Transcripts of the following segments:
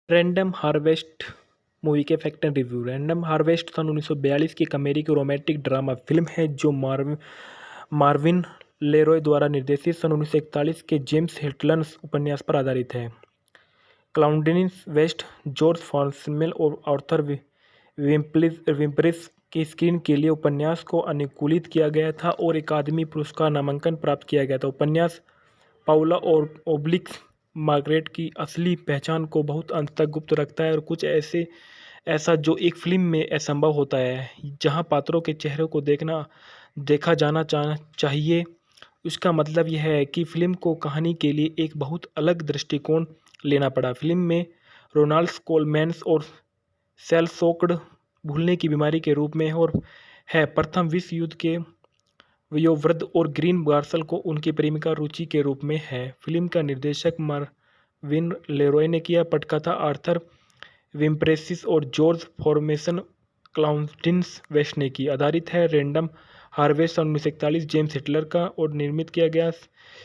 Random harvest movie के fact and review. Random harvest सन 1942 की एक अमेरिकी रोमांटिक ड्रामा फिल्म है जो मार्विन लेरॉय द्वारा निर्देशित सन 1941 के जेम्स हिटलन्स उपन्यास पर आधारित है। क्लाउडिनिस वेस्ट, जॉर्ज फॉन्समेल और आर्थर विम्परिस के स्क्रीन के लिए उपन्यास को अनुकूलित किया गया था और अकादमी पुरस्कार नामांकन प्राप्त किया गया था। उपन्यास पाउला और ओब्लिक्स मार्गरेट की असली पहचान को बहुत अंत तक गुप्त रखता है और कुछ ऐसा जो एक फिल्म में असंभव होता है, जहां पात्रों के चेहरों को देखा जाना चाहिए। उसका मतलब यह है कि फिल्म को कहानी के लिए एक बहुत अलग दृष्टिकोण लेना पड़ा। फिल्म में रोनाल्ड कोलमैन्स और सेल शोक्ड भूलने की बीमारी के रूप में और है प्रथम विश्व युद्ध के वयोवृद्ध और ग्रीन गार्सल को उनकी प्रेमिका रुचि के रूप में है। फिल्म का निर्देशक मार्विन लेरॉय ने किया। पटकथा आर्थर विम्प्रेसिस और जॉर्ज फॉर्मेसन क्लाउडिनस वेस्ट ने की। आधारित है रैंडम हार्वेस्ट सन 1941 जेम्स हिटलर का और निर्मित किया गया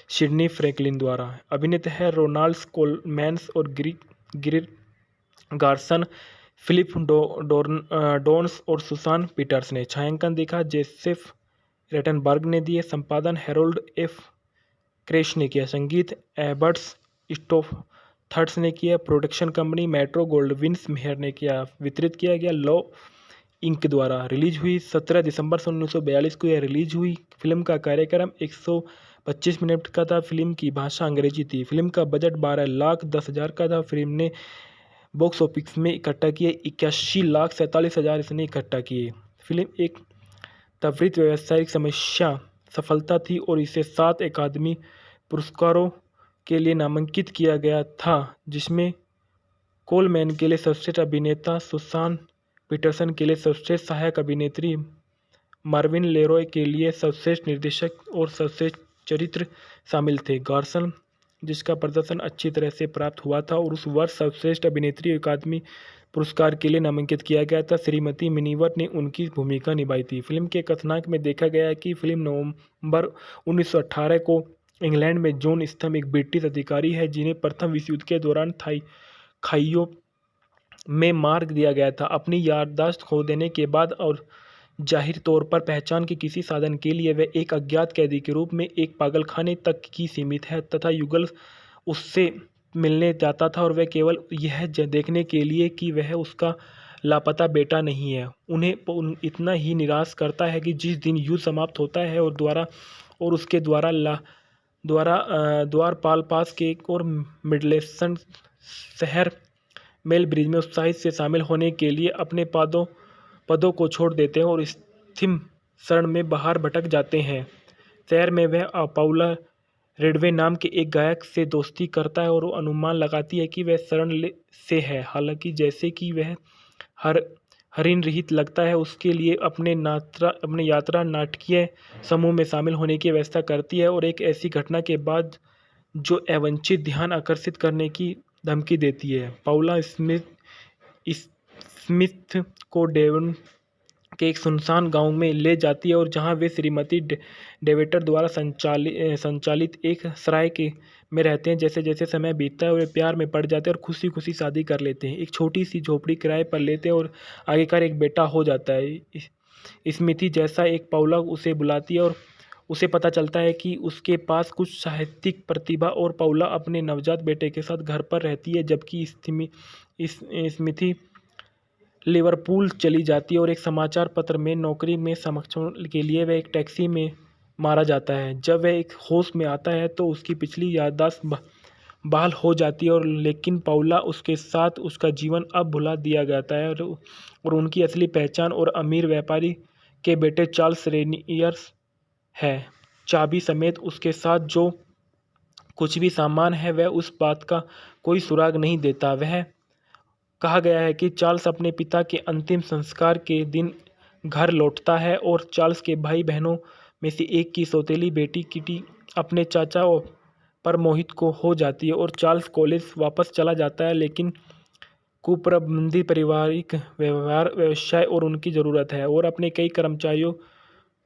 सिडनी फ्रैंकलिन द्वारा। अभिनेता है रोनाल्ड कोलमैन्स और ग्रीन गार्सन, फिलिप डोर्न्स और सुसान पीटर्स ने। छायांकन देखा जोसेफ रेटनबर्ग ने दिए। संपादन हैरोल्ड एफ क्रेश ने किया। संगीत एबर्ट्स स्टोथर्स ने किया। प्रोडक्शन कंपनी मेट्रो गोल्डविन मेहर ने किया। वितरित किया गया लॉ इंक द्वारा। रिलीज हुई 17 दिसंबर 1942 को यह रिलीज हुई। फिल्म का कार्यक्रम 125 मिनट का था। फिल्म की भाषा अंग्रेजी थी। फिल्म का बजट 12,10,000 का था। फिल्म ने बॉक्स ऑफिस में इकट्ठा किए 81,47,000 इसने इकट्ठा किए। फिल्म एक त्वरित व्यावसायिक सफलता थी और इसे 7 अकादमी पुरस्कारों के लिए नामांकित किया गया था, जिसमें कोलमैन के लिए सर्वश्रेष्ठ अभिनेता, सुसान पीटरसन के लिए सर्वश्रेष्ठ सहायक अभिनेत्री, मार्विन लेरॉय के लिए सर्वश्रेष्ठ निर्देशक और सर्वश्रेष्ठ चरित्र शामिल थे। गार्सन, जिसका प्रदर्शन अच्छी तरह से प्राप्त हुआ था और उस वर्ष सर्वश्रेष्ठ अभिनेत्री अकादमी पुरस्कार के लिए नामांकित किया गया था, श्रीमती मिनीवर ने उनकी भूमिका निभाई थी। फिल्म के कथानक में देखा गया है कि फिल्म नवंबर 1918 को इंग्लैंड में जॉन स्टम एक ब्रिटिश अधिकारी है जिन्हें प्रथम विश्व युद्ध के दौरान खाइयों में मार दिया गया था। अपनी याददाश्त खो देने के बाद और जाहिर तौर पर पहचान के किसी साधन के लिए वह एक अज्ञात कैदी के रूप में एक पागलखाने तक की सीमित है तथा युगल उससे मिलने जाता था और वह केवल यह देखने के लिए कि वह उसका लापता बेटा नहीं है, उन्हें इतना ही निराश करता है कि जिस दिन युद्ध समाप्त होता है और उसके द्वारपाल पास के एक और मिडलेसन शहर मेल ब्रिज में उत्साहित से शामिल होने के लिए अपने पदों को छोड़ देते हैं और स्थिम शरण में बाहर भटक जाते हैं। शहर में वह पाउला रेडवे नाम के एक गायक से दोस्ती करता है और वो अनुमान लगाती है कि वह शरण से है। हालांकि जैसे कि वह हरिन रहित लगता है, उसके लिए अपने यात्रा नाटकीय समूह में शामिल होने की व्यवस्था करती है और एक ऐसी घटना के बाद जो अवांछित ध्यान आकर्षित करने की धमकी देती है, पाउला स्मिथ को डेवन के एक सुनसान गांव में ले जाती है और जहां वे श्रीमती डेवेटर द्वारा संचालित एक सराय में रहते हैं। जैसे जैसे समय बीतता है वे प्यार में पड़ जाते हैं और खुशी खुशी शादी कर लेते हैं। एक छोटी सी झोपड़ी किराए पर लेते हैं और आखिरकार एक बेटा हो जाता है। स्मिथी जैसा एक पाउला उसे बुलाती है और उसे पता चलता है कि उसके पास कुछ साहित्यिक प्रतिभा और पाउला अपने नवजात बेटे के साथ घर पर रहती है, जबकि स्मिथी लिवरपूल चली जाती है और एक समाचार पत्र में नौकरी में सक्षम के लिए वह एक टैक्सी में मारा जाता है। जब वह एक होश में आता है तो उसकी पिछली याददाश्त बहाल हो जाती है और लेकिन पाउला उसके साथ उसका जीवन अब भुला दिया जाता है और उनकी असली पहचान और अमीर व्यापारी के बेटे चार्ल्स रेनियर्स है। चाबी समेत उसके साथ जो कुछ भी सामान है वह उस बात का कोई सुराग नहीं देता। वह कहा गया है कि चार्ल्स अपने पिता के अंतिम संस्कार के दिन घर लौटता है और चार्ल्स के भाई बहनों में से एक की सौतेली बेटी किटी अपने चाचा पर मोहित को हो जाती है और चार्ल्स कॉलेज वापस चला जाता है, लेकिन कुप्रबंधित पारिवारिक व्यवसाय और उनकी ज़रूरत है और अपने कई कर्मचारियों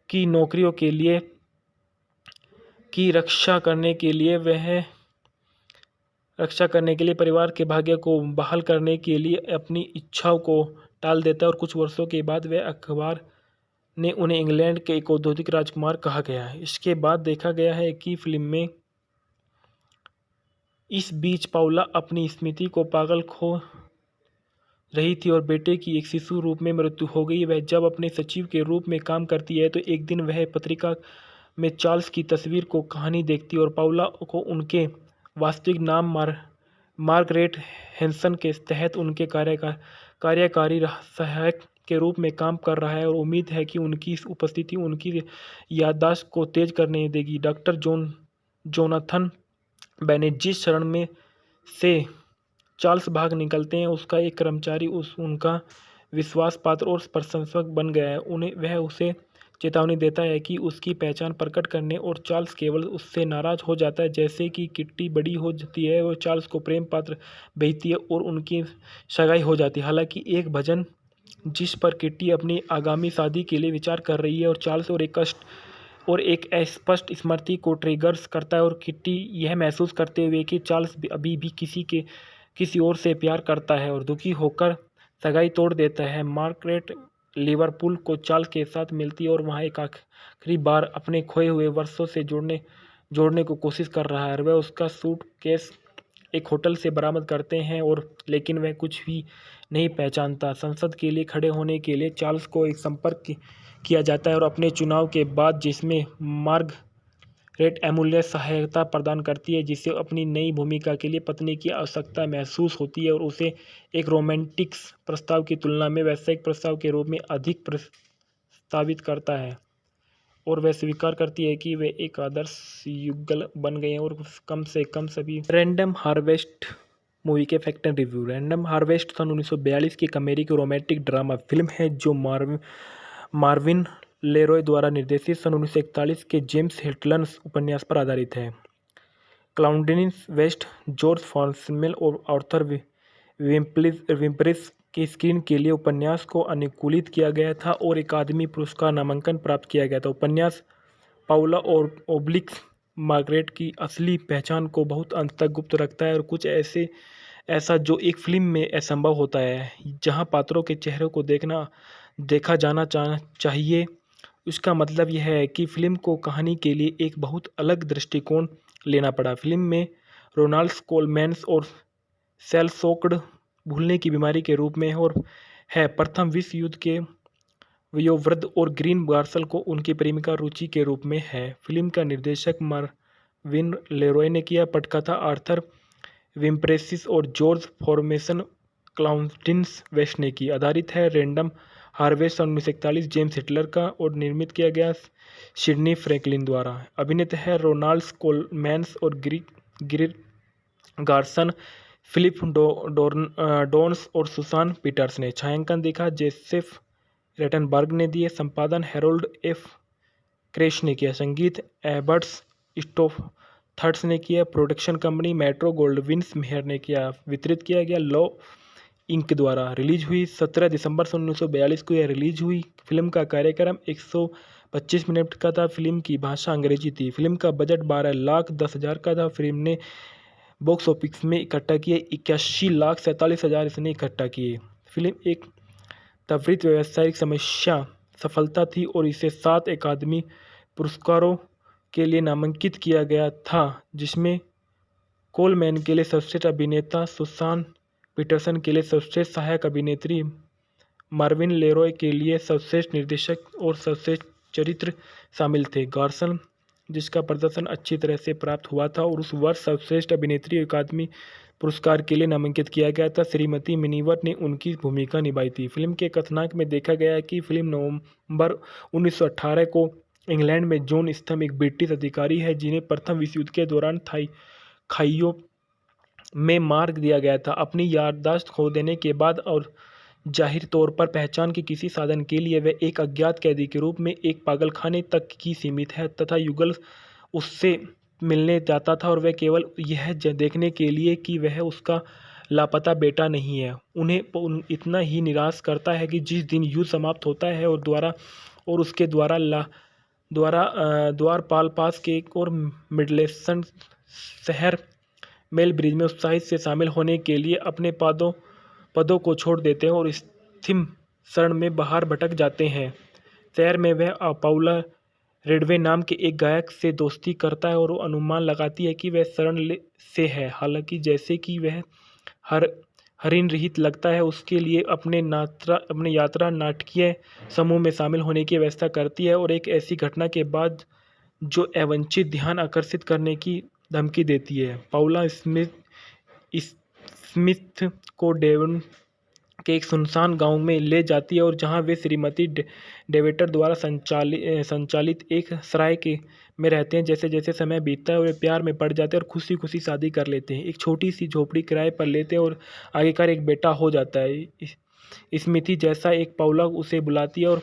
की नौकरियों के लिए की रक्षा करने के लिए वह रक्षा करने के लिए परिवार के भाग्य को बहाल करने के लिए अपनी इच्छाओं को टाल देता है और कुछ वर्षों के बाद वह अखबार ने उन्हें इंग्लैंड के एक औद्योगिक राजकुमार कहा गया है। इसके बाद देखा गया है कि फिल्म में इस बीच पाउला अपनी स्मृति को पागल खो रही थी और बेटे की एक शिशु रूप में मृत्यु हो गई। वह जब अपने सचिव के रूप में काम करती है तो एक दिन वह पत्रिका में चार्ल्स की तस्वीर को कहानी देखती और पाउला को उनके वास्तविक नाम मार्गरेट हैंसन के तहत उनके कार्यकारी सहायक के रूप में काम कर रहा है और उम्मीद है कि उनकी इस उपस्थिति उनकी याददाश्त को तेज करने देगी। डॉक्टर जोनाथन बेनेट जिस क्षण में से चार्ल्स भाग निकलते हैं उसका एक कर्मचारी उनका विश्वास पात्र और प्रशंसक बन गया है। वह उसे चेतावनी देता है कि उसकी पहचान प्रकट करने और चार्ल्स केवल उससे नाराज हो जाता है। जैसे कि किट्टी बड़ी हो जाती है और चार्ल्स को प्रेम पात्र भेजती है और उनकी सगाई हो जाती है। हालांकि एक भजन जिस पर किट्टी अपनी आगामी शादी के लिए विचार कर रही है और चार्ल्स और एक अस्पष्ट स्मृति को ट्रिगर्स करता है और किट्टी यह महसूस करते हुए कि चार्ल्स अभी भी किसी और से प्यार करता है और दुखी होकर सगाई तोड़ देता है। मार्गरेट लिवरपूल को चार्ल्स के साथ मिलती है और वहाँ एक आखिरी बार अपने खोए हुए वर्षों से जोड़ने को कोशिश कर रहा है। वह उसका सूटकेस एक होटल से बरामद करते हैं और लेकिन वह कुछ भी नहीं पहचानता। संसद के लिए खड़े होने के लिए चार्ल्स को एक संपर्क किया जाता है और अपने चुनाव के बाद जिसमें मार्गरेट अमूल्य सहायता प्रदान करती है जिसे अपनी नई भूमिका के लिए पत्नी की आवश्यकता महसूस होती है और उसे एक रोमांटिक प्रस्ताव की तुलना में व्यावसायिक प्रस्ताव के रूप में अधिक प्रस्तावित करता है और वह स्वीकार करती है कि वे एक आदर्श युगल बन गए हैं और कम से कम सभी। रैंडम हार्वेस्ट मूवी के fact and review. Random harvest सन 1942 की एक अमेरिकी रोमांटिक ड्रामा फिल्म है जो मार्विन लेरॉय द्वारा निर्देशित सन 1941 के जेम्स हिटलन्स उपन्यास पर आधारित है। क्लाउडियस वेस्ट, जॉर्ज फॉन्सेमेल और आर्थर विम्परिस के स्क्रीन के लिए उपन्यास को अनुकूलित किया गया था और अकादमी पुरस्कार नामांकन प्राप्त किया गया था। उपन्यास पाउला और ओब्लिक्स मार्गरेट की असली पहचान को बहुत अंत तक गुप्त रखता है और कुछ ऐसा जो एक फिल्म में असंभव होता है जहां पात्रों के चेहरों को देखा जाना चाहिए। इसका मतलब यह है कि फिल्म को कहानी के लिए एक बहुत अलग दृष्टिकोण लेना पड़ा। फिल्म में रोनाल्ड कोलमैन्स और सेल शॉक्ड भूलने की बीमारी के रूप में और है प्रथम विश्व युद्ध के वयोवृद्ध और ग्रीन गार्सल को उनकी प्रेमिका रुचि के रूप में है। फिल्म का निर्देशक मार्विन लेरॉय ने किया। पटकथा आर्थर विम्प्रेसिस और जॉर्ज फॉर्मेसन क्लाउडियस वेस्ट ने की। आधारित है रैंडम हार्वेस्ट सन 1941 जेम्स हिटलर का और निर्मित किया गया सिडनी फ्रैंकलिन द्वारा। अभिनेता है रोनाल्ड कोलमैन्स और ग्रीन गार्सन, फिलिप डोर्न्स और सुसान पीटर्स ने। छायांकन देखा जोसेफ रेटनबर्ग ने दिए। संपादन हैरोल्ड एफ क्रेश ने किया। संगीत एबर्ट्स स्टोथर्स ने किया। Production company metro Gold Wing mayor ने किया। वितरित किया गया लॉ इंक द्वारा। रिलीज हुई 17 दिसंबर 1942 को यह रिलीज हुई। फिल्म का कार्यक्रम 125 मिनट का था। फिल्म की भाषा अंग्रेजी थी। फिल्म का बजट 12,10,000 का था। फिल्म ने बॉक्स ऑफिस में इकट्ठा किए 81,47,000 इसने इकट्ठा किए। फिल्म एक त्वरित व्यावसायिक सफलता थी और इसे 7 अकादमी पुरस्कारों के लिए नामांकित किया गया था जिसमें कोलमैन के लिए सर्वश्रेष्ठ अभिनेता, सुसान पीटरसन के लिए सर्वश्रेष्ठ सहायक अभिनेत्री, मार्विन लेरॉय के लिए सर्वश्रेष्ठ निर्देशक और सर्वश्रेष्ठ चरित्र शामिल थे। गार्सन जिसका प्रदर्शन अच्छी तरह से प्राप्त हुआ था और उस वर्ष सर्वश्रेष्ठ अभिनेत्री अकादमी पुरस्कार के लिए नामांकित किया गया था। श्रीमती मिनीवर ने उनकी भूमिका निभाई थी। फिल्म के कथानक में देखा गया है कि फिल्म नवंबर 1918 को इंग्लैंड में जॉन स्टम एक ब्रिटिश अधिकारी है जिन्हें प्रथम विश्व युद्ध के दौरान खाइयों में मार दिया गया था। अपनी याददाश्त खो देने के बाद और जाहिर तौर पर पहचान के किसी साधन के लिए वह एक अज्ञात कैदी के रूप में एक पागलखाने तक ही सीमित है तथा युगल उससे मिलने जाता था और वह केवल यह देखने के लिए कि वह उसका लापता बेटा नहीं है उन्हें इतना ही निराश करता है कि जिस दिन युद्ध समाप्त होता है और उसके द्वारपाल पास के एक और मिडलेसन शहर मेल ब्रिज में उत्साहित से शामिल होने के लिए अपने पदों को छोड़ देते हैं और स्थिम शरण में बाहर भटक जाते हैं। शहर में वह पाउला रेडवे नाम के एक गायक से दोस्ती करता है और वो अनुमान लगाती है कि वह से है। हालांकि जैसे कि वह हर हरिन रहित लगता है, उसके लिए अपने यात्रा नाटकीय समूह में शामिल होने की व्यवस्था करती है और एक ऐसी घटना के बाद जो अवांछित ध्यान आकर्षित करने की धमकी देती है। पाउला स्मिथ को डेवन के एक सुनसान गांव में ले जाती है और जहां वे श्रीमती डेवेटर द्वारा संचालित एक सराय में रहते हैं। जैसे जैसे समय बीतता है वे प्यार में पड़ जाते हैं और खुशी खुशी शादी कर लेते हैं। एक छोटी सी झोपड़ी किराए पर लेते हैं और आखिरकार एक बेटा हो जाता है। स्मिथी जैसा एक पाउला उसे बुलाती है और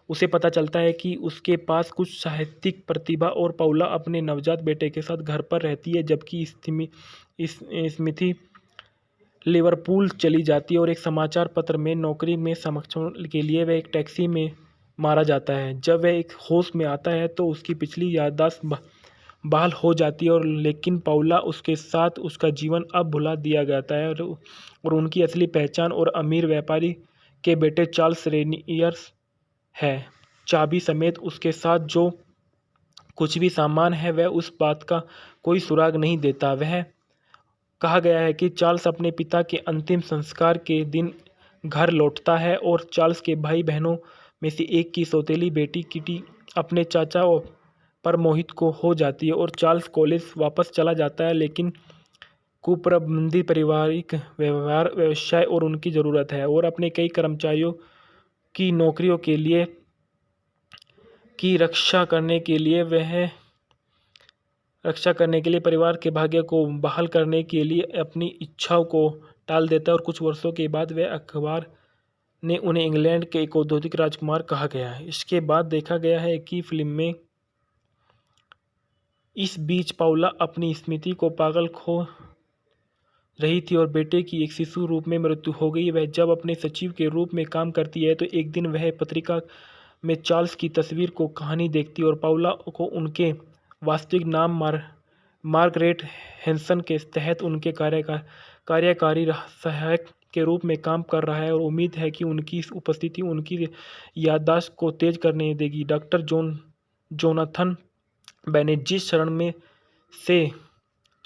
उसे पता चलता है कि उसके पास कुछ साहित्यिक प्रतिभा और पाउला अपने नवजात बेटे के साथ घर पर रहती है, जबकि स्मिथी लिवरपूल चली जाती है और एक समाचार पत्र में नौकरी में समर्थन के लिए वह एक टैक्सी में मारा जाता है। जब वह एक होश में आता है तो उसकी पिछली याददाश्त बहाल हो जाती है और लेकिन पाउला उसके साथ उसका जीवन अब भुला दिया जाता है और उनकी असली पहचान और अमीर व्यापारी के बेटे चार्ल्स रेनियर्स है। चाबी समेत उसके साथ जो कुछ भी सामान है वह उस बात का कोई सुराग नहीं देता। वह कहा गया है कि चार्ल्स अपने पिता के अंतिम संस्कार के दिन घर लौटता है और चार्ल्स के भाई बहनों में से एक की सौतेली बेटी किटी अपने चाचा पर मोहित को हो जाती है और चार्ल्स कॉलेज वापस चला जाता है, लेकिन कुप्रबंधित पारिवारिक व्यवसाय और उनकी ज़रूरत है और अपने कई कर्मचारियों की नौकरियों के लिए की रक्षा करने के लिए परिवार के भाग्य को बहाल करने के लिए अपनी इच्छाओं को टाल देता है और कुछ वर्षों के बाद वह अखबार ने उन्हें इंग्लैंड के एक औद्योगिक राजकुमार कहा गया है। इसके बाद देखा गया है कि फिल्म में इस बीच पाउला अपनी स्मृति को पागल खो रही थी और बेटे की एक शिशु रूप में मृत्यु हो गई। वह जब अपने सचिव के रूप में काम करती है तो एक दिन वह पत्रिका में चार्ल्स की तस्वीर को कहानी देखती है और पाउला को उनके वास्तविक नाम मार्गरेट हैंसन के तहत उनके कार्यकारी सहायक के रूप में काम कर रहा है और उम्मीद है कि उनकी इस उपस्थिति उनकी याददाश्त को तेज करने देगी। डॉक्टर जोनाथन बेनेट जिस क्षण में से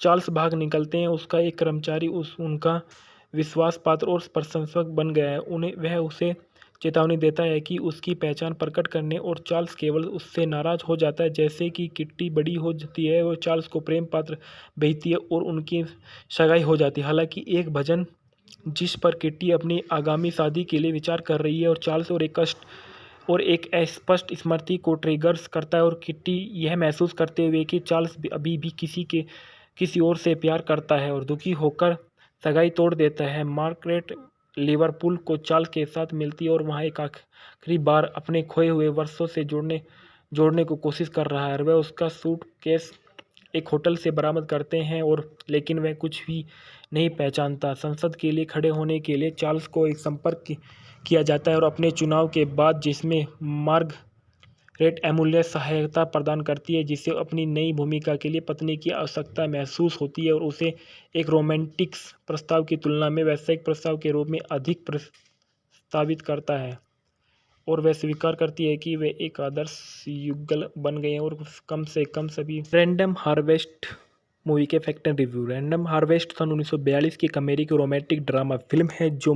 चार्ल्स भाग निकलते हैं उसका एक कर्मचारी उनका विश्वास पात्र और प्रशंसक बन गया है। वह उसे चेतावनी देता है कि उसकी पहचान प्रकट करने और चार्ल्स केवल उससे नाराज हो जाता है। जैसे कि किट्टी बड़ी हो जाती है वो चार्ल्स को प्रेम पात्र भेजती है और उनकी सगाई हो जाती है। हालांकि एक भजन जिस पर किट्टी अपनी आगामी शादी के लिए विचार कर रही है और चार्ल्स और एक अस्पष्ट स्मृति को ट्रिगर्स करता है और किट्टी यह महसूस करते हुए कि चार्ल्स अभी भी किसी और से प्यार करता है और दुखी होकर सगाई तोड़ देता है। मार्गरेट लिवरपूल को चार्ल्स के साथ मिलती है और वहाँ एक आखिरी बार अपने खोए हुए वर्षों से जोड़ने को कोशिश कर रहा है। वह उसका सूटकेस एक होटल से बरामद करते हैं लेकिन वह कुछ भी नहीं पहचानता। संसद के लिए खड़े होने के लिए चार्ल्स को एक संपर्क किया जाता है और अपने चुनाव के बाद जिसमें मार्गरेट अमूल्य सहायता प्रदान करती है जिसे अपनी नई भूमिका के लिए पत्नी की आवश्यकता महसूस होती है और उसे एक रोमांटिक प्रस्ताव की तुलना में व्यावसायिक प्रस्ताव के रूप में अधिक प्रस्तावित करता है और वह स्वीकार करती है कि वे एक आदर्श युगल बन गए हैं और कम से कम सभी। रैंडम हार्वेस्ट मूवी के fact and review. Random harvest सन 1942 की एक अमेरिकी रोमांटिक ड्रामा फिल्म है जो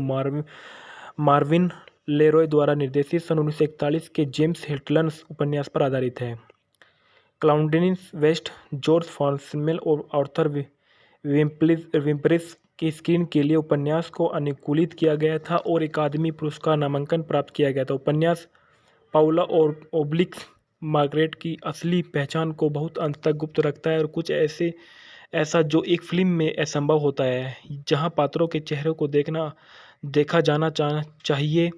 मार्विन लेरॉय द्वारा निर्देशित सन 1941 के जेम्स हिटलर्स उपन्यास पर आधारित है। क्लाउडिन वेस्ट, जॉर्ज फॉन्सेमेल और आर्थर विम्परिस के स्क्रीन के लिए उपन्यास को अनुकूलित किया गया था और अकादमी पुरस्कार नामांकन प्राप्त किया गया था। उपन्यास पाउला और ओब्लिक्स मार्गरेट की असली पहचान को बहुत अंत तक गुप्त रखता है और कुछ ऐसा जो एक फिल्म में असंभव होता है, जहां पात्रों के चेहरे को देखा जाना चाहिए।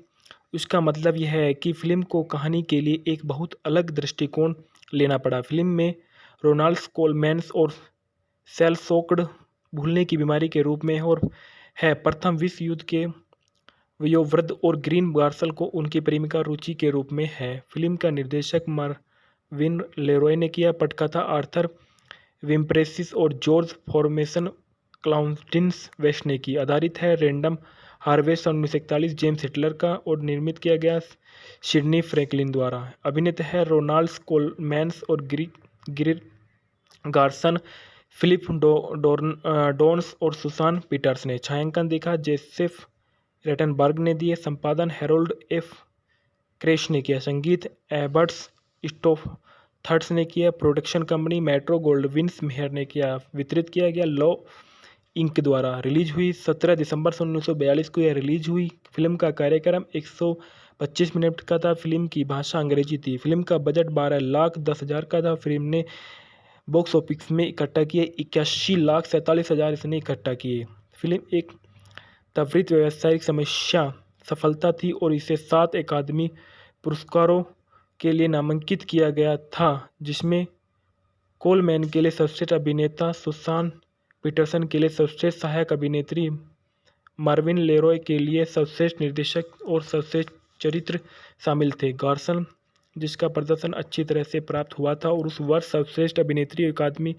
इसका मतलब यह है कि फिल्म को कहानी के लिए एक बहुत अलग दृष्टिकोण लेना पड़ा। फिल्म में रोनाल्ड कोलमैन्स और सेल शॉक्ड भूलने की बीमारी के रूप में और है प्रथम विश्व युद्ध के वयोवृद्ध और ग्रीन गार्सल को उनकी प्रेमिका रुचि के रूप में है। फिल्म का निर्देशक मार्विन लेरॉय ने किया। पटकथा आर्थर विम्परेसिस और जॉर्ज फॉर्मेसन क्लाउडिन्स वेस्ट ने की। आधारित है रैंडम हार्वेस्ट 1941 जेम्स हिटलर का और निर्मित किया गया सिडनी फ्रैंकलिन द्वारा। अभिनेता है रोनाल्ड कोलमैन्स और गिरी गार्सन, फिलिप डोर्न्स और सुसान पीटर्स ने। छायांकन देखा जोसेफ रेटनबर्ग ने दिए। संपादन हैरोल्ड एफ क्रेश ने किया। संगीत एबर्ट्स स्टोथर्स ने किया। प्रोडक्शन कंपनी मेट्रो गोल्डविन मेहर ने किया। वितरित किया गया लॉ इंक द्वारा। रिलीज हुई 17 दिसंबर 1942 को यह रिलीज हुई। फिल्म का कार्यक्रम 125 मिनट का था। फिल्म की भाषा अंग्रेजी थी। फिल्म का बजट 12,10,000 का था। फिल्म ने बॉक्स ऑफिस में इकट्ठा किए 81,47,000 इसने इकट्ठा किए। फिल्म एक त्वरित व्यावसायिक सफलता थी और इसे 7 अकादमी पुरस्कारों के लिए नामांकित किया गया था, जिसमें कोलमैन के लिए सर्वश्रेष्ठ अभिनेता, सुसान पीटरसन के लिए सर्वश्रेष्ठ सहायक अभिनेत्री, मार्विन लेरॉय के लिए सर्वश्रेष्ठ निर्देशक और सर्वश्रेष्ठ चरित्र शामिल थे। गार्सन, जिसका प्रदर्शन अच्छी तरह से प्राप्त हुआ था और उस वर्ष सर्वश्रेष्ठ अभिनेत्री अकादमी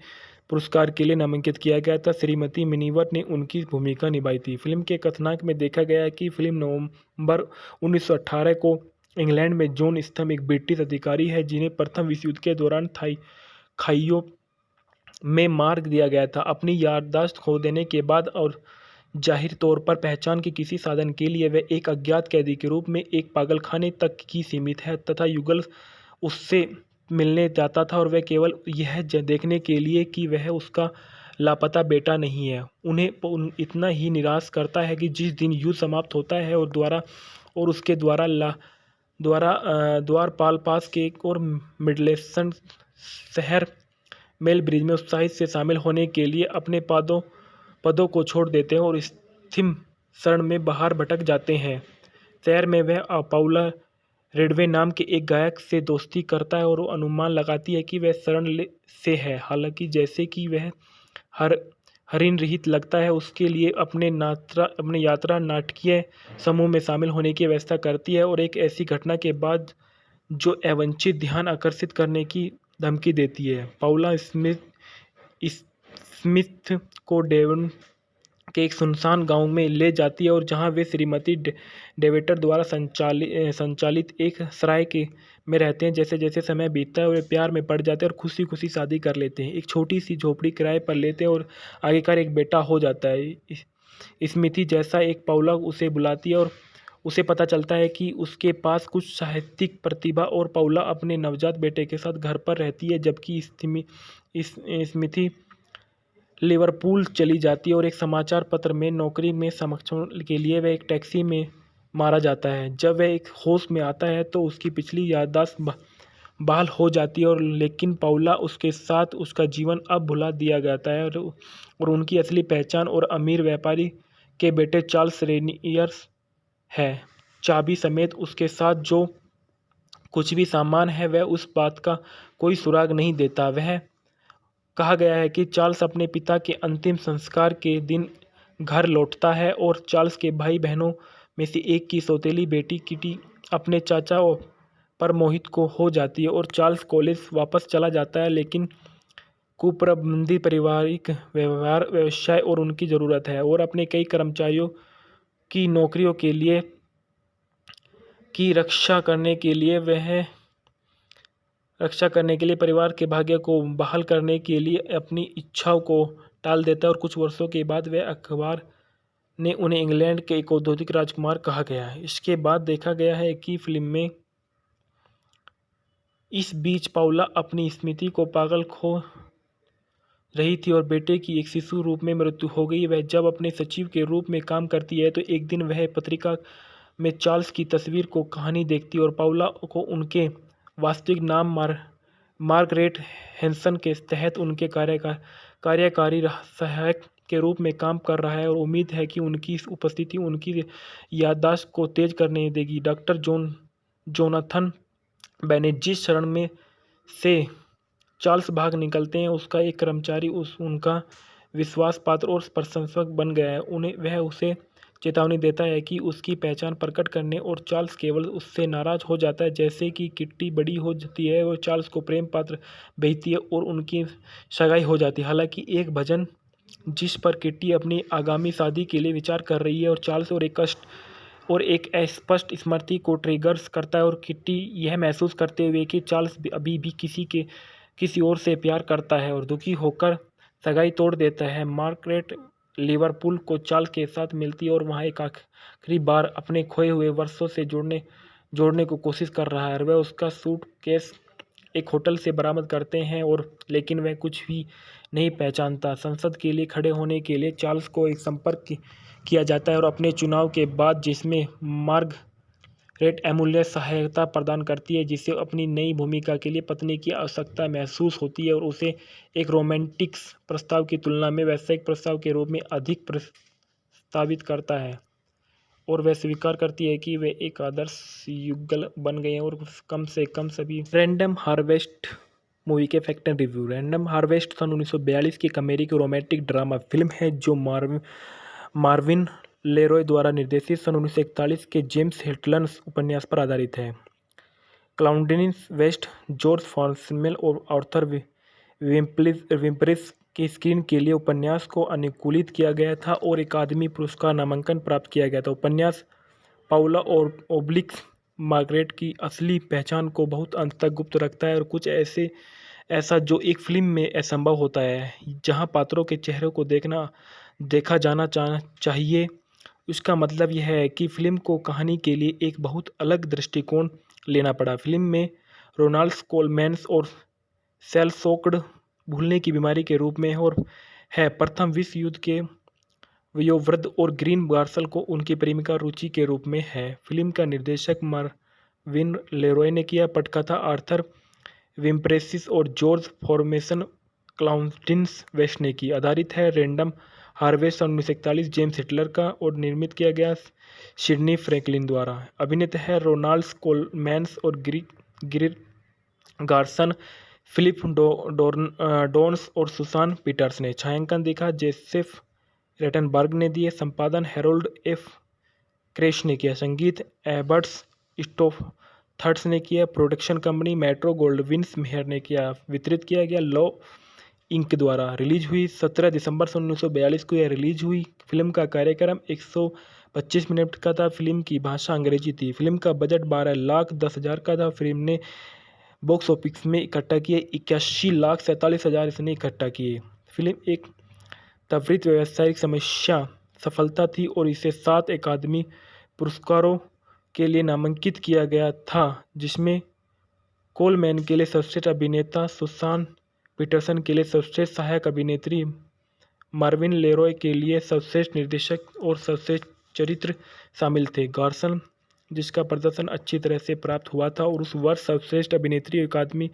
पुरस्कार के लिए नामांकित किया गया था, श्रीमती मिनीवर ने उनकी भूमिका निभाई थी। फिल्म के कथानक में देखा गया है कि फिल्म नवंबर 1918 को इंग्लैंड में जॉन स्टम एक ब्रिटिश अधिकारी है जिन्हें प्रथम विश्व युद्ध के दौरान खाइयों में मार दिया गया था। अपनी याददाश्त खो देने के बाद और जाहिर तौर पर पहचान के किसी साधन के लिए वह एक अज्ञात कैदी के रूप में एक पागलखाने तक की सीमित है तथा युगल उससे मिलने जाता था और वह केवल यह देखने के लिए कि वह उसका लापता बेटा नहीं है, उन्हें इतना ही निराश करता है कि जिस दिन युद्ध समाप्त होता है और उसके द्वारपाल पास के एक और मिडलेसन शहर मेलब्रिज में उत्साहित से शामिल होने के लिए अपने पदों को छोड़ देते हैं और स्थिम शरण में बाहर भटक जाते हैं। शहर में वह पाउला रेडवे नाम के एक गायक से दोस्ती करता है और वो अनुमान लगाती है कि वह शरण से है। हालांकि जैसे कि वह हरिन रहित लगता है, उसके लिए अपने यात्रा नाटकीय समूह में शामिल होने की व्यवस्था करती है और एक ऐसी घटना के बाद जो अवांछित ध्यान आकर्षित करने की धमकी देती है। पाउला स्मिथ को डेवन के एक सुनसान गांव में ले जाती है और जहां वे श्रीमती डेवेटर द्वारा संचालित एक सराय में रहते हैं। जैसे जैसे समय बीतता है वे प्यार में पड़ जाते हैं और खुशी खुशी शादी कर लेते हैं। एक छोटी सी झोपड़ी किराए पर लेते हैं और आखिरकार एक बेटा हो जाता है। स्मिथी जैसा एक पाउला उसे बुलाती है और उसे पता चलता है कि उसके पास कुछ साहित्यिक प्रतिभा और पाउला अपने नवजात बेटे के साथ घर पर रहती है, जबकि स्मिथी लिवरपूल चली जाती है और एक समाचार पत्र में नौकरी में सक्षम के लिए वह एक टैक्सी में मारा जाता है। जब वह एक होश में आता है तो उसकी पिछली याददाश्त बहाल हो जाती है और लेकिन पाउला उसके साथ उसका जीवन अब भुला दिया जाता है और उनकी असली पहचान और अमीर व्यापारी के बेटे चार्ल्स रेनियर्स है। चाबी समेत उसके साथ जो कुछ भी सामान है वह उस बात का कोई सुराग नहीं देता। वह कहा गया है कि चार्ल्स अपने पिता के अंतिम संस्कार के दिन घर लौटता है और चार्ल्स के भाई बहनों में से एक की सौतेली बेटी किटी अपने चाचा पर मोहित को हो जाती है और चार्ल्स कॉलेज वापस चला जाता है, लेकिन कुप्रबंधित पारिवारिक व्यवसाय और उनकी ज़रूरत है और अपने कई कर्मचारियों की नौकरियों के लिए की रक्षा करने के लिए परिवार के भाग्य को बहाल करने के लिए अपनी इच्छाओं को टाल देता है और कुछ वर्षों के बाद वह अखबार ने उन्हें इंग्लैंड के एक औद्योगिक राजकुमार कहा गया है। इसके बाद देखा गया है कि फिल्म में इस बीच पाउला अपनी स्मृति को पागल खो रही थी और बेटे की एक शिशु रूप में मृत्यु हो गई। वह जब अपने सचिव के रूप में काम करती है तो एक दिन वह पत्रिका में चार्ल्स की तस्वीर को कहानी देखती है और पाउला को उनके वास्तविक नाम मार्गरेट हैंसन के तहत उनके कार्यकारी सहायक के रूप में काम कर रहा है और उम्मीद है कि उनकी उपस्थिति उनकी याददाश्त को तेज करने देगी। डॉक्टर जोनाथन बेनेट जिस शरण में से चार्ल्स भाग निकलते हैं उसका एक कर्मचारी उनका विश्वास पात्र और प्रशंसक बन गया है। वह उसे चेतावनी देता है कि उसकी पहचान प्रकट करने और चार्ल्स केवल उससे नाराज हो जाता है। जैसे कि किट्टी बड़ी हो जाती है वो चार्ल्स को प्रेम पात्र भेजती है और उनकी सगाई हो जाती है। हालांकि एक भजन जिस पर किट्टी अपनी आगामी शादी के लिए विचार कर रही है और चार्ल्स और एक अस्पष्ट स्मृति को ट्रिगर्स करता है और किट्टी यह महसूस करते हुए कि चार्ल्स अभी भी किसी और से प्यार करता है और दुखी होकर सगाई तोड़ देता है। मार्गरेट लिवरपूल को चार्ल्स के साथ मिलती है और वहाँ एक आखिरी बार अपने खोए हुए वर्षों से जोड़ने को कोशिश कर रहा है। वह उसका सूटकेस एक होटल से बरामद करते हैं और लेकिन वह कुछ भी नहीं पहचानता। संसद के लिए खड़े होने के लिए चार्ल्स को एक संपर्क किया जाता है और अपने चुनाव के बाद जिसमें मार्गरेट अमूल्य सहायता प्रदान करती है, जिसे अपनी नई भूमिका के लिए पत्नी की आवश्यकता महसूस होती है और उसे एक रोमांटिक प्रस्ताव की तुलना में व्यावसायिक प्रस्ताव के रूप में अधिक प्रस्तावित करता है और वह स्वीकार करती है कि वे एक आदर्श युगल बन गए हैं और कम से कम सभी। रैंडम हार्वेस्ट मूवी के fact and review. Random harvest सन 1942 की एक अमेरिकी रोमांटिक ड्रामा फिल्म है जो मार्विन लेरॉय द्वारा निर्देशित सन 1941 के जेम्स हिटलन्स उपन्यास पर आधारित है। क्लाउडिन वेस्ट, जॉर्ज फॉर्समेल और आर्थर विम्परिस के स्क्रीन के लिए उपन्यास को अनुकूलित किया गया था और अकादमी पुरस्कार नामांकन प्राप्त किया गया था। उपन्यास पाउला और ओब्लिक्स मार्गरेट की असली पहचान को बहुत अंत तक गुप्त रखता है और कुछ ऐसा जो एक फिल्म में असंभव होता है, जहां पात्रों के चेहरों को देखा जाना चाहिए। उसका मतलब यह है कि फिल्म को कहानी के लिए एक बहुत अलग दृष्टिकोण लेना पड़ा। फिल्म में रोनाल्ड कोलमैन्स और सेल सोक्ड भूलने की बीमारी के रूप में और है प्रथम विश्व युद्ध के वयोवृद्ध और ग्रीन गार्सल को उनकी प्रेमिका रुचि के रूप में है। फिल्म का निर्देशक मार्विन लेरॉय ने किया। पटकथा आर्थर विम्प्रेसिस और जॉर्ज फॉर्मेसन क्लाउडिन वेस्ट ने की। आधारित है रैंडम हार्वेस्ट सन 1941 जेम्स हिटलर का और निर्मित किया गया सिडनी फ्रैंकलिन द्वारा। अभिनेता है रोनाल्ड कोलमैन्स और ग्रीन गार्सन, फिलिप डोर्न्स और सुसान पीटर्स ने। छायांकन देखा जोसेफ रेटनबर्ग ने दिए। संपादन हैरोल्ड एफ क्रेश ने किया। संगीत एबर्ट्स स्टोथर्स ने किया। Production company metro Gold Wing mayor ने किया। वितरित किया गया लॉ इंक द्वारा। रिलीज हुई 17 दिसंबर 1942 को यह रिलीज हुई। फिल्म का कार्यक्रम 125 मिनट का था। फिल्म की भाषा अंग्रेजी थी। फिल्म का बजट 12,10,000 का था। फिल्म ने बॉक्स ऑफिस में इकट्ठा किए 81,47,000 इसने इकट्ठा किए। फिल्म एक त्वरित व्यावसायिक सफलता थी और इसे 7 अकादमी पुरस्कारों के लिए नामांकित किया गया था, जिसमें कोलमैन के लिए सर्वश्रेष्ठ अभिनेता, सुसान पीटरसन के लिए सर्वश्रेष्ठ सहायक अभिनेत्री, मार्विन लेरॉय के लिए सर्वश्रेष्ठ निर्देशक और सर्वश्रेष्ठ चरित्र शामिल थे। गार्सन, जिसका प्रदर्शन अच्छी तरह से प्राप्त हुआ था और उस वर्ष सर्वश्रेष्ठ अभिनेत्री अकादमी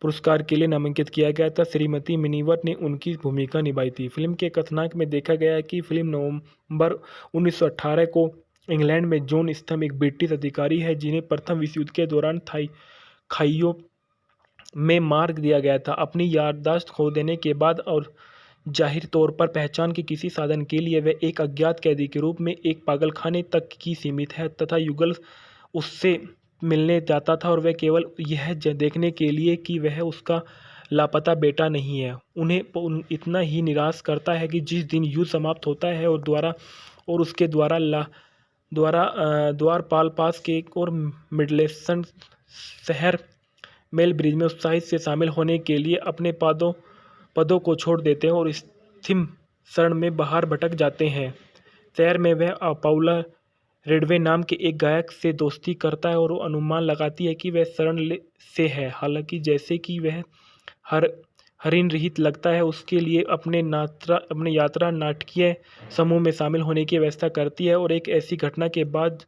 पुरस्कार के लिए नामांकित किया गया था। श्रीमती मिनीवर ने उनकी भूमिका निभाई थी। फिल्म के कथानक में देखा गया है कि फिल्म नवंबर 1918 को इंग्लैंड में जॉन स्तम एक ब्रिटिश अधिकारी है जिन्हें प्रथम विश्व युद्ध के दौरान खाइयों में मार दिया गया था। अपनी याददाश्त खो देने के बाद और जाहिर तौर पर पहचान के किसी साधन के लिए वह एक अज्ञात कैदी के रूप में एक पागलखाने तक की सीमित है तथा युगल उससे मिलने जाता था और वह केवल यह देखने के लिए कि वह उसका लापता बेटा नहीं है, उन्हें इतना ही निराश करता है कि जिस दिन युद्ध समाप्त होता है और उसके द्वारपाल पास के एक और मिडलेसन शहर मेल ब्रिज में उत्साहित से शामिल होने के लिए अपने पदों को छोड़ देते हैं और स्थिम शरण में बाहर भटक जाते हैं। शहर में वह पाउला रेडवे नाम के एक गायक से दोस्ती करता है और वो अनुमान लगाती है कि वह शरण से है। हालांकि जैसे कि वह हरिन रहित लगता है, उसके लिए अपने यात्रा नाटकीय समूह में शामिल होने की व्यवस्था करती है और एक ऐसी घटना के बाद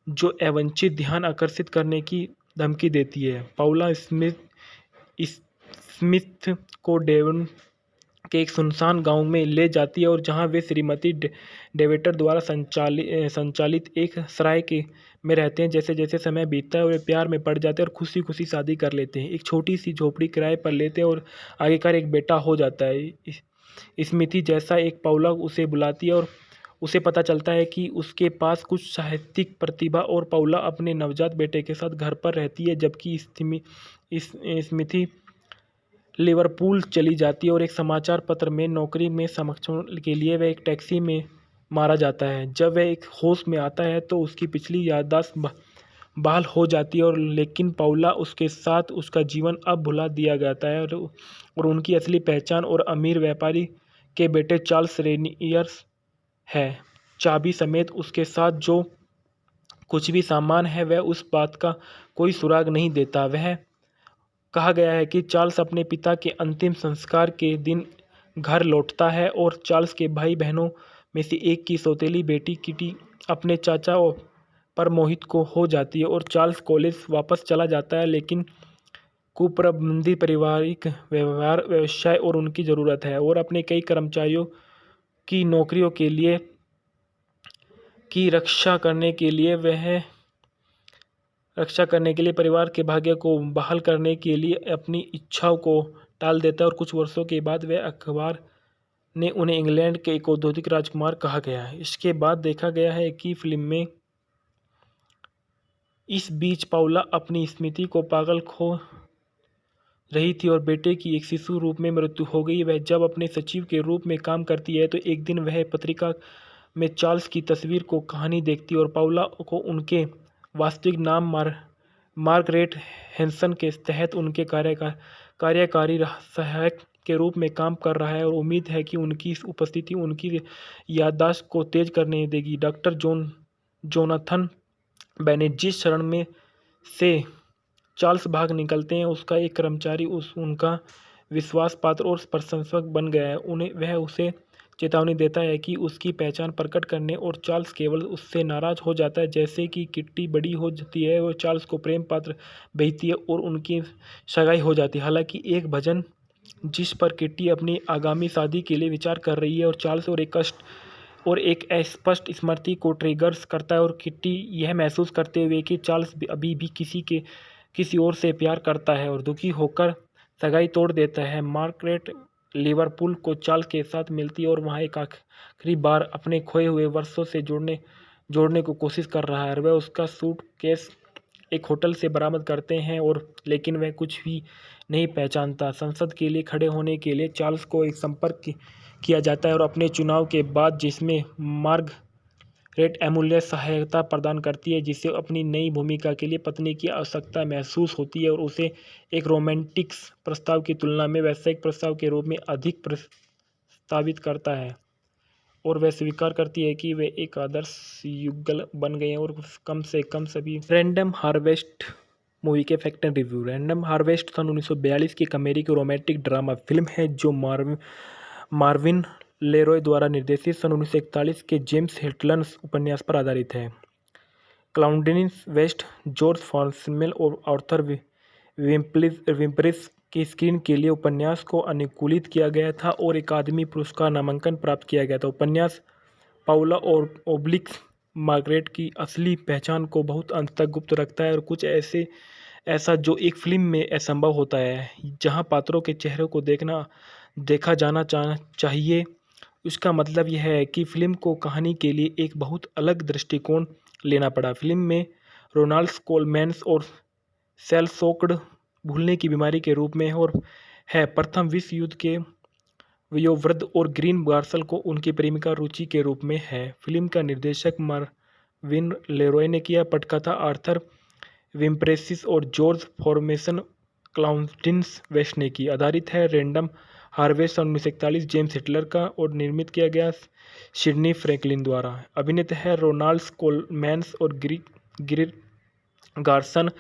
जो अवांछित ध्यान आकर्षित करने की धमकी देती है, पाउला स्मिथ को डेवन के एक सुनसान गांव में ले जाती है और जहां वे श्रीमती डेवेटर द्वारा संचालित एक सराय में रहते हैं। जैसे जैसे समय बीतता है वे प्यार में पड़ जाते हैं और खुशी खुशी शादी कर लेते हैं। एक छोटी सी झोपड़ी किराए पर लेते हैं और आखिरकार एक बेटा हो जाता है। स्मिथी जैसा एक पाउला उसे बुलाती है और उसे पता चलता है कि उसके पास कुछ साहित्यिक प्रतिभा और पाउला अपने नवजात बेटे के साथ घर पर रहती है, जबकि स्मिथी लिवरपूल चली जाती है और एक समाचार पत्र में नौकरी में सक्षम के लिए वह एक टैक्सी में मारा जाता है। जब वह एक होश में आता है तो उसकी पिछली याददाश्त बहाल हो जाती है और लेकिन पाउला उसके साथ उसका जीवन अब भुला दिया जाता है और उनकी असली पहचान और अमीर व्यापारी के बेटे चार्ल्स रेनियर्स है। चाबी समेत उसके साथ जो कुछ भी सामान है वह उस बात का कोई सुराग नहीं देता। वह कहा गया है कि चार्ल्स अपने पिता के अंतिम संस्कार के दिन घर लौटता है और चार्ल्स के भाई बहनों में से एक की सौतेली बेटी किटी अपने चाचा पर मोहित को हो जाती है और चार्ल्स कॉलेज वापस चला जाता है, लेकिन कुप्रबंधित पारिवारिक व्यवहार व्यवसाय और उनकी ज़रूरत है और अपने कई कर्मचारियों की नौकरियों के लिए की रक्षा करने के लिए परिवार के भाग्य को बहाल करने के लिए अपनी इच्छाओं को टाल देता है और कुछ वर्षों के बाद वह अखबार ने उन्हें इंग्लैंड के एक औद्योगिक राजकुमार कहा गया है। इसके बाद देखा गया है कि फिल्म में इस बीच पाउला अपनी स्मृति को पागल खो रही थी और बेटे की एक शिशु रूप में मृत्यु हो गई। वह जब अपने सचिव के रूप में काम करती है तो एक दिन वह पत्रिका में चार्ल्स की तस्वीर को कहानी देखती है और पाउला को उनके वास्तविक नाम मार्गरेट हैंसन के तहत उनके कार्यकारी सहायक के रूप में काम कर रहा है और उम्मीद है कि उनकी इस उपस्थिति उनकी याददाश्त को तेज करने देगी। डॉक्टर जोनाथन बेनेट जिस क्षण में से चार्ल्स भाग निकलते हैं उसका एक कर्मचारी उनका विश्वास पात्र और प्रशंसक बन गया है। वह उसे चेतावनी देता है कि उसकी पहचान प्रकट करने और चार्ल्स केवल उससे नाराज हो जाता है। जैसे कि किट्टी बड़ी हो जाती है वो चार्ल्स को प्रेम पात्र भेजती है और उनकी सगाई हो जाती है। हालांकि एक भजन जिस पर किट्टी अपनी आगामी शादी के लिए विचार कर रही है और चार्ल्स और एक अस्पष्ट स्मृति को ट्रिगर्स करता है और किट्टी यह महसूस करते हुए कि चार्ल्स अभी भी किसी और से प्यार करता है और दुखी होकर सगाई तोड़ देता है। मार्गरेट लिवरपूल को चार्ल्स के साथ मिलती है और वहाँ एक आखिरी बार अपने खोए हुए वर्षों से जोड़ने को कोशिश कर रहा है। वह उसका सूटकेस एक होटल से बरामद करते हैं और लेकिन वह कुछ भी नहीं पहचानता। संसद के लिए खड़े होने के लिए चार्ल्स को एक संपर्क किया जाता है और अपने चुनाव के बाद जिसमें मार्गरेट अमूल्य सहायता प्रदान करती है जिसे अपनी नई भूमिका के लिए पत्नी की आवश्यकता महसूस होती है और उसे एक रोमांटिक प्रस्ताव की तुलना में व्यावसायिक प्रस्ताव के रूप में अधिक प्रस्तावित करता है और वह स्वीकार करती है कि वे एक आदर्श युगल बन गए हैं और कम से कम सभी। रैंडम हार्वेस्ट मूवी के fact and review. Random harvest सन 1942 की एक अमेरिकी रोमांटिक ड्रामा फिल्म है जो मार्विन लेरॉय द्वारा निर्देशित सन 1941 के जेम्स हिटलन्स उपन्यास पर आधारित है। क्लाउडिन वेस्ट, जॉर्ज फॉन्समेल और आर्थर विम्परिस की स्क्रीन के लिए उपन्यास को अनुकूलित किया गया था और अकादमी पुरस्कार नामांकन प्राप्त किया गया था। उपन्यास पाउला और ओब्लिक्स मार्गरेट की असली पहचान को बहुत अंत तक गुप्त रखता है और कुछ ऐसा जो एक फिल्म में असंभव होता है जहां पात्रों के चेहरों को देखा जाना चाहिए। इसका मतलब यह है कि फिल्म को कहानी के लिए एक बहुत अलग दृष्टिकोण लेना पड़ा। फिल्म में रोनाल्ड कोलमैन्स और सेल-शोक्ड भूलने की बीमारी के रूप में और है प्रथम विश्व युद्ध के वयोवृद्ध और ग्रीन गार्सल को उनकी प्रेमिका रुचि के रूप में है। फिल्म का निर्देशक मार्विन लेरॉय ने किया। पटकथा आर्थर विम्परेसिस और जॉर्ज फॉर्मेसन क्लाउडिन वेस्ट ने की। आधारित है रैंडम हार्वेस्ट सन 1941 जेम्स हिटलर का और निर्मित किया गया सिडनी फ्रैंकलिन द्वारा। अभिनेता है रोनाल्ड कोलमैन्स और ग्रीन गार्सन,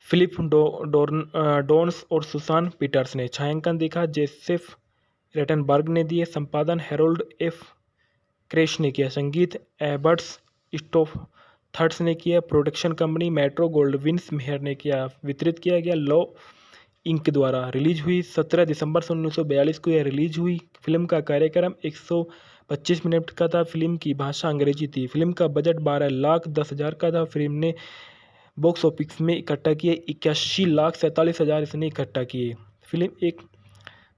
फिलिप डोर्न्स और सुसान पीटर्स ने। छायांकन देखा जोसेफ रेटनबर्ग ने दिए। संपादन हैरोल्ड एफ क्रेश ने किया। संगीत एबर्ट्स स्टॉफथर्स ने किया। प्रोडक्शन कंपनी मेट्रो गोल्डविन मेहर ने किया। वितरित किया गया लॉ इंक द्वारा। रिलीज हुई 17 दिसंबर 1942 को यह रिलीज हुई। फिल्म का कार्यक्रम 125 मिनट का था। फिल्म की भाषा अंग्रेजी थी। फिल्म का बजट 12,10,000 का था। फिल्म ने बॉक्स ऑफिस में इकट्ठा किए 81,47,000 इसने इकट्ठा किए। फिल्म एक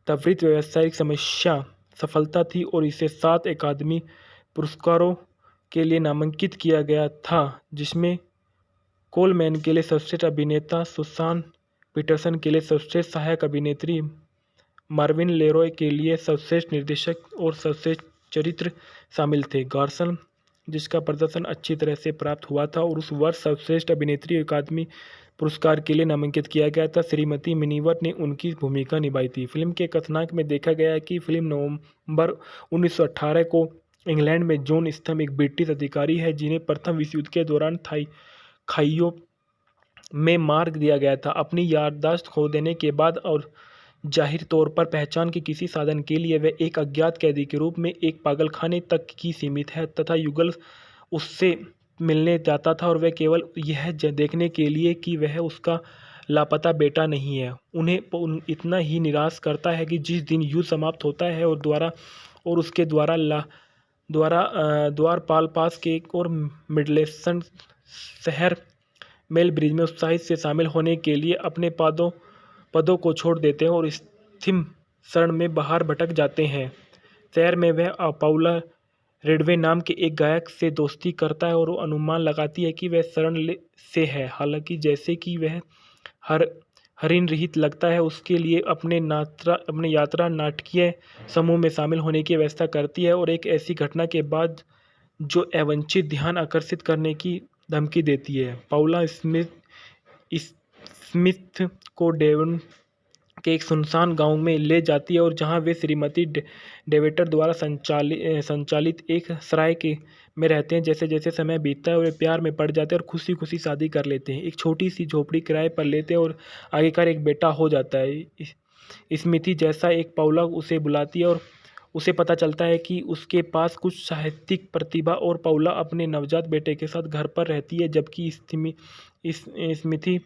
त्वरित व्यावसायिक सफलता थी और इसे 7 अकादमी पुरस्कारों के लिए नामांकित किया गया था, जिसमें कोलमैन के लिए सर्वश्रेष्ठ अभिनेता, सुसान पीटरसन के लिए सर्वश्रेष्ठ सहायक अभिनेत्री, मार्विन लेरॉय के लिए सर्वश्रेष्ठ निर्देशक और सर्वश्रेष्ठ चरित्र शामिल थे। गार्सन, जिसका प्रदर्शन अच्छी तरह से प्राप्त हुआ था और उस वर्ष सर्वश्रेष्ठ अभिनेत्री अकादमी पुरस्कार के लिए नामांकित किया गया था, श्रीमती मिनीवर ने उनकी भूमिका निभाई थी। फिल्म के कथानक में देखा गया है कि फिल्म नवंबर 1918 को इंग्लैंड में जॉन स्तम एक ब्रिटिश अधिकारी है जिन्हें प्रथम विश्व युद्ध के दौरान खाइयों में मार दिया गया था। अपनी याददाश्त खो देने के बाद और जाहिर तौर पर पहचान के किसी साधन के लिए वह एक अज्ञात कैदी के रूप में एक पागलखाने तक ही सीमित है तथा युगल उससे मिलने जाता था और वह केवल यह देखने के लिए कि वह उसका लापता बेटा नहीं है उन्हें इतना ही निराश करता है कि जिस दिन युद्ध समाप्त होता है और उसके द्वारपाल पास के और मिडलेसन शहर मेल ब्रिज में उत्साहित से शामिल होने के लिए अपने पदों को छोड़ देते हैं और स्थिम शरण में बाहर भटक जाते हैं। शहर में वह पाउला रेडवे नाम के एक गायक से दोस्ती करता है और वो अनुमान लगाती है कि वह शरण से है। हालांकि जैसे कि वह हरिन रहित लगता है, उसके लिए अपने यात्रा नाटकीय समूह में शामिल होने की व्यवस्था करती है और एक ऐसी घटना के बाद जो अवांछित ध्यान आकर्षित करने की धमकी देती है। पाउला स्मिथ को डेवन के एक सुनसान गांव में ले जाती है और जहां वे श्रीमती डेवेटर द्वारा संचालित एक सराय में रहते हैं। जैसे जैसे समय बीतता है वे प्यार में पड़ जाते हैं और खुशी खुशी शादी कर लेते हैं। एक छोटी सी झोपड़ी किराए पर लेते हैं और आखिरकार एक बेटा हो जाता है। स्मिथी जैसा एक पाउला उसे बुलाती है और उसे पता चलता है कि उसके पास कुछ साहित्यिक प्रतिभा और पाउला अपने नवजात बेटे के साथ घर पर रहती है जबकि स्मिथी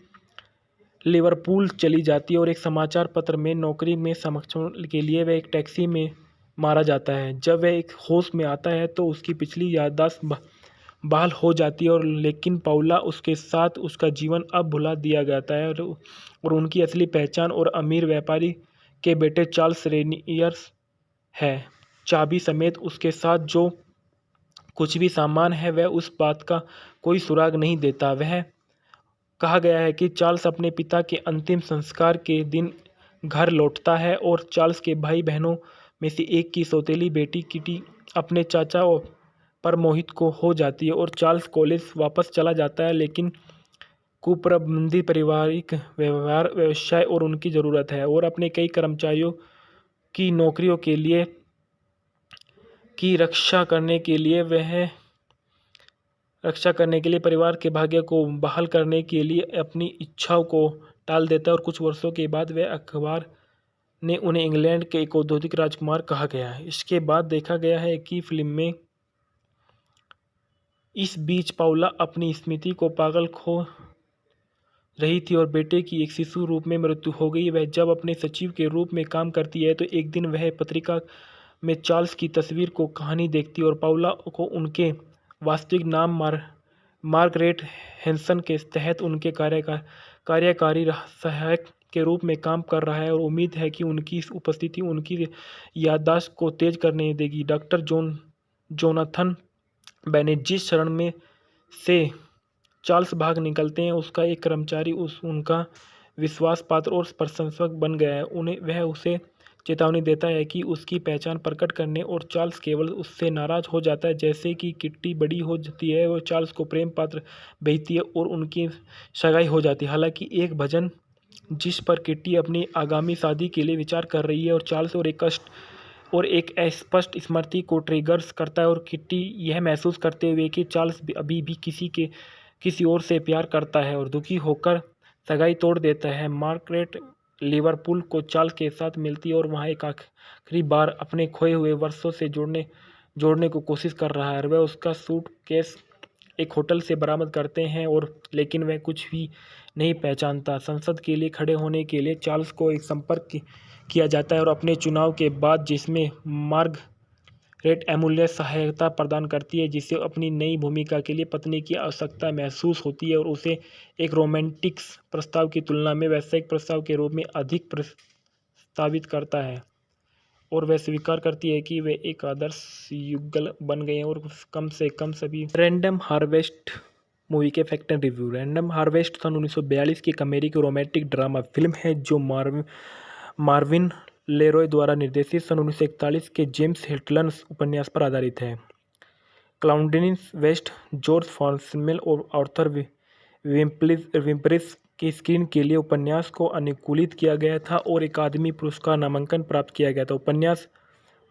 लिवरपूल चली जाती है और एक समाचार पत्र में नौकरी में सक्षम के लिए वह एक टैक्सी में मारा जाता है। जब वह एक होश में आता है तो उसकी पिछली याददाश्त बहाल हो जाती है और लेकिन पाउला उसके साथ उसका जीवन अब भुला दिया जाता है और उनकी असली पहचान और अमीर व्यापारी के बेटे चार्ल्स रेनियर्स है। चाबी समेत उसके साथ जो कुछ भी सामान है वह उस बात का कोई सुराग नहीं देता। वह कहा गया है कि चार्ल्स अपने पिता के अंतिम संस्कार के दिन घर लौटता है और चार्ल्स के भाई बहनों में से एक की सौतेली बेटी किटी अपने चाचा पर मोहित को हो जाती है और चार्ल्स कॉलेज वापस चला जाता है, लेकिन कुप्रबंधी पारिवारिक व्यवसाय और उनकी ज़रूरत है और अपने कई कर्मचारियों की नौकरियों के लिए की रक्षा करने के लिए परिवार के भाग्य को बहाल करने के लिए अपनी इच्छाओं को टाल देता है और कुछ वर्षों के बाद वह अखबार ने उन्हें इंग्लैंड के एक औद्योगिक राजकुमार कहा गया है। इसके बाद देखा गया है कि फिल्म में इस बीच पाउला अपनी स्मृति को पागल खो रही थी और बेटे की एक शिशु रूप में मृत्यु हो गई। वह जब अपने सचिव के रूप में काम करती है तो एक दिन वह पत्रिका में चार्ल्स की तस्वीर को कहानी देखती है और पाउला को उनके वास्तविक नाम मार्गरेट हैंसन के तहत उनके कार्यकारी सहायक के रूप में काम कर रहा है और उम्मीद है कि उनकी उपस्थिति उनकी याददाश्त को तेज करने देगी। डॉक्टर जोनाथन बेनेट जिस क्षण में से चार्ल्स भाग निकलते हैं उसका एक कर्मचारी उनका विश्वास पात्र और प्रशंसक बन गया है। वह उसे चेतावनी देता है कि उसकी पहचान प्रकट करने और चार्ल्स केवल उससे नाराज हो जाता है। जैसे कि किट्टी बड़ी हो जाती है वो चार्ल्स को प्रेम पात्र भेजती है और उनकी सगाई हो जाती है। हालांकि एक भजन जिस पर किट्टी अपनी आगामी शादी के लिए विचार कर रही है और चार्ल्स और एक अस्पष्ट स्मृति को ट्रिगर्स करता है और किट्टी यह महसूस करते हुए कि चार्ल्स अभी भी किसी और से प्यार करता है और दुखी होकर सगाई तोड़ देता है। मार्गरेट लिवरपूल को चार्ल्स के साथ मिलती है और वहाँ एक आखिरी बार अपने खोए हुए वर्षों से जोड़ने को कोशिश कर रहा है। वह उसका सूटकेस एक होटल से बरामद करते हैं लेकिन वह कुछ भी नहीं पहचानता। संसद के लिए खड़े होने के लिए चार्ल्स को एक संपर्क किया जाता है और अपने चुनाव के बाद जिसमें मार्गरेट अमूल्य सहायता प्रदान करती है जिसे अपनी नई भूमिका के लिए पत्नी की आवश्यकता महसूस होती है और उसे एक रोमांटिक प्रस्ताव की तुलना में व्यावसायिक प्रस्ताव के रूप में अधिक प्रस्तावित करता है और वह स्वीकार करती है कि वे एक आदर्श युगल बन गए हैं और कम से कम सभी। रैंडम हार्वेस्ट मूवी के fact and review. Random harvest सन 1942 की एक अमेरिकी रोमांटिक ड्रामा फिल्म है जो मार्विन लेरॉय द्वारा निर्देशित सन 1941 के जेम्स हिटलन्स उपन्यास पर आधारित है। क्लाउडिन वेस्ट, जॉर्ज फॉन्सेमेल और आर्थर विम्परिस के स्क्रीन के लिए उपन्यास को अनुकूलित किया गया था और अकादमी पुरस्कार नामांकन प्राप्त किया गया था। उपन्यास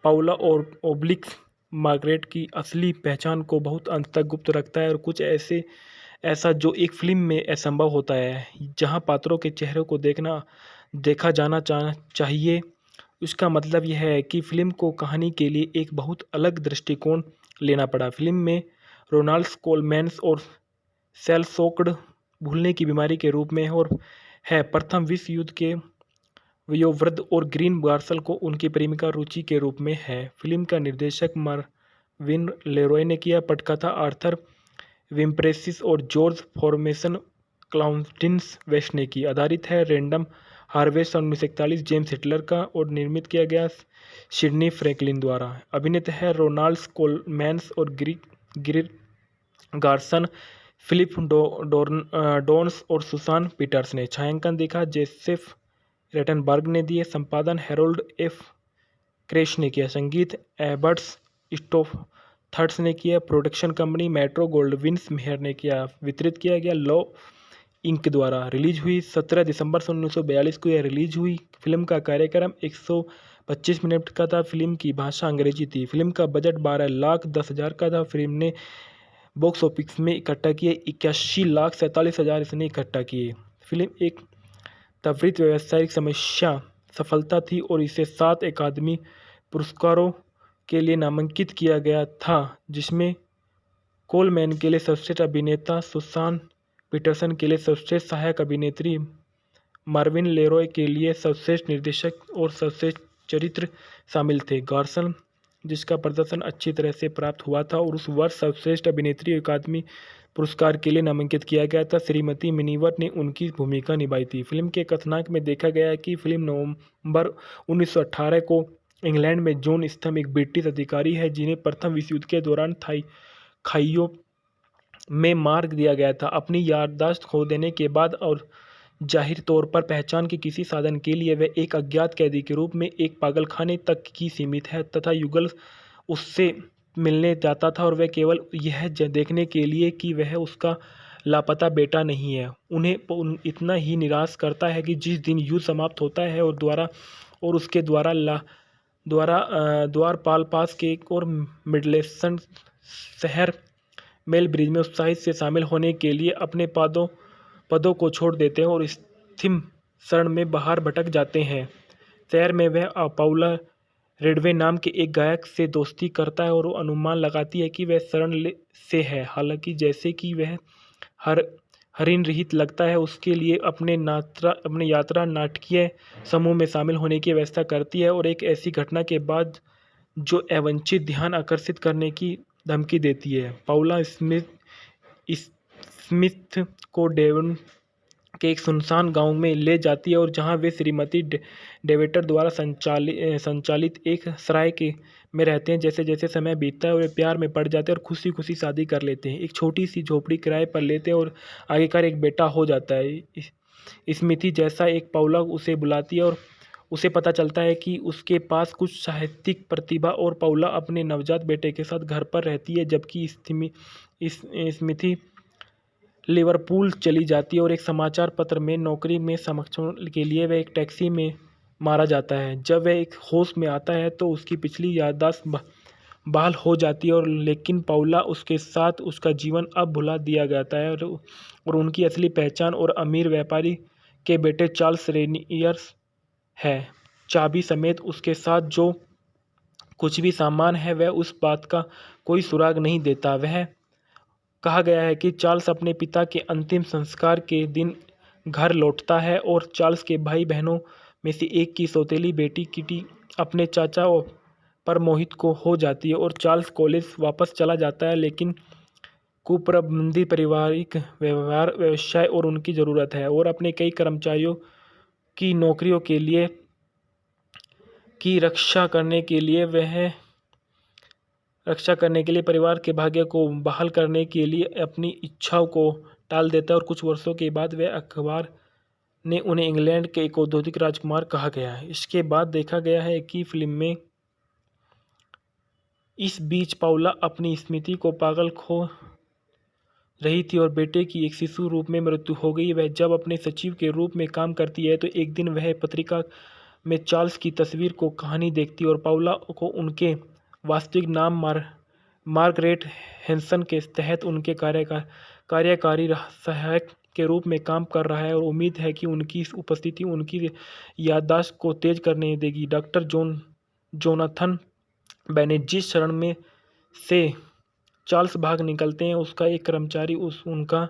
पाउला और ओब्लिक्स मार्गरेट की असली पहचान को बहुत अंत तक गुप्त रखता है और कुछ ऐसा जो एक फिल्म में असंभव होता है, जहां पात्रों के चेहरों को देखा जाना चाहिए। उसका मतलब यह है कि फिल्म को कहानी के लिए एक बहुत अलग दृष्टिकोण लेना पड़ा। फिल्म में रोनाल्ड कोलमैन्स और सेल शॉक्ड भूलने की बीमारी के रूप में और है प्रथम विश्व युद्ध के वयोवृद्ध और ग्रीन गार्सल को उनकी प्रेमिका रुचि के रूप में है। फिल्म का निर्देशक मार्विन लेरॉय ने किया। पटकथा आर्थर विम्प्रेसिस और जॉर्ज फॉर्मेसन क्लाउडिन्स वेस्ट ने की। आधारित है रैंडम हार्वेस्ट सन 1941 जेम्स हिटलर का और निर्मित किया गया सिडनी फ्रैंकलिन द्वारा। अभिनेता है रोनाल्ड कोलमैन्स और ग्रीन गार्सन, फिलिप डोर्न्स और सुसान पीटर्स ने। छायांकन देखा जोसेफ रेटनबर्ग ने दिए। संपादन हैरोल्ड एफ क्रेश ने किया। संगीत एबर्ट्स स्टोथर्स ने किया। प्रोडक्शन कंपनी मेट्रो गोल्डविन मेहर ने किया। वितरित किया गया लॉ इंक द्वारा। रिलीज हुई 17 दिसंबर सन 1942 को यह रिलीज हुई। फिल्म का कार्यक्रम 125 मिनट का था। फिल्म की भाषा अंग्रेजी थी। फिल्म का बजट 12,10,000 का था। फिल्म ने बॉक्स ऑफिस में इकट्ठा किए 81,47,000 इसने इकट्ठा किए। फिल्म एक त्वरित व्यावसायिक सफलता थी और इसे 7 अकादमी पुरस्कारों के लिए नामांकित किया गया था, जिसमें कोलमैन के लिए सर्वश्रेष्ठ अभिनेता, सुसान पीटरसन के लिए सर्वश्रेष्ठ सहायक अभिनेत्री, मार्विन लेरॉय के लिए सर्वश्रेष्ठ निर्देशक और सर्वश्रेष्ठ चरित्र शामिल थे। गार्सन, जिसका प्रदर्शन अच्छी तरह से प्राप्त हुआ था और उस वर्ष सर्वश्रेष्ठ अभिनेत्री अकादमी पुरस्कार के लिए नामांकित किया गया था, श्रीमती मिनीवर ने उनकी भूमिका निभाई थी। फिल्म के कथानक में देखा गया है कि फिल्म नवंबर 1918 को इंग्लैंड में जॉन स्टम एक ब्रिटिश अधिकारी है जिन्हें प्रथम विश्व युद्ध के दौरान खाइयों में मार दिया गया था। अपनी याददाश्त खो देने के बाद और जाहिर तौर पर पहचान के किसी साधन के लिए वह एक अज्ञात कैदी के रूप में एक पागलखाने तक की सीमित है तथा युगल उससे मिलने जाता था और वह केवल यह देखने के लिए कि वह उसका लापता बेटा नहीं है। उन्हें इतना ही निराश करता है कि जिस दिन युद्ध समाप्त होता है और उसके द्वारपाल पास के एक और मिडलसेक्स शहर मेलब्रिज में उत्साहित से शामिल होने के लिए अपने पदों को छोड़ देते हैं और स्थिम शरण में बाहर भटक जाते हैं। शहर में वह पाउला रेडवे नाम के एक गायक से दोस्ती करता है और वो अनुमान लगाती है कि वह शरण से है। हालांकि जैसे कि वह हरिन रहित लगता है, उसके लिए अपने यात्रा नाटकीय समूह में शामिल होने की व्यवस्था करती है और एक ऐसी घटना के बाद जो अवांछित ध्यान आकर्षित करने की धमकी देती है। पाउला स्मिथ को डेवन के एक सुनसान गांव में ले जाती है और जहां वे श्रीमती डेवेटर द्वारा संचालित एक सराय में रहते हैं। जैसे जैसे समय बीतता है और वे प्यार में पड़ जाते हैं और खुशी खुशी शादी कर लेते हैं। एक छोटी सी झोपड़ी किराए पर लेते हैं और आखिरकार एक बेटा हो जाता है। स्मिथी जैसा एक पाउला उसे बुलाती है और उसे पता चलता है कि उसके पास कुछ साहित्यिक प्रतिभा और पाउला अपने नवजात बेटे के साथ घर पर रहती है, जबकि स्मिथी लिवरपूल चली जाती है और एक समाचार पत्र में नौकरी में सक्षम के लिए वह एक टैक्सी में मारा जाता है। जब वह एक होश में आता है तो उसकी पिछली याददाश्त बहाल हो जाती है और लेकिन पाउला उसके साथ उसका जीवन अब भुला दिया जाता है और उनकी असली पहचान और अमीर व्यापारी के बेटे चार्ल्स रेनियर्स है। चाबी समेत उसके साथ जो कुछ भी सामान है वह उस बात का कोई सुराग नहीं देता। वह कहा गया है कि चार्ल्स अपने पिता के अंतिम संस्कार के दिन घर लौटता है और चार्ल्स के भाई बहनों में से एक की सौतेली बेटी किटी अपने चाचा पर मोहित को हो जाती है और चार्ल्स कॉलेज वापस चला जाता है, लेकिन कुप्रबंधित पारिवारिक व्यवसाय और उनकी ज़रूरत है और अपने कई कर्मचारियों की नौकरियों के लिए की रक्षा करने के लिए परिवार के भाग्य को बहाल करने के लिए अपनी इच्छाओं को टाल देता है और कुछ वर्षों के बाद वह अखबार ने उन्हें इंग्लैंड के एक औद्योगिक राजकुमार कहा गया है। इसके बाद देखा गया है कि फिल्म में इस बीच पाउला अपनी स्मृति को पागल खो रही थी और बेटे की एक शिशु रूप में मृत्यु हो गई। वह जब अपने सचिव के रूप में काम करती है तो एक दिन वह पत्रिका में चार्ल्स की तस्वीर को कहानी देखती है और पाउला को उनके वास्तविक नाम मार्गरेट हैंसन के तहत उनके कार्यकारी सहायक के रूप में काम कर रहा है और उम्मीद है कि उनकी इस उपस्थिति उनकी याददाश्त को तेज करने देगी। डॉक्टर जोनाथन बेनेट जिस क्षण में से चार्ल्स भाग निकलते हैं उसका एक कर्मचारी उनका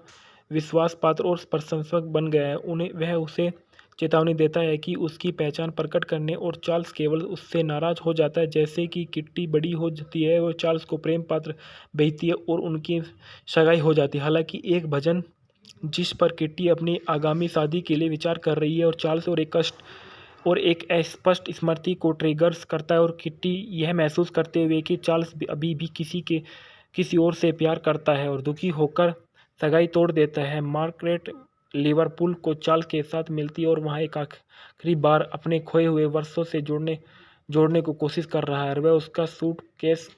विश्वास पात्र और प्रशंसक बन गया है। वह उसे चेतावनी देता है कि उसकी पहचान प्रकट करने और चार्ल्स केवल उससे नाराज हो जाता है। जैसे कि किट्टी बड़ी हो जाती है वो चार्ल्स को प्रेम पात्र भेजती है और उनकी सगाई हो जाती है। हालांकि एक भजन जिस पर किट्टी अपनी आगामी शादी के लिए विचार कर रही है और चार्ल्स और एक अस्पष्ट स्मृति को ट्रिगर्स करता है और किट्टी यह महसूस करते हुए कि चार्ल्स अभी भी किसी और से प्यार करता है और दुखी होकर सगाई तोड़ देता है। मार्गरेट लिवरपूल को चार्ल्स के साथ मिलती है और वहाँ एक आखिरी बार अपने खोए हुए वर्षों से जोड़ने को कोशिश कर रहा है। वह उसका सूटकेस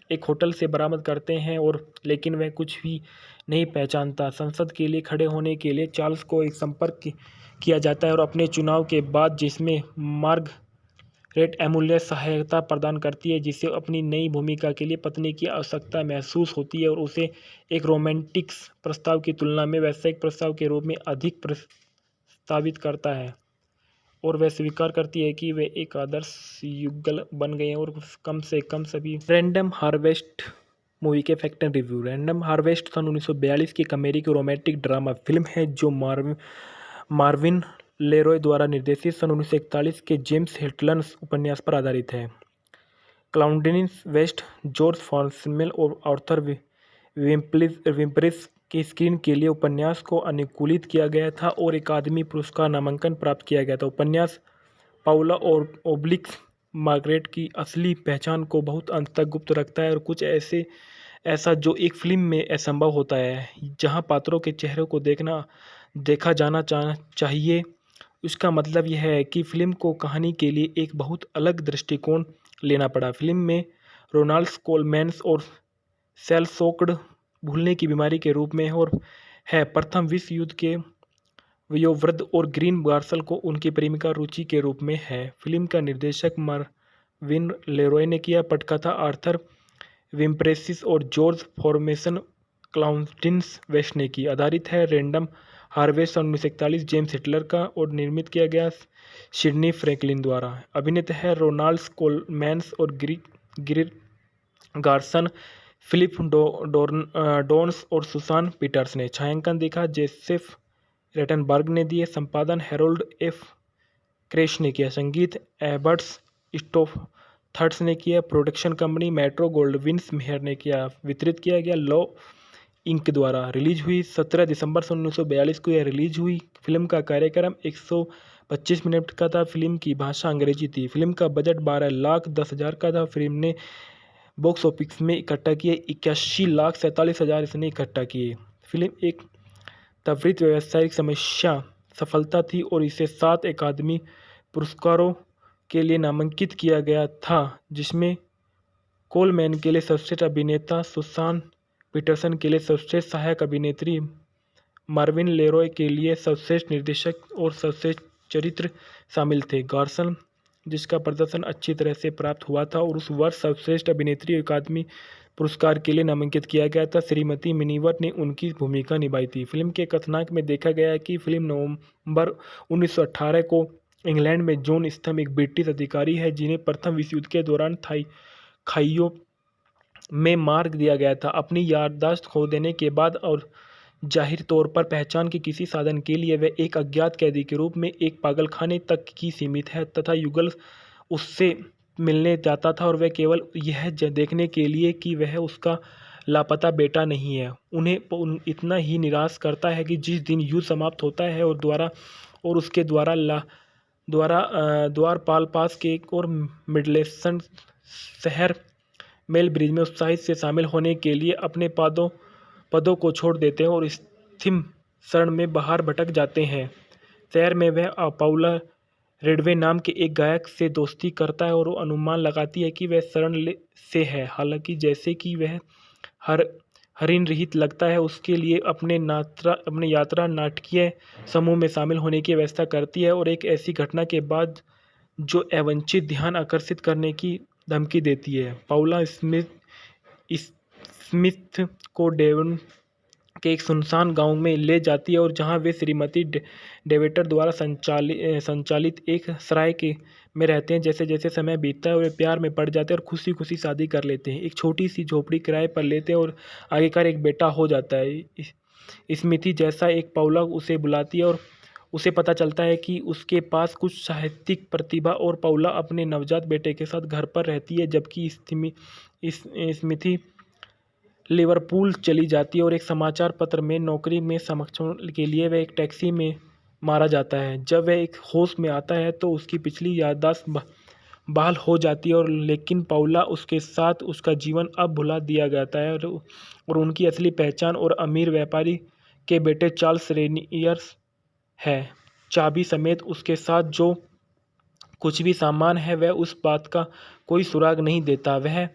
एक होटल से बरामद करते हैं लेकिन वह कुछ भी नहीं पहचानता। संसद के लिए खड़े होने के लिए चार्ल्स को एक संपर्क किया जाता है और अपने चुनाव के बाद जिसमें मार्गरेट अमूल्य सहायता प्रदान करती है जिसे अपनी नई भूमिका के लिए पत्नी की आवश्यकता महसूस होती है और उसे एक रोमांटिक प्रस्ताव की तुलना में व्यावसायिक प्रस्ताव के रूप में अधिक प्रस्तावित करता है और वह स्वीकार करती है कि वे एक आदर्श युगल बन गए हैं और कम से कम सभी। रैंडम हार्वेस्ट मूवी के fact and review. Random harvest सन 1942 की एक अमेरिकी रोमांटिक ड्रामा फिल्म है जो मार्विन लेरॉय द्वारा निर्देशित सन 1941 के जेम्स हिटलन्स उपन्यास पर आधारित है। क्लाउडिन वेस्ट, जॉर्ज फॉन्सेमेल और आर्थर विम्परिस के स्क्रीन के लिए उपन्यास को अनुकूलित किया गया था और अकादमी पुरस्कार नामांकन प्राप्त किया गया था। उपन्यास पाउला और ओब्लिक्स मार्गरेट की असली पहचान को बहुत अंत तक गुप्त रखता है और कुछ ऐसा जो एक फिल्म में असंभव होता है जहां पात्रों के चेहरों को देखा जाना चाहिए। उसका मतलब यह है कि फिल्म को कहानी के लिए एक बहुत अलग दृष्टिकोण लेना पड़ा। फिल्म में रोनाल्ड कोलमैन्स और सेल शोक्ड भूलने की बीमारी के रूप में और है प्रथम विश्व युद्ध के वयोवृद्ध और ग्रीन गार्सल को उनकी प्रेमिका रुचि के रूप में है। फिल्म का निर्देशक मार्विन लेरॉय ने किया। पटकथा आर्थर विम्प्रेसिस और जॉर्ज फॉर्मेसन क्लाउडिन वेस्ट ने की। आधारित है रैंडम हार्वेस्ट सन 1941 जेम्स हिटलर का और निर्मित किया गया सिडनी फ्रैंकलिन द्वारा। अभिनेता है रोनाल्ड कोलमैन्स और ग्रीन गार्सन, फिलिप डोर्न्स और सुसान पीटर्स ने। छायांकन देखा जोसेफ रेटनबर्ग ने दिए। संपादन हैरोल्ड एफ क्रेश ने किया। संगीत एबर्ट्स स्टोथर्स ने किया। प्रोडक्शन कंपनी मेट्रो गोल्डविन मेहर ने किया। वितरित किया गया लॉ इंक द्वारा। रिलीज हुई 17 दिसंबर 1942 को यह रिलीज हुई। फिल्म का कार्यक्रम 125 मिनट का था। फिल्म की भाषा अंग्रेजी थी। फिल्म का बजट 12,10,000 का था। फिल्म ने बॉक्स ऑफिस में इकट्ठा किए 81,47,000 इसने इकट्ठा किए। फिल्म एक त्वरित व्यावसायिक सफलता थी और इसे 7 अकादमी पुरस्कारों के लिए नामांकित किया गया था जिसमें कोलमैन के लिए सर्वश्रेष्ठ अभिनेता, सुसान पीटरसन के लिए सर्वश्रेष्ठ सहायक अभिनेत्री, मार्विन लेरॉय के लिए सर्वश्रेष्ठ निर्देशक और सर्वश्रेष्ठ चरित्र शामिल थे। गार्सन जिसका प्रदर्शन अच्छी तरह से प्राप्त हुआ था और उस वर्ष सर्वश्रेष्ठ अभिनेत्री अकादमी पुरस्कार के लिए नामांकित किया गया था। श्रीमती मिनीवर्ट ने उनकी भूमिका निभाई थी। फिल्म के कथानक में देखा गया है कि फिल्म नवंबर 1918 को इंग्लैंड में जॉन स्टम एक ब्रिटिश अधिकारी है जिन्हें प्रथम विश्व युद्ध के दौरान खाइयों में मार दिया गया था। अपनी याददाश्त खो देने के बाद और जाहिर तौर पर पहचान के किसी साधन के लिए वह एक अज्ञात कैदी के रूप में एक पागलखाने तक की सीमित है तथा युगल उससे मिलने जाता था और वह केवल यह देखने के लिए कि वह उसका लापता बेटा नहीं है उन्हें इतना ही निराश करता है कि जिस दिन युद्ध समाप्त होता है और उसके द्वारपाल पास के एक और मिडलेसन शहर मेल ब्रिज में उत्साहित से शामिल होने के लिए अपने पदों को छोड़ देते हैं और स्थिम शरण में बाहर भटक जाते हैं। शहर में वह पाउला रेडवे नाम के एक गायक से दोस्ती करता है और वो अनुमान लगाती है कि वह शरण से है। हालांकि जैसे कि वह हर हरिन रहित लगता है, उसके लिए अपने यात्रा नाटकीय समूह में शामिल होने की व्यवस्था करती है और एक ऐसी घटना के बाद जो अवांछित ध्यान आकर्षित करने की धमकी देती है। पाउला स्मिथ को डेवन के एक सुनसान गांव में ले जाती है और जहां वे श्रीमती डेवेटर द्वारा संचालित एक सराय के में रहते हैं। जैसे जैसे समय बीतता है वे प्यार में पड़ जाते हैं और खुशी खुशी शादी कर लेते हैं। एक छोटी सी झोपड़ी किराए पर लेते हैं और आखिरकार एक बेटा हो जाता है। स्मिथी जैसा एक पाउला उसे बुलाती है और उसे पता चलता है कि उसके पास कुछ साहित्यिक प्रतिभा और पाउला अपने नवजात बेटे के साथ घर पर रहती है, जबकि स्मिथी लिवरपूल चली जाती है और एक समाचार पत्र में नौकरी में सक्षम के लिए वह एक टैक्सी में मारा जाता है। जब वह एक होश में आता है तो उसकी पिछली याददाश्त बहाल हो जाती है और लेकिन पाउला उसके साथ उसका जीवन अब भुला दिया जाता है और उनकी असली पहचान और अमीर व्यापारी के बेटे चार्ल्स रेनियर्स है। चाबी समेत उसके साथ जो कुछ भी सामान है वह उस बात का कोई सुराग नहीं देता। वह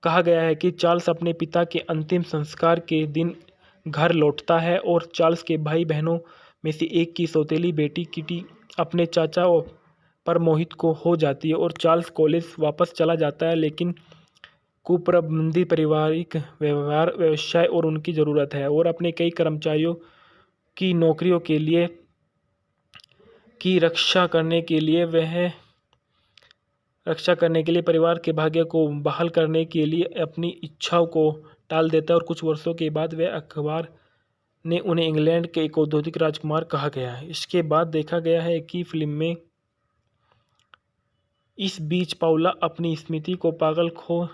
कहा गया है कि चार्ल्स अपने पिता के अंतिम संस्कार के दिन घर लौटता है और चार्ल्स के भाई बहनों में से एक की सौतेली बेटी किटी अपने चाचा पर मोहित को हो जाती है और चार्ल्स कॉलेज वापस चला जाता है, लेकिन कुप्रबंधित पारिवारिक व्यवसाय और उनकी ज़रूरत है और अपने कई कर्मचारियों की नौकरियों के लिए की रक्षा करने के लिए परिवार के भाग्य को बहाल करने के लिए अपनी इच्छाओं को टाल देता है और कुछ वर्षों के बाद वह अखबार ने उन्हें इंग्लैंड के एक औद्योगिक राजकुमार कहा गया है। इसके बाद देखा गया है कि फिल्म में इस बीच पाउला अपनी स्मृति को पागल खो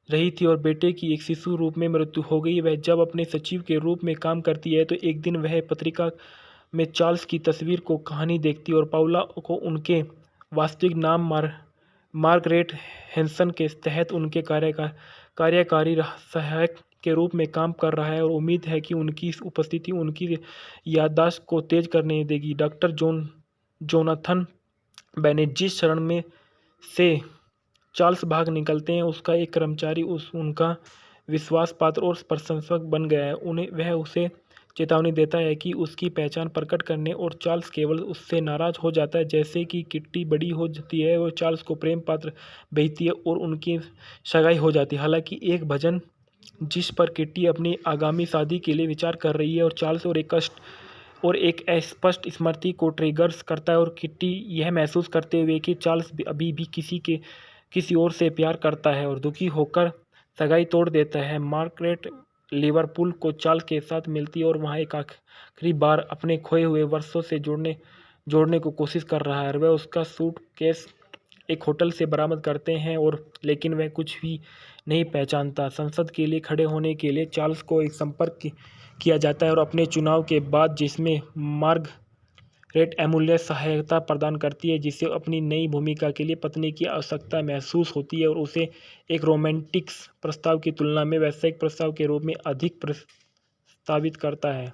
रही थी और बेटे की एक शिशु रूप में मृत्यु हो गई। वह जब अपने सचिव के रूप में काम करती है तो एक दिन वह पत्रिका में चार्ल्स की तस्वीर को कहानी देखती है और पाउला को उनके वास्तविक नाम मार्गरेट हैंसन के तहत उनके कार्यकारी सहायक के रूप में काम कर रहा है और उम्मीद है कि उनकी उपस्थिति उनकी याददाश्त को तेज करने देगी। डॉक्टर जोनाथन बेनेट जिस शरण में से चार्ल्स भाग निकलते हैं उसका एक कर्मचारी उनका विश्वास पात्र और प्रशंसक बन गया है। वह उसे चेतावनी देता है कि उसकी पहचान प्रकट करने और चार्ल्स केवल उससे नाराज हो जाता है। जैसे कि किट्टी बड़ी हो जाती है वो चार्ल्स को प्रेम पात्र भेजती है और उनकी सगाई हो जाती है। हालांकि एक भजन जिस पर किट्टी अपनी आगामी शादी के लिए विचार कर रही है और चार्ल्स और एक अस्पष्ट स्मृति को ट्रिगर्स करता है और किट्टी यह महसूस करते हुए कि चार्ल्स अभी भी किसी और से प्यार करता है और दुखी होकर सगाई तोड़ देता है। मार्गरेट लिवरपूल को चार्ल्स के साथ मिलती है और वहाँ एक आखिरी बार अपने खोए हुए वर्षों से जोड़ने को कोशिश कर रहा है। वह उसका सूटकेस एक होटल से बरामद करते हैं और लेकिन वह कुछ भी नहीं पहचानता। संसद के लिए खड़े होने के लिए चार्ल्स को एक संपर्क किया जाता है और अपने चुनाव के बाद जिसमें मार्गरेट अमूल्य सहायता प्रदान करती है जिसे अपनी नई भूमिका के लिए पत्नी की आवश्यकता महसूस होती है और उसे एक रोमांटिक प्रस्ताव की तुलना में व्यावसायिक प्रस्ताव के रूप में अधिक प्रस्तावित करता है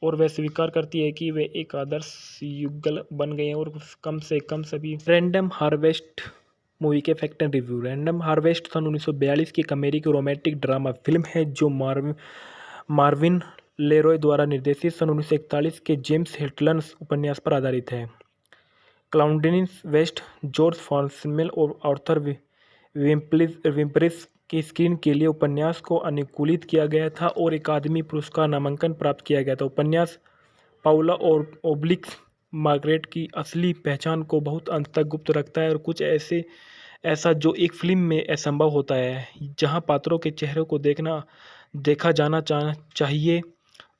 और वह स्वीकार करती है कि वे एक आदर्श युगल बन गए हैं और कम से कम सभी। रैंडम हार्वेस्ट मूवी के fact and review. Random harvest सन 1942 की एक अमेरिकी रोमांटिक ड्रामा फिल्म है जो मार्विन लेरॉय द्वारा निर्देशित सन 1941 के जेम्स हिटलन्स उपन्यास पर आधारित है। क्लाउडिन वेस्ट, जॉर्ज फॉन्सेमेल और आर्थर विम्परिस के स्क्रीन के लिए उपन्यास को अनुकूलित किया गया था और अकादमी पुरस्कार नामांकन प्राप्त किया गया था। उपन्यास पाउला और ओब्लिक्स मार्गरेट की असली पहचान को बहुत अंत तक गुप्त रखता है और कुछ ऐसा जो एक फिल्म में असंभव होता है, जहां पात्रों के चेहरों को देखा जाना चाहिए।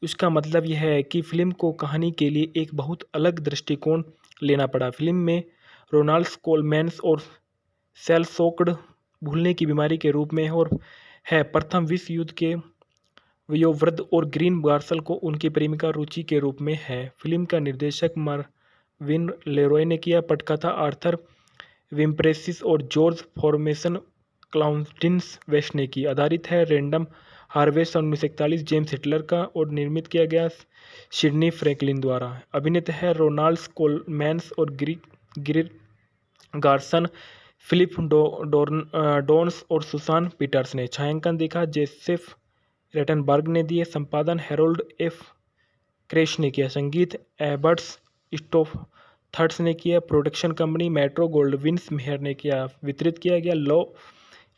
इसका मतलब यह है कि फिल्म को कहानी के लिए एक बहुत अलग दृष्टिकोण लेना पड़ा। फिल्म में रोनाल्ड कोलमैन्स और सेल शोक्ड भूलने की बीमारी के रूप में और है प्रथम विश्व युद्ध के वयोवृद्ध और ग्रीन गार्सल को उनकी प्रेमिका रुचि के रूप में है। फिल्म का निर्देशक मार्विन लेरॉय ने किया। पटकथा आर्थर विम्परेसिस और जॉर्ज फॉर्मेसन क्लाउडिन वेस्ट ने की। आधारित है रैंडम हार्वेस्ट 1941 जेम्स हिटलर का और निर्मित किया गया सिडनी फ्रैंकलिन द्वारा। अभिनेता है रोनाल्ड कोलमैन्स और ग्री गार्सन, फिलिप डोर्न्स और सुसान पीटर्स ने। छायांकन देखा जोसेफ रेटनबर्ग ने दिए। संपादन हैरोल्ड एफ क्रेश ने किया। संगीत एबर्ट्स स्टोथर्स ने किया। प्रोडक्शन कंपनी मेट्रो गोल्डविन मेहर ने किया। वितरित किया गया लॉ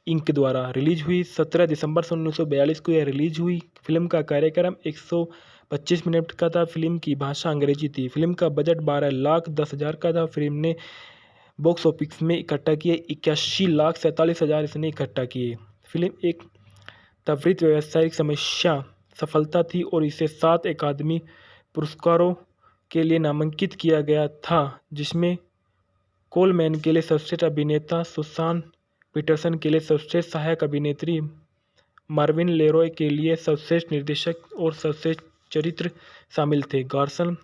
इंक द्वारा। रिलीज हुई 17 दिसंबर 1942 को यह रिलीज हुई। फिल्म का कार्यक्रम 125 मिनट का था। फिल्म की भाषा अंग्रेजी थी। फिल्म का बजट 12,10,000 का था। फिल्म ने बॉक्स ऑफिस में इकट्ठा किए 81,47,000 इसने इकट्ठा किए। फिल्म एक त्वरित व्यावसायिक सफलता थी और इसे 7 अकादमी पुरस्कारों के लिए नामांकित किया गया था, जिसमें कोलमैन के लिए सर्वश्रेष्ठ अभिनेता, सुसान पीटरसन के लिए सर्वश्रेष्ठ सहायक अभिनेत्री, मार्विन लेरॉय के लिए सर्वश्रेष्ठ निर्देशक और सर्वश्रेष्ठ चरित्र शामिल थे। गार्सन,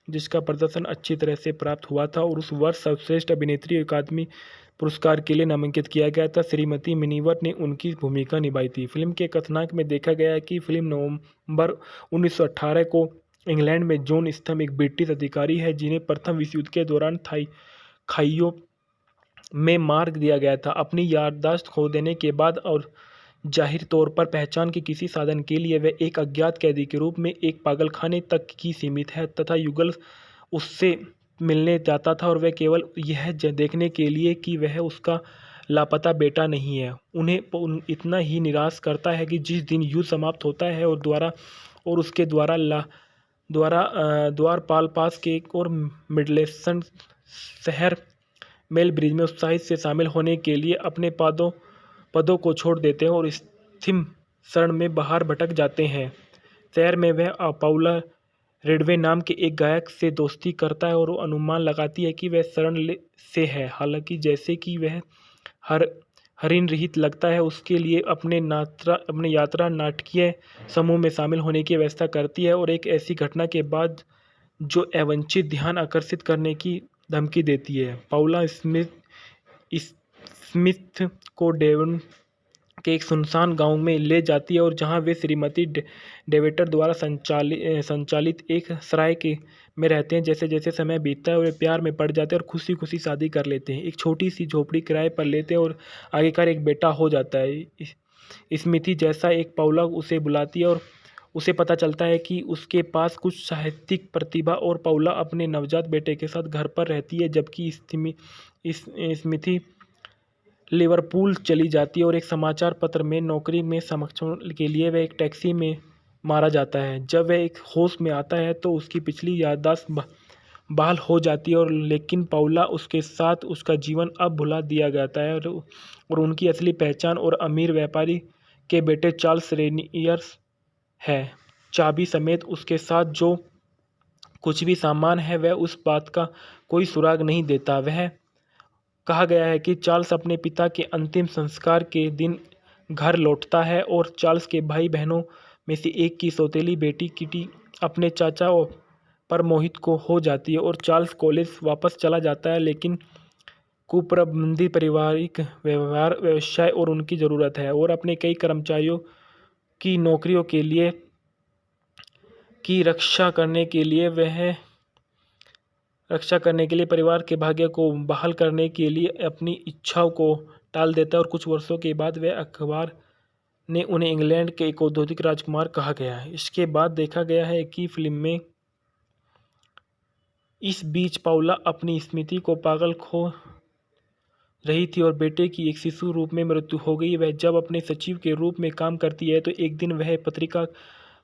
जिसका प्रदर्शन अच्छी तरह से प्राप्त हुआ था और उस वर्ष सर्वश्रेष्ठ अभिनेत्री अकादमी पुरस्कार के लिए नामांकित किया गया था, श्रीमती मिनीवर ने उनकी भूमिका निभाई थी। फिल्म के कथानक में देखा गया है कि फिल्म नवंबर 1918 को इंग्लैंड में जॉन स्टम एक ब्रिटिश अधिकारी है जिन्हें प्रथम विश्व युद्ध के दौरान खाइयों में मार दिया गया था। अपनी याददाश्त खो देने के बाद और जाहिर तौर पर पहचान के किसी साधन के लिए वह एक अज्ञात कैदी के रूप में एक पागलखाने तक ही सीमित है तथा युगल उससे मिलने जाता था और वह केवल यह देखने के लिए कि वह उसका लापता बेटा नहीं है, उन्हें इतना ही निराश करता है कि जिस दिन युद्ध समाप्त होता है और उसके द्वारपाल पास के एक और मिडलेसन शहर मेल ब्रिज में उत्साहित से शामिल होने के लिए अपने पदों को छोड़ देते हैं और स्थिम शरण में बाहर भटक जाते हैं। शहर में वह पाउला रेडवे नाम के एक गायक से दोस्ती करता है और वो अनुमान लगाती है कि वह शरण से है। हालांकि जैसे कि वह हरिन रहित लगता है, उसके लिए अपने यात्रा नाटकीय समूह में शामिल होने की व्यवस्था करती है और एक ऐसी घटना के बाद जो अवांछित ध्यान आकर्षित करने की धमकी देती है। पाउला स्मिथ को डेवन के एक सुनसान गांव में ले जाती है और जहां वे श्रीमती डेवेटर द्वारा संचालित एक सराय में रहते हैं। जैसे जैसे समय बीतता है और वे प्यार में पड़ जाते हैं और खुशी खुशी शादी कर लेते हैं। एक छोटी सी झोपड़ी किराए पर लेते हैं और आखिरकार एक बेटा हो जाता है। स्मिथी जैसा एक पाउला उसे बुलाती है और उसे पता चलता है कि उसके पास कुछ साहित्यिक प्रतिभा और पाउला अपने नवजात बेटे के साथ घर पर रहती है, जबकि स्मिथी लिवरपूल चली जाती है और एक समाचार पत्र में नौकरी में सक्षम के लिए वह एक टैक्सी में मारा जाता है। जब वह एक होश में आता है तो उसकी पिछली याददाश्त बहाल हो जाती है और लेकिन पाउला उसके साथ उसका जीवन अब भुला दिया जाता है और उनकी असली पहचान और अमीर व्यापारी के बेटे चार्ल्स रेनियर्स है। चाबी समेत उसके साथ जो कुछ भी सामान है वह उस बात का कोई सुराग नहीं देता। वह कहा गया है कि चार्ल्स अपने पिता के अंतिम संस्कार के दिन घर लौटता है और चार्ल्स के भाई बहनों में से एक की सौतेली बेटी किटी अपने चाचा पर मोहित को हो जाती है और चार्ल्स कॉलेज वापस चला जाता है, लेकिन कुप्रबंधित पारिवारिक व्यवसाय और उनकी ज़रूरत है और अपने कई कर्मचारियों की नौकरियों के लिए की रक्षा करने के लिए परिवार के भाग्य को बहाल करने के लिए अपनी इच्छाओं को टाल देता है और कुछ वर्षों के बाद वह अखबार ने उन्हें इंग्लैंड के एक औद्योगिक राजकुमार कहा गया है। इसके बाद देखा गया है कि फिल्म में इस बीच पाउला अपनी स्मृति को पागल खो रही थी और बेटे की एक शिशु रूप में मृत्यु हो गई। वह जब अपने सचिव के रूप में काम करती है तो एक दिन वह पत्रिका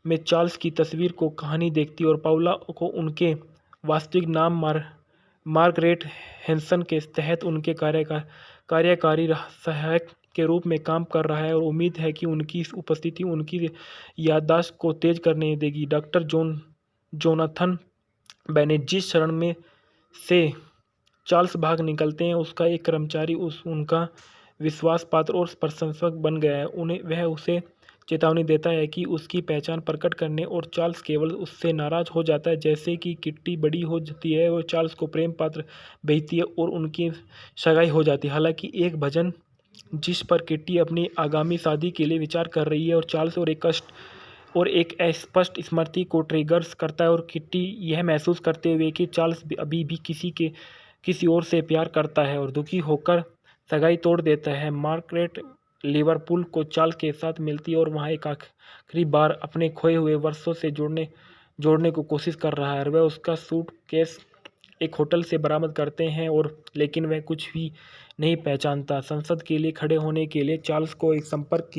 में चार्ल्स की तस्वीर को कहानी देखती है और पाउला को उनके वास्तविक नाम मार्गरेट हैंसन के तहत उनके कार्यकारी सहायक के रूप में काम कर रहा है और उम्मीद है कि उनकी उपस्थिति उनकी याददाश्त को तेज करने देगी। डॉक्टर जोनाथन बेनेट जिस शरण में से चार्ल्स भाग निकलते हैं उसका एक कर्मचारी उनका विश्वास पात्र और प्रशंसक बन गया है। वह उसे चेतावनी देता है कि उसकी पहचान प्रकट करने और चार्ल्स केवल उससे नाराज हो जाता है। जैसे कि किट्टी बड़ी हो जाती है और चार्ल्स को प्रेम पात्र भेजती है और उनकी सगाई हो जाती है। हालांकि एक भजन जिस पर किट्टी अपनी आगामी शादी के लिए विचार कर रही है और चार्ल्स और एक अस्पष्ट स्मृति को ट्रिगर्स करता है और किट्टी यह महसूस करते हुए कि चार्ल्स अभी भी किसी और से प्यार करता है और दुखी होकर सगाई तोड़ देता है। मार्गरेट लिवरपूल को चार्ल्स के साथ मिलती है और वहाँ एक आखिरी बार अपने खोए हुए वर्षों से जोड़ने को कोशिश कर रहा है। वह उसका सूटकेस एक होटल से बरामद करते हैं और लेकिन वह कुछ भी नहीं पहचानता। संसद के लिए खड़े होने के लिए चार्ल्स को एक संपर्क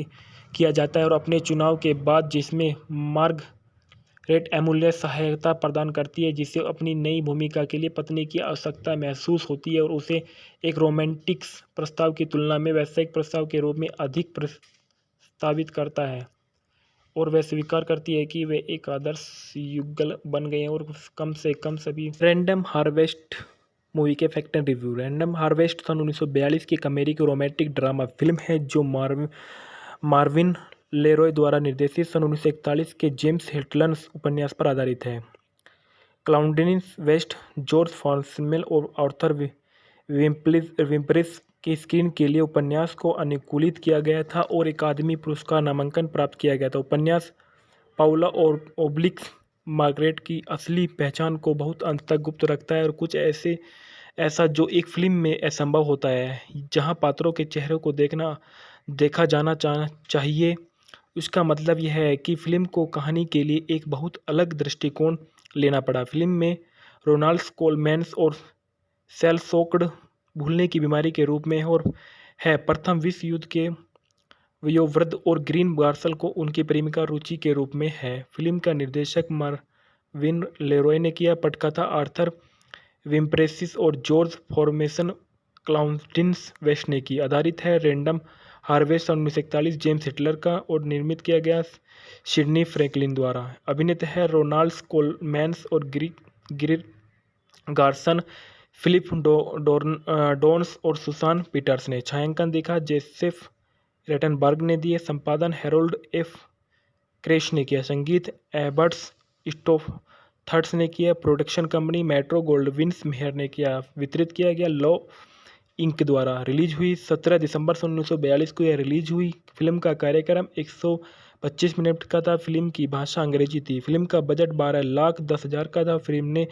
किया जाता है और अपने चुनाव के बाद जिसमें मार्गरेट अमूल्य सहायता प्रदान करती है, जिसे अपनी नई भूमिका के लिए पत्नी की आवश्यकता महसूस होती है और उसे एक रोमांटिक प्रस्ताव की तुलना में व्यावसायिक प्रस्ताव के रूप में अधिक प्रस्तावित करता है और वह स्वीकार करती है कि वे एक आदर्श युगल बन गए हैं और कम से कम सभी। रैंडम हार्वेस्ट मूवी के fact and review. Random harvest सन 1942 की एक अमेरिकी रोमांटिक ड्रामा फिल्म है जो मार्विन लेरॉय द्वारा निर्देशित सन 1941 के जेम्स हिटलर्स उपन्यास पर आधारित है। क्लाउडियस वेस्ट, जॉर्ज फॉन्सेमेल और आर्थर विम्परिस के स्क्रीन के लिए उपन्यास को अनुकूलित किया गया था और अकादमी पुरस्कार नामांकन प्राप्त किया गया था। उपन्यास पाउला और ओब्लिक्स मार्गरेट की असली पहचान को बहुत अंत तक गुप्त रखता है और कुछ ऐसा जो एक फिल्म में असंभव होता है, जहां पात्रों के चेहरों को देखा जाना चाहिए। इसका मतलब यह है कि फिल्म को कहानी के लिए एक बहुत अलग दृष्टिकोण लेना पड़ा। फिल्म में रोनाल्ड कोलमैन्स और सेल शोक्ड भूलने की बीमारी के रूप में और है प्रथम विश्व युद्ध के वयोवृद्ध और ग्रीन गार्सल को उनकी प्रेमिका रुचि के रूप में है। फिल्म का निर्देशक मार्विन लेरॉय ने किया। पटकथा आर्थर विम्प्रेसिस और जॉर्ज फॉर्मेसन क्लाउडियस वेस्ट ने की। आधारित है रैंडम हार्वेस्ट सन 1941 जेम्स हिटलर का और निर्मित किया गया सिडनी फ्रैंकलिन द्वारा। अभिनेता है रोनाल्ड कोलमैन्स और ग्रीन गार्सन, फिलिप डोर्न्स और सुसान पीटर्स ने। छायांकन देखा जोसेफ रेटनबर्ग ने दिए। संपादन हैरोल्ड एफ क्रेश ने किया। संगीत एबर्ट्स स्टोथर्स ने किया। Production company metro Gold Wing mayor ने किया। वितरित किया गया लॉ इंक द्वारा। रिलीज हुई 17 दिसंबर 1942 को यह रिलीज हुई। फिल्म का कार्यक्रम 125 मिनट का था। फिल्म की भाषा अंग्रेजी थी। फिल्म का बजट 12,10,000 का था। फिल्म ने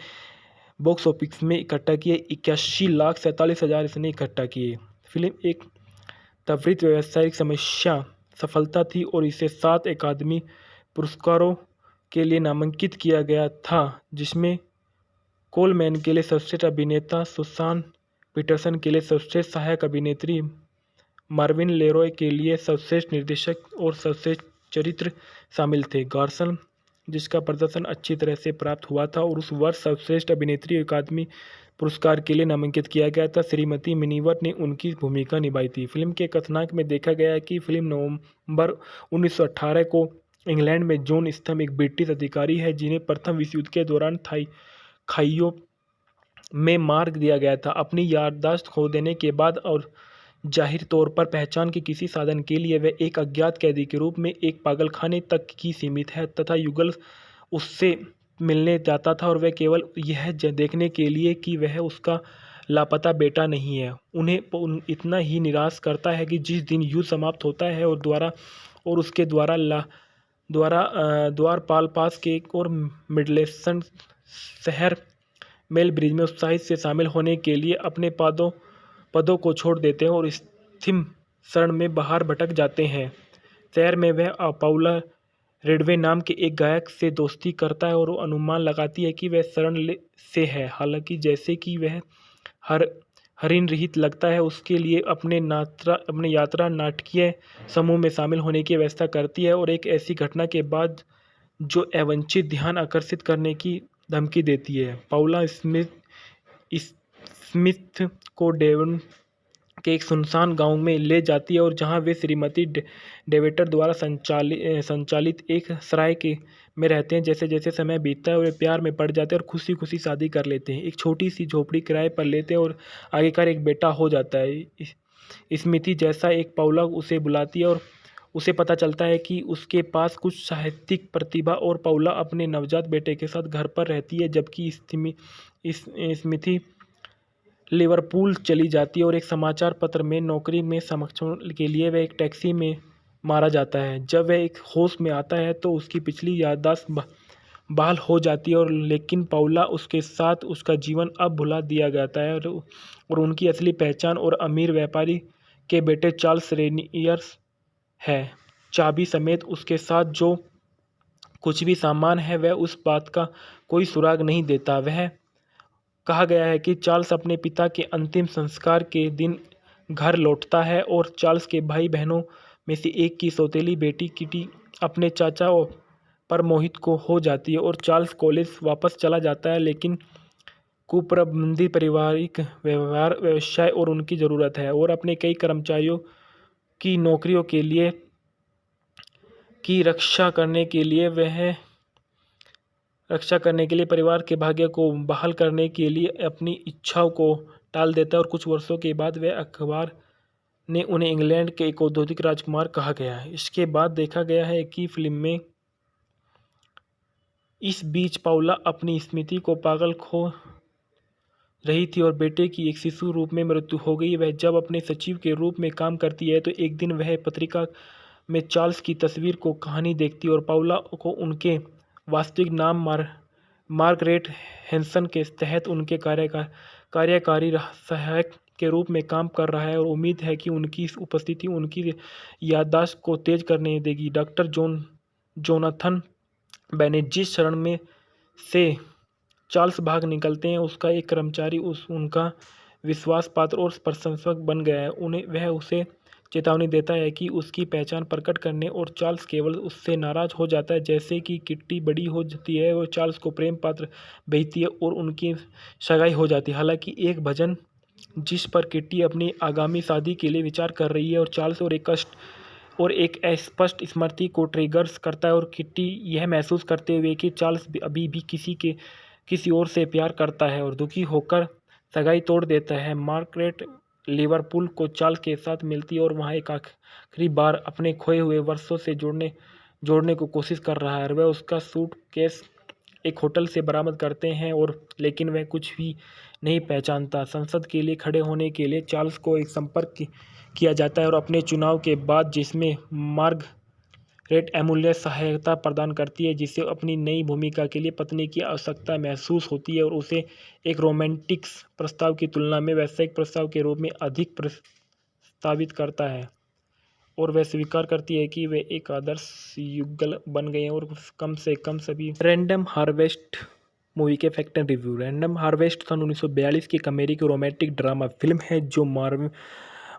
बॉक्स ऑफिस में इकट्ठा किए 81,47,000 इसने इकट्ठा किए। फिल्म एक त्वरित व्यावसायिक सफलता थी और इसे 7 अकादमी पुरस्कारों के लिए नामांकित किया गया था, जिसमें कोलमैन के लिए सर्वश्रेष्ठ अभिनेता, सुसान पीटरसन के लिए सर्वश्रेष्ठ सहायक अभिनेत्री, मार्विन लेरॉय के लिए सर्वश्रेष्ठ निर्देशक और सर्वश्रेष्ठ चरित्र शामिल थे। गार्सन, जिसका प्रदर्शन अच्छी तरह से प्राप्त हुआ था और उस वर्ष सर्वश्रेष्ठ अभिनेत्री अकादमी पुरस्कार के लिए नामांकित किया गया था, श्रीमती मिनीवर ने उनकी भूमिका निभाई थी। फिल्म के कथानक में देखा गया है कि फिल्म नवंबर 1918 को इंग्लैंड में जॉन स्टम एक ब्रिटिश अधिकारी है जिन्हें प्रथम विश्व युद्ध के दौरान खाइयों में मार दिया गया था। अपनी याददाश्त खो देने के बाद और जाहिर तौर पर पहचान के किसी साधन के लिए वह एक अज्ञात कैदी के रूप में एक पागलखाने तक की सीमित है तथा युगल उससे मिलने जाता था और वह केवल यह देखने के लिए कि वह उसका लापता बेटा नहीं है, उन्हें इतना ही निराश करता है कि जिस दिन युद्ध समाप्त होता है और उसके द्वारपाल पास के एक और मिडलसेक्स शहर मेल ब्रिज में उत्साहित से शामिल होने के लिए अपने पदों को छोड़ देते हैं और अंतिम शरण में बाहर भटक जाते हैं। शहर में वह पाउला रेडवे नाम के एक गायक से दोस्ती करता है और वो अनुमान लगाती है कि वह शरण से है। हालांकि जैसे कि वह हरिन रहित लगता है, उसके लिए अपने यात्रा नाटकीय समूह में शामिल होने की व्यवस्था करती है और एक ऐसी घटना के बाद जो अवांछित ध्यान आकर्षित करने की धमकी देती है, पाउला स्मिथ को डेवन के एक सुनसान गांव में ले जाती है और जहां वे श्रीमती डेवेटर द्वारा संचालित एक सराय में रहते हैं। जैसे जैसे समय बीतता है वे प्यार में पड़ जाते हैं और खुशी खुशी शादी कर लेते हैं। एक छोटी सी झोपड़ी किराए पर लेते हैं और आखिरकार एक बेटा हो जाता है। स्मिथी जैसा एक पाउला उसे बुलाती है और उसे पता चलता है कि उसके पास कुछ साहित्यिक प्रतिभा और पाउला अपने नवजात बेटे के साथ घर पर रहती है, जबकि स्मिथी लिवरपूल चली जाती है और एक समाचार पत्र में नौकरी में सक्षम के लिए वह एक टैक्सी में मारा जाता है। जब वह एक होश में आता है तो उसकी पिछली याददाश्त बहाल हो जाती है और लेकिन पाउला उसके साथ उसका जीवन अब भुला दिया जाता है और उनकी असली पहचान और अमीर व्यापारी के बेटे चार्ल्स रेनियर्स है। चाबी समेत उसके साथ जो कुछ भी सामान है वह उस बात का कोई सुराग नहीं देता। वह कहा गया है कि चार्ल्स अपने पिता के अंतिम संस्कार के दिन घर लौटता है और चार्ल्स के भाई बहनों में से एक की सौतेली बेटी किटी अपने चाचा पर मोहित को हो जाती है और चार्ल्स कॉलेज वापस चला जाता है, लेकिन कुप्रबंधी पारिवारिक व्यवसाय और उनकी ज़रूरत है और अपने कई कर्मचारियों की नौकरियों के लिए की रक्षा करने के लिए परिवार के भाग्य को बहाल करने के लिए अपनी इच्छाओं को टाल देता है और कुछ वर्षों के बाद वह अखबार ने उन्हें इंग्लैंड के एक औद्योगिक राजकुमार कहा गया है। इसके बाद देखा गया है कि फिल्म में इस बीच पाउला अपनी स्मृति को पागल खो रही थी और बेटे की एक शिशु रूप में मृत्यु हो गई। वह जब अपने सचिव के रूप में काम करती है तो एक दिन वह पत्रिका में चार्ल्स की तस्वीर को कहानी देखती है और पाउला को उनके वास्तविक नाम मार्गरेट हैंसन के तहत उनके कार्यकारी सहायक के रूप में काम कर रहा है और उम्मीद है कि उनकी इस उपस्थिति उनकी याददाश्त को तेज करने देगी। डॉक्टर जोनाथन बेनेट जिस क्षण में से चार्ल्स भाग निकलते हैं उसका एक कर्मचारी उनका विश्वास पात्र और प्रशंसक बन गया है। वह उसे चेतावनी देता है कि उसकी पहचान प्रकट करने और चार्ल्स केवल उससे नाराज हो जाता है। जैसे कि किट्टी बड़ी हो जाती है और चार्ल्स को प्रेम पत्र भेजती है और उनकी सगाई हो जाती है। हालांकि एक भजन जिस पर किट्टी अपनी आगामी शादी के लिए विचार कर रही है और चार्ल्स और एक अस्पष्ट स्मृति को ट्रिगर्स करता है और किट्टी यह महसूस करते हुए कि चार्ल्स अभी भी किसी और से प्यार करता है और दुखी होकर सगाई तोड़ देता है। मार्गरेट लिवरपूल को चार्ल्स के साथ मिलती है और वहाँ एक आखिरी बार अपने खोए हुए वर्षों से जोड़ने को कोशिश कर रहा है। वह उसका सूटकेस एक होटल से बरामद करते हैं लेकिन वह कुछ भी नहीं पहचानता। संसद के लिए खड़े होने के लिए चार्ल्स को एक संपर्क किया जाता है और अपने चुनाव के बाद जिसमें मार्गरेट अमूल्य सहायता प्रदान करती है जिसे अपनी नई भूमिका के लिए पत्नी की आवश्यकता महसूस होती है और उसे एक रोमांटिक प्रस्ताव की तुलना में व्यावसायिक प्रस्ताव के रूप में अधिक प्रस्तावित करता है और वह स्वीकार करती है कि वे एक आदर्श युगल बन गए हैं और कम से कम सभी। रैंडम हार्वेस्ट मूवी के fact and review. Random harvest सन 1942 की एक अमेरिकी रोमांटिक ड्रामा फिल्म है जो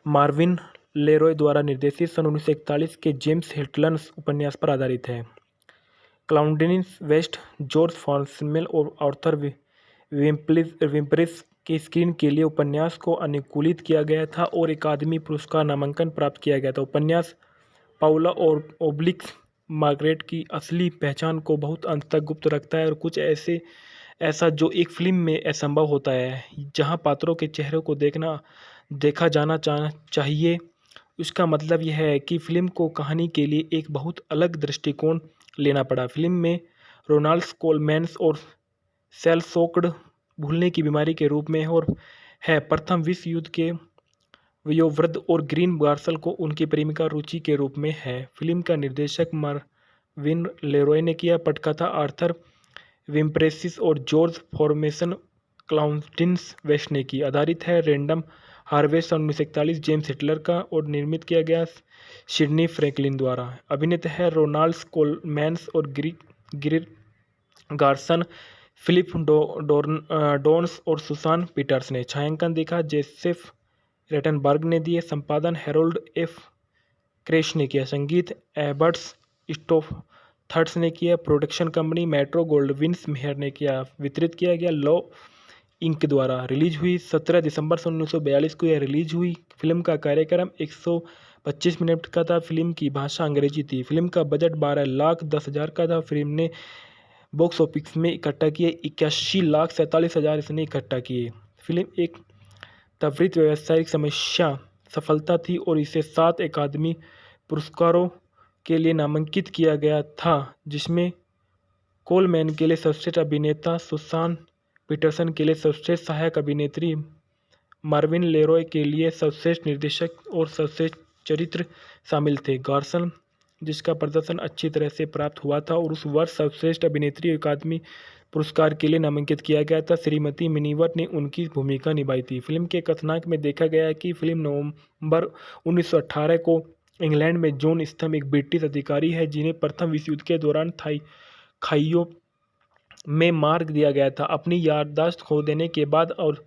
मार्विन लेरॉय द्वारा निर्देशित सन 1941 के जेम्स हिटलर्स उपन्यास पर आधारित है। क्लाउडिन वेस्ट, जॉर्ज फॉर्समेल और आर्थर विम्परिस के स्क्रीन के लिए उपन्यास को अनुकूलित किया गया था और अकादमी पुरस्कार नामांकन प्राप्त किया गया था। उपन्यास पाउला और ओब्लिक्स मार्गरेट की असली पहचान को बहुत अंत तक गुप्त रखता है और कुछ ऐसा जो एक फिल्म में असंभव होता है, जहां पात्रों के चेहरों को देखा जाना चाहिए। इसका मतलब यह है कि फिल्म को कहानी के लिए एक बहुत अलग दृष्टिकोण लेना पड़ा। फिल्म में रोनाल्ड कोलमैन्स और सेल सोक्ड भूलने की बीमारी के रूप में और है प्रथम विश्व युद्ध के वयोवृद्ध और ग्रीन गार्सल को उनकी प्रेमिका रुचि के रूप में है। फिल्म का निर्देशक मार्विन लेरॉय ने किया। पटकथा आर्थर विम्प्रेसिस और जॉर्ज फॉर्मेसन क्लाउडिन वेस्ट ने की। आधारित है रैंडम हार्वेस्ट सन 1941 जेम्स हिटलर का और निर्मित किया गया सिडनी फ्रैंकलिन द्वारा। अभिनेता है रोनाल्ड कोलमैन्स और ग्रीन गार्सन, फिलिप डोर्न्स और सुसान पीटर्स ने। छायांकन देखा जोसेफ रेटनबर्ग ने दिए। संपादन हैरोल्ड एफ क्रेश ने किया। संगीत एबर्ट्स स्टोथर्स ने किया। प्रोडक्शन कंपनी मेट्रो गोल्डविन मेहर ने किया। वितरित किया गया लॉ इंक द्वारा। रिलीज हुई 17 दिसंबर सन 1942 को यह रिलीज हुई। फिल्म का कार्यक्रम 125 मिनट का था। फिल्म की भाषा अंग्रेजी थी। फिल्म का बजट 12,10,000 का था। फिल्म ने बॉक्स ऑफिस में इकट्ठा किए 81,47,000 इसने इकट्ठा किए। फिल्म एक त्वरित व्यावसायिक सफलता थी और इसे 7 अकादमी पुरस्कारों के लिए नामांकित किया गया था, जिसमें कोलमैन के लिए सर्वश्रेष्ठ अभिनेता, सुसान पीटरसन के लिए सर्वश्रेष्ठ सहायक अभिनेत्री, मार्विन लेरॉय के लिए सर्वश्रेष्ठ निर्देशक और सर्वश्रेष्ठ चरित्र शामिल थे। गार्सन, जिसका प्रदर्शन अच्छी तरह से प्राप्त हुआ था और उस वर्ष सर्वश्रेष्ठ अभिनेत्री अकादमी पुरस्कार के लिए नामांकित किया गया था। श्रीमती मिनीवर ने उनकी भूमिका निभाई थी। फिल्म के कथानक में देखा गया है कि फिल्म नवंबर 1918 को इंग्लैंड में जॉन स्तम एक ब्रिटिश अधिकारी है जिन्हें प्रथम विश्व युद्ध के दौरान खाइयों में मार दिया गया था। अपनी याददाश्त खो देने के बाद और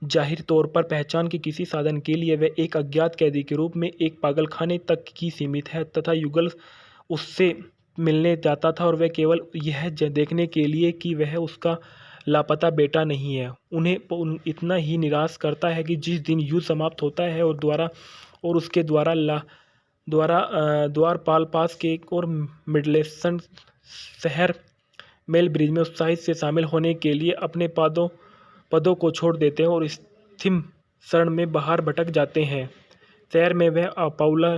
जाहिर तौर पर पहचान के किसी साधन के लिए वह एक अज्ञात कैदी के रूप में एक पागलखाने तक की सीमित है तथा युगल उससे मिलने जाता था और वह केवल यह देखने के लिए कि वह उसका लापता बेटा नहीं है। उन्हें इतना ही निराश करता है कि जिस दिन युद्ध समाप्त होता है और उसके द्वारपाल पास के एक और मिडलेसन शहर मेलब्रिज में उत्साहित से शामिल होने के लिए अपने पदों को छोड़ देते हैं और स्थिम शरण में बाहर भटक जाते हैं। शहर में वह पाउला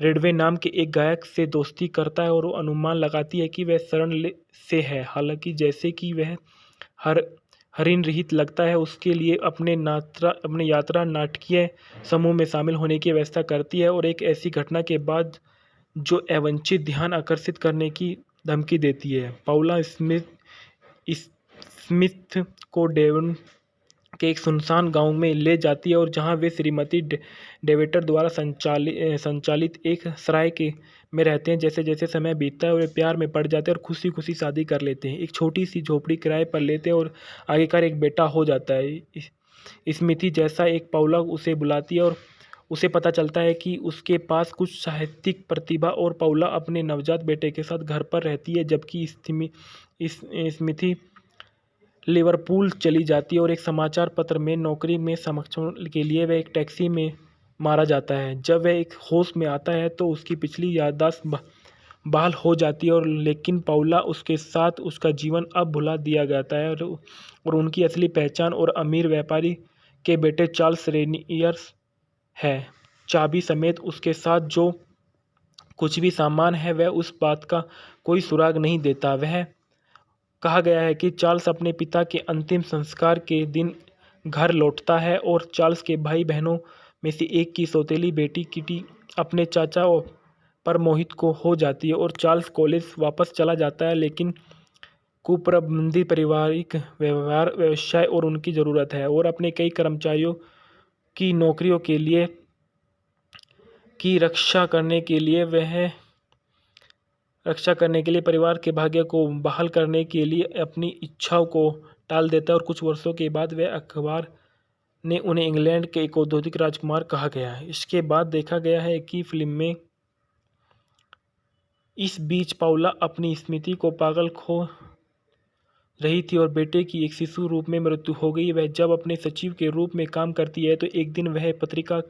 रेडवे नाम के एक गायक से दोस्ती करता है और वो अनुमान लगाती है कि वह शरण से है। हालांकि जैसे कि वह हरिन रहित लगता है, उसके लिए अपने यात्रा नाटकीय समूह में शामिल होने की व्यवस्था करती है और एक ऐसी घटना के बाद जो अवांछित ध्यान आकर्षित करने की धमकी देती है। पाउला स्मिथ को डेवन के एक सुनसान गांव में ले जाती है और जहां वे श्रीमती डेवेटर द्वारा संचालित एक सराय में रहते हैं। जैसे जैसे समय बीतता है और वे प्यार में पड़ जाते हैं और खुशी खुशी शादी कर लेते हैं। एक छोटी सी झोपड़ी किराए पर लेते हैं और आखिरकार एक बेटा हो जाता है। स्मिथी जैसा एक पाउला उसे बुलाती है और उसे पता चलता है कि उसके पास कुछ साहित्यिक प्रतिभा और पाउला अपने नवजात बेटे के साथ घर पर रहती है जबकि स्मिथी लिवरपूल चली जाती है और एक समाचार पत्र में नौकरी में सक्षम के लिए वह एक टैक्सी में मारा जाता है। जब वह एक होश में आता है तो उसकी पिछली याददाश्त बहाल हो जाती है और लेकिन पाउला उसके साथ उसका जीवन अब भुला दिया जाता है और उनकी असली पहचान और अमीर व्यापारी के बेटे चार्ल्स रेनियर्स है। चाबी समेत उसके साथ जो कुछ भी सामान है वह उस बात का कोई सुराग नहीं देता। वह कहा गया है कि चार्ल्स अपने पिता के अंतिम संस्कार के दिन घर लौटता है और चार्ल्स के भाई बहनों में से एक की सौतेली बेटी किटी अपने चाचा पर मोहित को हो जाती है और चार्ल्स कॉलेज वापस चला जाता है, लेकिन कुप्रबंधित पारिवारिक व्यवसाय और उनकी ज़रूरत है और अपने कई कर्मचारियों की नौकरियों के लिए की रक्षा करने के लिए परिवार के भाग्य को बहाल करने के लिए अपनी इच्छाओं को टाल देता है और कुछ वर्षों के बाद वह अखबार ने उन्हें इंग्लैंड के एक औद्योगिक राजकुमार कहा गया है। इसके बाद देखा गया है कि फिल्म में इस बीच पाउला अपनी स्मृति को पागल खो रही थी और बेटे की एक शिशु रूप में मृत्यु हो गई। वह जब अपने सचिव के रूप में काम करती है तो एक दिन वह पत्रिका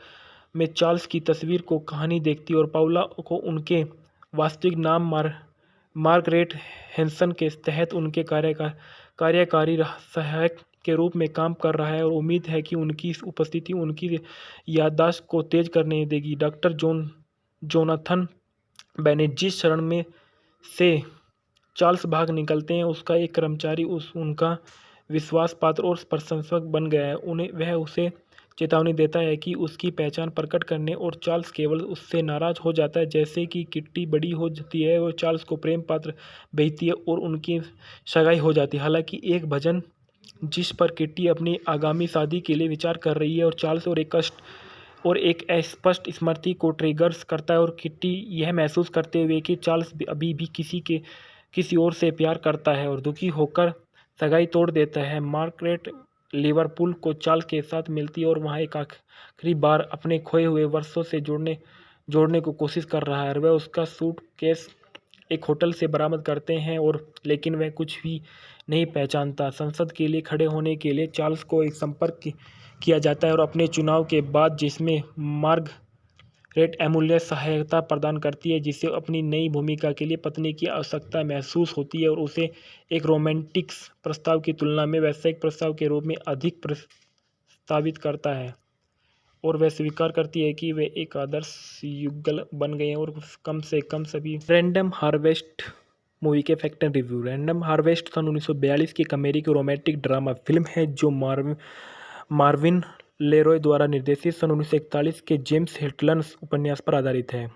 में चार्ल्स की तस्वीर को कहानी देखती है और पाउला को उनके वास्तविक नाम मार्गरेट हैंसन के तहत उनके कार्यकारी सहायक के रूप में काम कर रहा है और उम्मीद है कि उनकी उपस्थिति उनकी याददाश्त को तेज करने देगी। डॉक्टर जोनाथन बेनेट जिस शरण में से चार्ल्स भाग निकलते हैं उसका एक कर्मचारी उनका विश्वास पात्र और प्रशंसक बन गया है। वह उसे चेतावनी देता है कि उसकी पहचान प्रकट करने और चार्ल्स केवल उससे नाराज हो जाता है। जैसे कि किट्टी बड़ी हो जाती है वो चार्ल्स को प्रेम पात्र भेजती है और उनकी सगाई हो जाती है। हालांकि एक भजन जिस पर किट्टी अपनी आगामी शादी के लिए विचार कर रही है और चार्ल्स और एक अस्पष्ट स्मृति को ट्रिगर्स करता है और किट्टी यह महसूस करते हुए कि चार्ल्स अभी भी किसी और से प्यार करता है और दुखी होकर सगाई तोड़ देता है। मार्गरेट लिवरपूल को चार्ल्स के साथ मिलती है और वहाँ एक आखिरी बार अपने खोए हुए वर्षों से जोड़ने को कोशिश कर रहा है। वह उसका सूटकेस एक होटल से बरामद करते हैं लेकिन वह कुछ भी नहीं पहचानता। संसद के लिए खड़े होने के लिए चार्ल्स को एक संपर्क किया जाता है और अपने चुनाव के बाद जिसमें मार्गरेट अमूल्य सहायता प्रदान करती है जिसे अपनी नई भूमिका के लिए पत्नी की आवश्यकता महसूस होती है और उसे एक रोमांटिक प्रस्ताव की तुलना में व्यावसायिक प्रस्ताव के रूप में अधिक प्रस्तावित करता है और वह स्वीकार करती है कि वे एक आदर्श युगल बन गए हैं और कम से कम सभी। रैंडम हार्वेस्ट मूवी के fact and review. Random harvest सन 1942 की एक अमेरिकी रोमांटिक ड्रामा फिल्म है जो मार्विन लेरॉय द्वारा निर्देशित सन 1941 के जेम्स हिटलन्स उपन्यास पर आधारित है।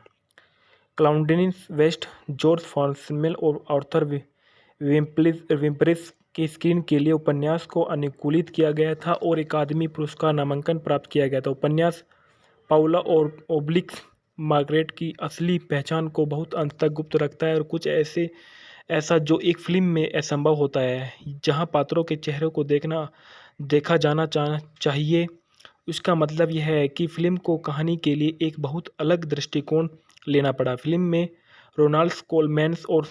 क्लाउडिन वेस्ट, जॉर्ज फॉन्सेमेल और आर्थर विम्परिस के स्क्रीन के लिए उपन्यास को अनुकूलित किया गया था और अकादमी पुरस्कार नामांकन प्राप्त किया गया था। उपन्यास पाउला और ओब्लिक्स मार्गरेट की असली पहचान को बहुत अंत तक गुप्त रखता है और कुछ ऐसा जो एक फिल्म में असंभव होता है, जहां पात्रों के चेहरों को देखा जाना चाहिए। उसका मतलब यह है कि फिल्म को कहानी के लिए एक बहुत अलग दृष्टिकोण लेना पड़ा। फिल्म में रोनाल्ड कोलमैन्स और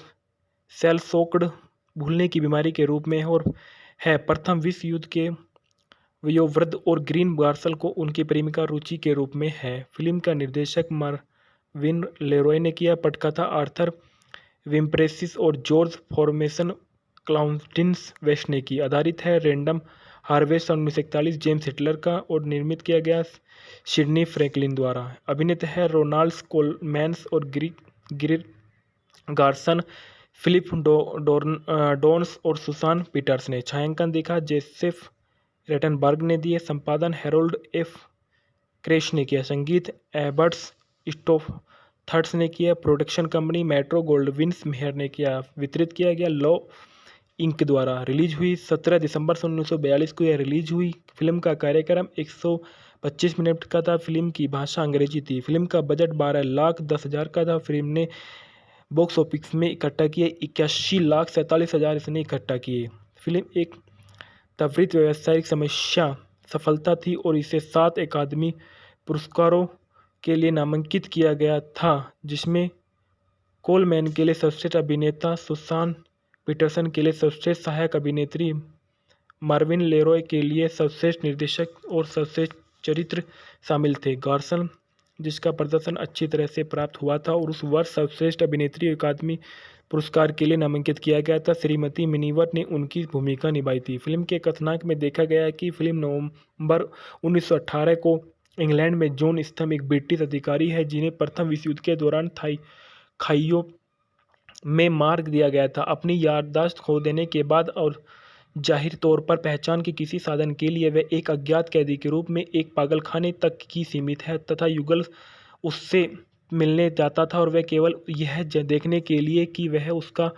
सेल शोक्ड भूलने की बीमारी के रूप में और है प्रथम विश्व युद्ध के वयोवृद्ध और ग्रीन गार्सल को उनकी प्रेमिका रुचि के रूप में है। फिल्म का निर्देशक मार्विन लेरॉय ने किया। पटकथा आर्थर विम्प्रेसिस और जॉर्ज फॉर्मेसन क्लाउडिन वेस्ट ने की। आधारित है रैंडम हार्वेस्ट सन 1941 जेम्स हिटलर का और निर्मित किया गया सिडनी फ्रैंकलिन द्वारा। अभिनेता है रोनाल्ड कोलमैन्स और ग्रीन गार्सन, फिलिप डोर्न्स और सुसान पीटर्स ने। छायांकन देखा जोसेफ रेटनबर्ग ने दिए। संपादन हैरोल्ड एफ क्रेश ने किया। संगीत एबर्ट्स स्टोथर्स ने किया। Production company metro Gold Wing mayor ने किया। वितरित किया गया लॉ इंक द्वारा। रिलीज हुई 17 दिसंबर 1942 को यह रिलीज हुई। फिल्म का कार्यक्रम 125 मिनट का था। फिल्म की भाषा अंग्रेजी थी। फिल्म का बजट 12,10,000 का था। फिल्म ने बॉक्स ऑफिस में इकट्ठा किए 81,47,000 इसने इकट्ठा किए। फिल्म एक त्वरित व्यावसायिक सफलता थी और इसे 7 अकादमी पुरस्कारों के लिए नामांकित किया गया था, जिसमें कोलमैन के लिए सर्वश्रेष्ठ अभिनेता, सुसान पीटरसन के लिए सर्वश्रेष्ठ सहायक अभिनेत्री, मार्विन लेरॉय के लिए सर्वश्रेष्ठ निर्देशक और सर्वश्रेष्ठ चरित्र शामिल थे। गार्सन, जिसका प्रदर्शन अच्छी तरह से प्राप्त हुआ था और उस वर्ष सर्वश्रेष्ठ अभिनेत्री अकादमी पुरस्कार के लिए नामांकित किया गया था। श्रीमती मिनीवर ने उनकी भूमिका निभाई थी। फिल्म के कथानक में देखा गया है कि फिल्म नवंबर 1918 को इंग्लैंड में जॉन स्टम एक ब्रिटिश अधिकारी है जिन्हें प्रथम विश्व युद्ध के दौरान खाइयों में मार दिया गया था। अपनी याददाश्त खो देने के बाद और जाहिर तौर पर पहचान के किसी साधन के लिए वह एक अज्ञात कैदी के रूप में एक पागलखाने तक की सीमित है तथा युगल उससे मिलने जाता था और वह केवल यह देखने के लिए कि वह उसका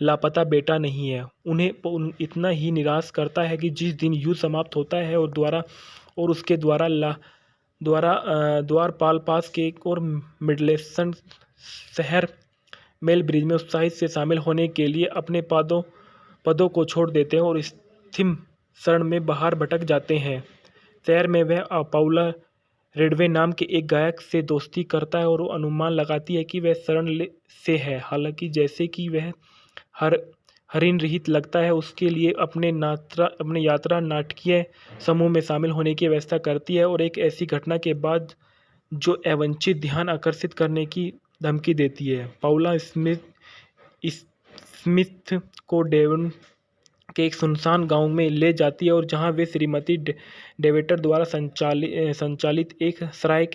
लापता बेटा नहीं है। उन्हें इतना ही निराश करता है कि जिस दिन युद्ध समाप्त होता है और उसके द्वारपाल पास के एक और मिडलेसन शहर मेल ब्रिज में उत्साहित से शामिल होने के लिए अपने पदों को छोड़ देते हैं और स्थिम शरण में बाहर भटक जाते हैं। शहर में वह पाउला रेडवे नाम के एक गायक से दोस्ती करता है और वो अनुमान लगाती है कि वह शरण से है। हालांकि जैसे कि वह हरिन रहित लगता है, उसके लिए अपने यात्रा नाटकीय समूह में शामिल होने की व्यवस्था करती है और एक ऐसी घटना के बाद जो अवांछित ध्यान आकर्षित करने की धमकी देती है। पाउला स्मिथ को डेवन के एक सुनसान गांव में ले जाती है और जहां वे श्रीमती डेवेटर द्वारा संचालित एक सराय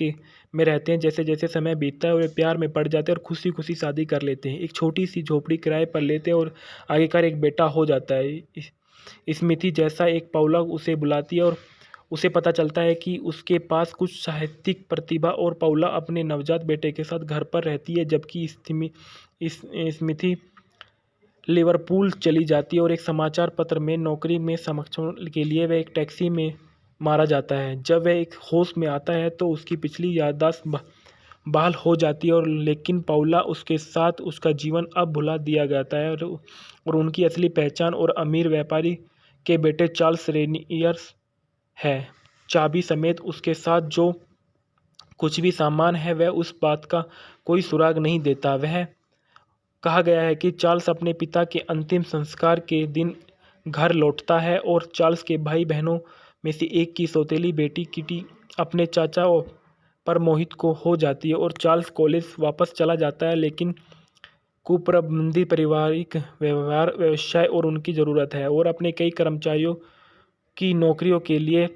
में रहते हैं। जैसे जैसे समय बीतता है वे प्यार में पड़ जाते हैं और खुशी खुशी शादी कर लेते हैं। एक छोटी सी झोपड़ी किराए पर लेते हैं और आखिरकार एक बेटा हो जाता है। स्मिथी जैसा एक पाउला उसे बुलाती है और उसे पता चलता है कि उसके पास कुछ साहित्यिक प्रतिभा और पाउला अपने नवजात बेटे के साथ घर पर रहती है, जबकि स्मिथी लिवरपूल चली जाती है और एक समाचार पत्र में नौकरी में सक्षम के लिए वह एक टैक्सी में मारा जाता है। जब वह एक होश में आता है तो उसकी पिछली याददाश्त बहाल हो जाती है और लेकिन पाउला उसके साथ उसका जीवन अब भुला दिया जाता है और उनकी असली पहचान और अमीर व्यापारी के बेटे चार्ल्स रेनियर्स है। चाबी समेत उसके साथ जो कुछ भी सामान है वह उस बात का कोई सुराग नहीं देता। वह कहा गया है कि चार्ल्स अपने पिता के अंतिम संस्कार के दिन घर लौटता है और चार्ल्स के भाई बहनों में से एक की सौतेली बेटी किटी अपने चाचा पर मोहित को हो जाती है और चार्ल्स कॉलेज वापस चला जाता है, लेकिन कुप्रबंधित पारिवारिक व्यवसाय और उनकी ज़रूरत है और अपने कई कर्मचारियों की नौकरियों के लिए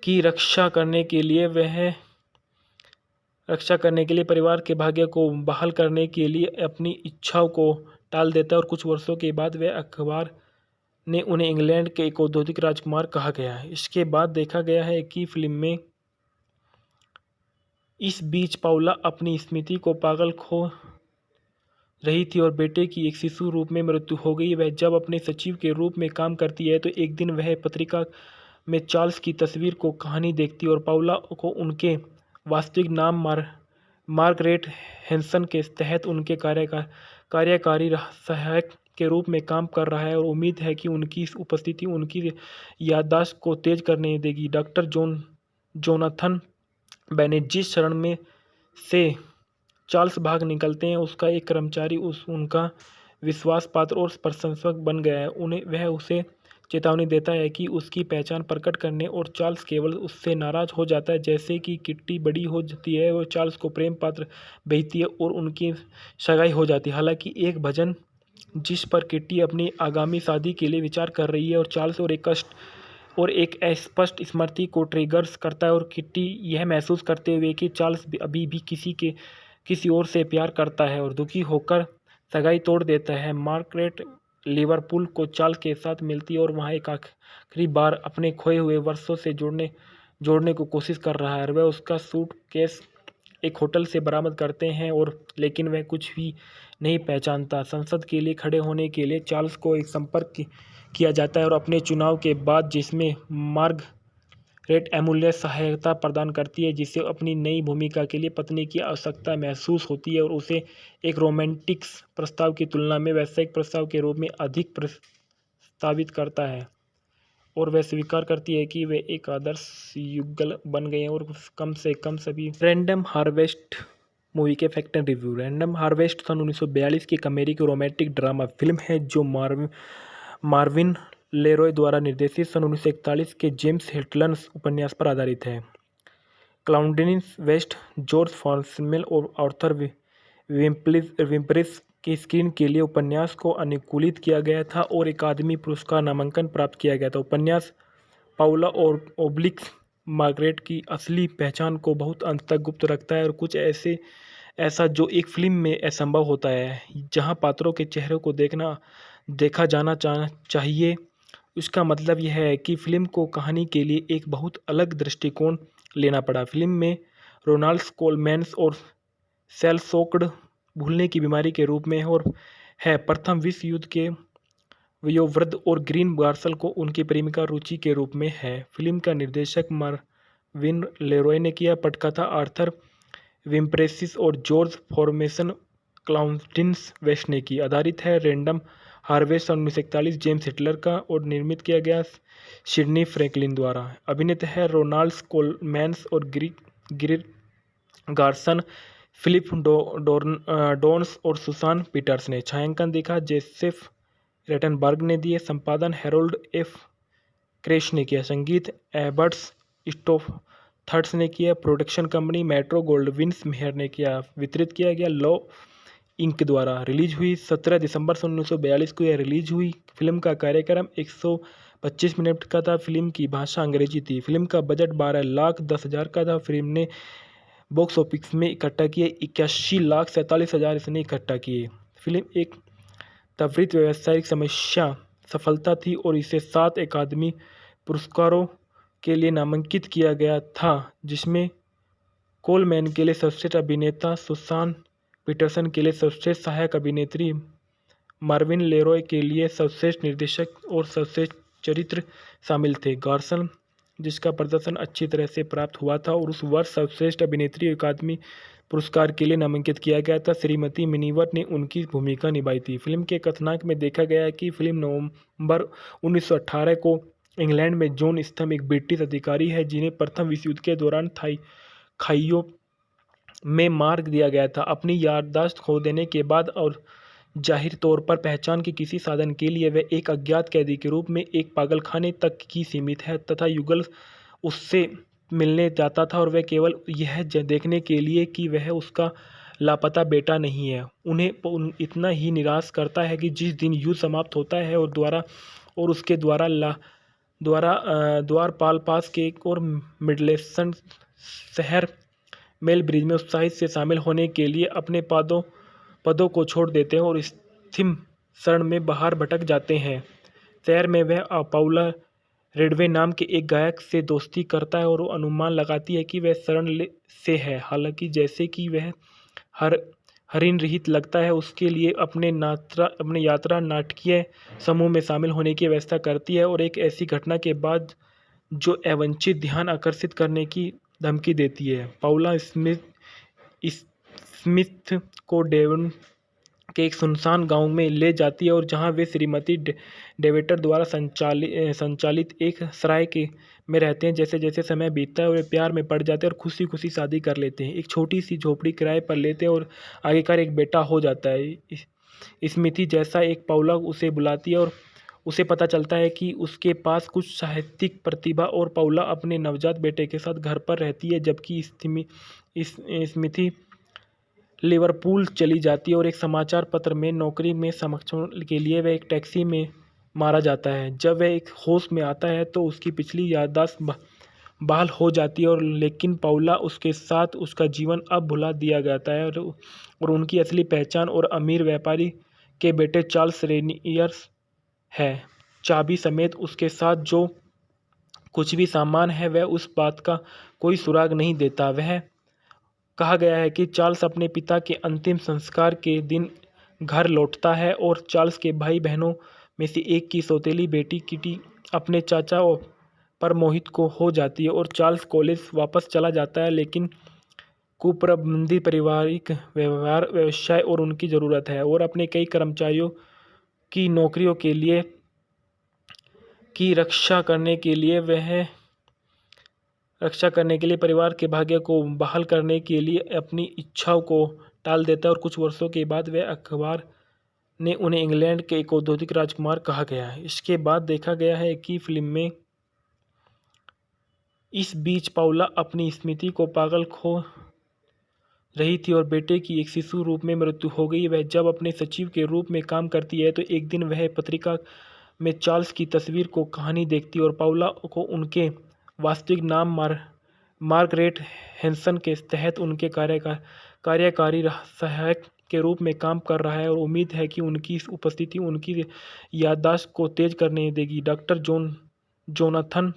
की रक्षा करने के लिए परिवार के भाग्य को बहाल करने के लिए अपनी इच्छाओं को टाल देता है और कुछ वर्षों के बाद वह अखबार ने उन्हें इंग्लैंड के एक औद्योगिक राजकुमार कहा गया है। इसके बाद देखा गया है कि फिल्म में इस बीच पाउला अपनी स्मृति को पागल खो रही थी और बेटे की एक शिशु रूप में मृत्यु हो गई। वह जब अपने सचिव के रूप में काम करती है तो एक दिन वह पत्रिका में चार्ल्स की तस्वीर को कहानी देखती है और पाउला को उनके वास्तविक नाम मार्गरेट हैंसन के तहत उनके कार्यकारी सहायक के रूप में काम कर रहा है और उम्मीद है कि उनकी उपस्थिति उनकी याददाश्त को तेज करने देगी। डॉक्टर जोनाथन बेनेट जिस शरण में से चार्ल्स भाग निकलते हैं उसका एक कर्मचारी उनका विश्वास पात्र और प्रशंसक बन गया है। वह उसे चेतावनी देता है कि उसकी पहचान प्रकट करने और चार्ल्स केवल उससे नाराज हो जाता है। जैसे कि किट्टी बड़ी हो जाती है वो चार्ल्स को प्रेम पात्र भेजती है और उनकी सगाई हो जाती है। हालांकि एक भजन जिस पर किट्टी अपनी आगामी शादी के लिए विचार कर रही है और चार्ल्स और एक अस्पष्ट स्मृति को ट्रिगर्स करता है और किट्टी यह महसूस करते हुए कि चार्ल्स अभी भी किसी और से प्यार करता है और दुखी होकर सगाई तोड़ देता है। मार्गरेट लिवरपूल को चार्ल्स के साथ मिलती है और वहाँ एक आखिरी बार अपने खोए हुए वर्षों से जोड़ने को कोशिश कर रहा है। वह उसका सूटकेस एक होटल से बरामद करते हैं और लेकिन वह कुछ भी नहीं पहचानता। संसद के लिए खड़े होने के लिए चार्ल्स को एक संपर्क किया जाता है और अपने चुनाव के बाद जिसमें मार्गरेट एमुलेट सहायता प्रदान करती है जिसे अपनी नई भूमिका के लिए पत्नी की आवश्यकता महसूस होती है और उसे एक रोमांटिक प्रस्ताव की तुलना में वैश्विक प्रस्ताव के रूप में अधिक प्रस्तावित करता है और वह स्वीकार करती है कि वे एक आदर्श युगल बन गए हैं और कम से कम सभी। रैंडम हार्वेस्ट मूवी के fact and review. Random harvest सन 1942 की एक अमेरिकी रोमांटिक ड्रामा फिल्म है जो मार्विन लेरॉय द्वारा निर्देशित सन 1941 के जेम्स हिटलन्स उपन्यास पर आधारित है। क्लाउडिन वेस्ट, जॉर्ज फॉन्समेल और आर्थर विम्परिस के स्क्रीन के लिए उपन्यास को अनुकूलित किया गया था और अकादमी पुरस्कार नामांकन प्राप्त किया गया था। उपन्यास पाउला और ओब्लिक्स मार्गरेट की असली पहचान को बहुत अंत तक गुप्त रखता है और कुछ ऐसा जो एक फिल्म में असंभव होता है जहां पात्रों के चेहरों को देखा जाना चाहिए। इसका मतलब यह है कि फिल्म को कहानी के लिए एक बहुत अलग दृष्टिकोण लेना पड़ा। फिल्म में रोनाल्ड कोलमैन्स और सेल शोक्ड भूलने की बीमारी के रूप में और है प्रथम विश्व युद्ध के वयोवृद्ध और ग्रीन गार्सल को उनकी प्रेमिका रुचि के रूप में है। फिल्म का निर्देशक मार्विन लेरॉय ने किया। पटकथा आर्थर विम्प्रेसिस और जॉर्ज फॉर्मेसन क्लाउडिन वेस्ट ने की। आधारित है रैंडम हार्वेस्ट सन 1941 जेम्स हिटलर का और निर्मित किया गया सिडनी फ्रैंकलिन द्वारा। अभिनेता है रोनाल्ड कोलमैन्स और ग्रीन गार्सन, फिलिप डोर्न्स और सुसान पीटर्स ने। छायांकन देखा जोसेफ रेटनबर्ग ने दिए। संपादन हैरोल्ड एफ क्रेश ने किया। संगीत एबर्ट्स स्टोथर्स ने किया। प्रोडक्शन कंपनी मेट्रो गोल्डविन मेहर ने किया। वितरित किया गया लॉ इंक द्वारा। रिलीज हुई 17 दिसंबर 1942 को यह रिलीज हुई। फिल्म का कार्यक्रम 125 मिनट का था। फिल्म की भाषा अंग्रेजी थी। फिल्म का बजट 12,10,000 का था। फिल्म ने बॉक्स ऑफिस में इकट्ठा किए 81,47,000 इसने इकट्ठा किए। फिल्म एक त्वरित व्यावसायिक सफलता थी और इसे 7 अकादमी पुरस्कारों के लिए नामांकित किया गया था जिसमें कोलमैन के लिए सर्वश्रेष्ठ अभिनेता, सुसान पीटरसन के लिए सर्वश्रेष्ठ सहायक अभिनेत्री, मार्विन लेरॉय के लिए सर्वश्रेष्ठ निर्देशक और सर्वश्रेष्ठ चरित्र शामिल थे। गार्सन जिसका प्रदर्शन अच्छी तरह से प्राप्त हुआ था और उस वर्ष सर्वश्रेष्ठ अभिनेत्री अकादमी पुरस्कार के लिए नामांकित किया गया था। श्रीमती मिनीवर ने उनकी भूमिका निभाई थी। फिल्म के कथानक में देखा गया है कि फिल्म नवंबर 1918 को इंग्लैंड में जॉन स्तम एक ब्रिटिश अधिकारी है जिन्हें प्रथम विश्व युद्ध के दौरान खाइयों में मार दिया गया था। अपनी याददाश्त खो देने के बाद और जाहिर तौर पर पहचान के किसी साधन के लिए वह एक अज्ञात कैदी के रूप में एक पागलखाने तक ही सीमित है तथा युगल उससे मिलने जाता था और वह केवल यह देखने के लिए कि वह उसका लापता बेटा नहीं है उन्हें इतना ही निराश करता है कि जिस दिन युद्ध समाप्त होता है और उसके द्वारपाल पास के एक और मिडलसेक्स शहर मेल ब्रिज में उत्साहित से शामिल होने के लिए अपने पदों को छोड़ देते हैं और स्थिम शरण में बाहर भटक जाते हैं। शहर में वह पाउला रेडवे नाम के एक गायक से दोस्ती करता है और वो अनुमान लगाती है कि वह शरण से है। हालांकि जैसे कि वह हर हरिन रहित लगता है, उसके लिए अपने यात्रा नाटकीय समूह में शामिल होने की व्यवस्था करती है और एक ऐसी घटना के बाद जो अवांछित ध्यान आकर्षित करने की धमकी देती है। पाउला स्मिथ को डेवन के एक सुनसान गांव में ले जाती है और जहां वे श्रीमती डेवेटर द्वारा संचालित एक सराय के में रहते हैं। जैसे जैसे समय बीतता है वे प्यार में पड़ जाते हैं और खुशी खुशी शादी कर लेते हैं। एक छोटी सी झोपड़ी किराए पर लेते हैं और आखिरकार एक बेटा हो जाता है। स्मिथी जैसा एक पाउला उसे बुलाती है और उसे पता चलता है कि उसके पास कुछ साहित्यिक प्रतिभा और पाउला अपने नवजात बेटे के साथ घर पर रहती है, जबकि स्मिथी लिवरपूल चली जाती है और एक समाचार पत्र में नौकरी में समर्थन के लिए वह एक टैक्सी में मारा जाता है। जब वह एक होश में आता है तो उसकी पिछली याददाश्त बहाल हो जाती है और लेकिन पाउला उसके साथ उसका जीवन अब भुला दिया जाता है और उनकी असली पहचान और अमीर व्यापारी के बेटे चार्ल्स रेनियर्स है। चाबी समेत उसके साथ जो कुछ भी सामान है वह उस बात का कोई सुराग नहीं देता। वह कहा गया है कि चार्ल्स अपने पिता के अंतिम संस्कार के दिन घर लौटता है और चार्ल्स के भाई बहनों में से एक की सौतेली बेटी किटी अपने चाचा पर मोहित को हो जाती है और चार्ल्स कॉलेज वापस चला जाता है, लेकिन कुप्रबंधित पारिवारिक व्यवसाय और उनकी ज़रूरत है और अपने कई कर्मचारियों की नौकरियों के लिए की रक्षा करने के लिए परिवार के भाग्य को बहाल करने के लिए अपनी इच्छाओं को टाल देता है और कुछ वर्षों के बाद वह अखबार ने उन्हें इंग्लैंड के एक औद्योगिक राजकुमार कहा गया है। इसके बाद देखा गया है कि फिल्म में इस बीच पाउला अपनी स्मृति को पागल खो रही थी और बेटे की एक शिशु रूप में मृत्यु हो गई। वह जब अपने सचिव के रूप में काम करती है तो एक दिन वह पत्रिका में चार्ल्स की तस्वीर को कहानी देखती है और पाउला को उनके वास्तविक नाम मार्गरेट हैंसन के तहत उनके कार्यकारी सहायक के रूप में काम कर रहा है और उम्मीद है कि उनकी उपस्थिति उनकी याददाश्त को तेज करने देगी। डॉक्टर जोनाथन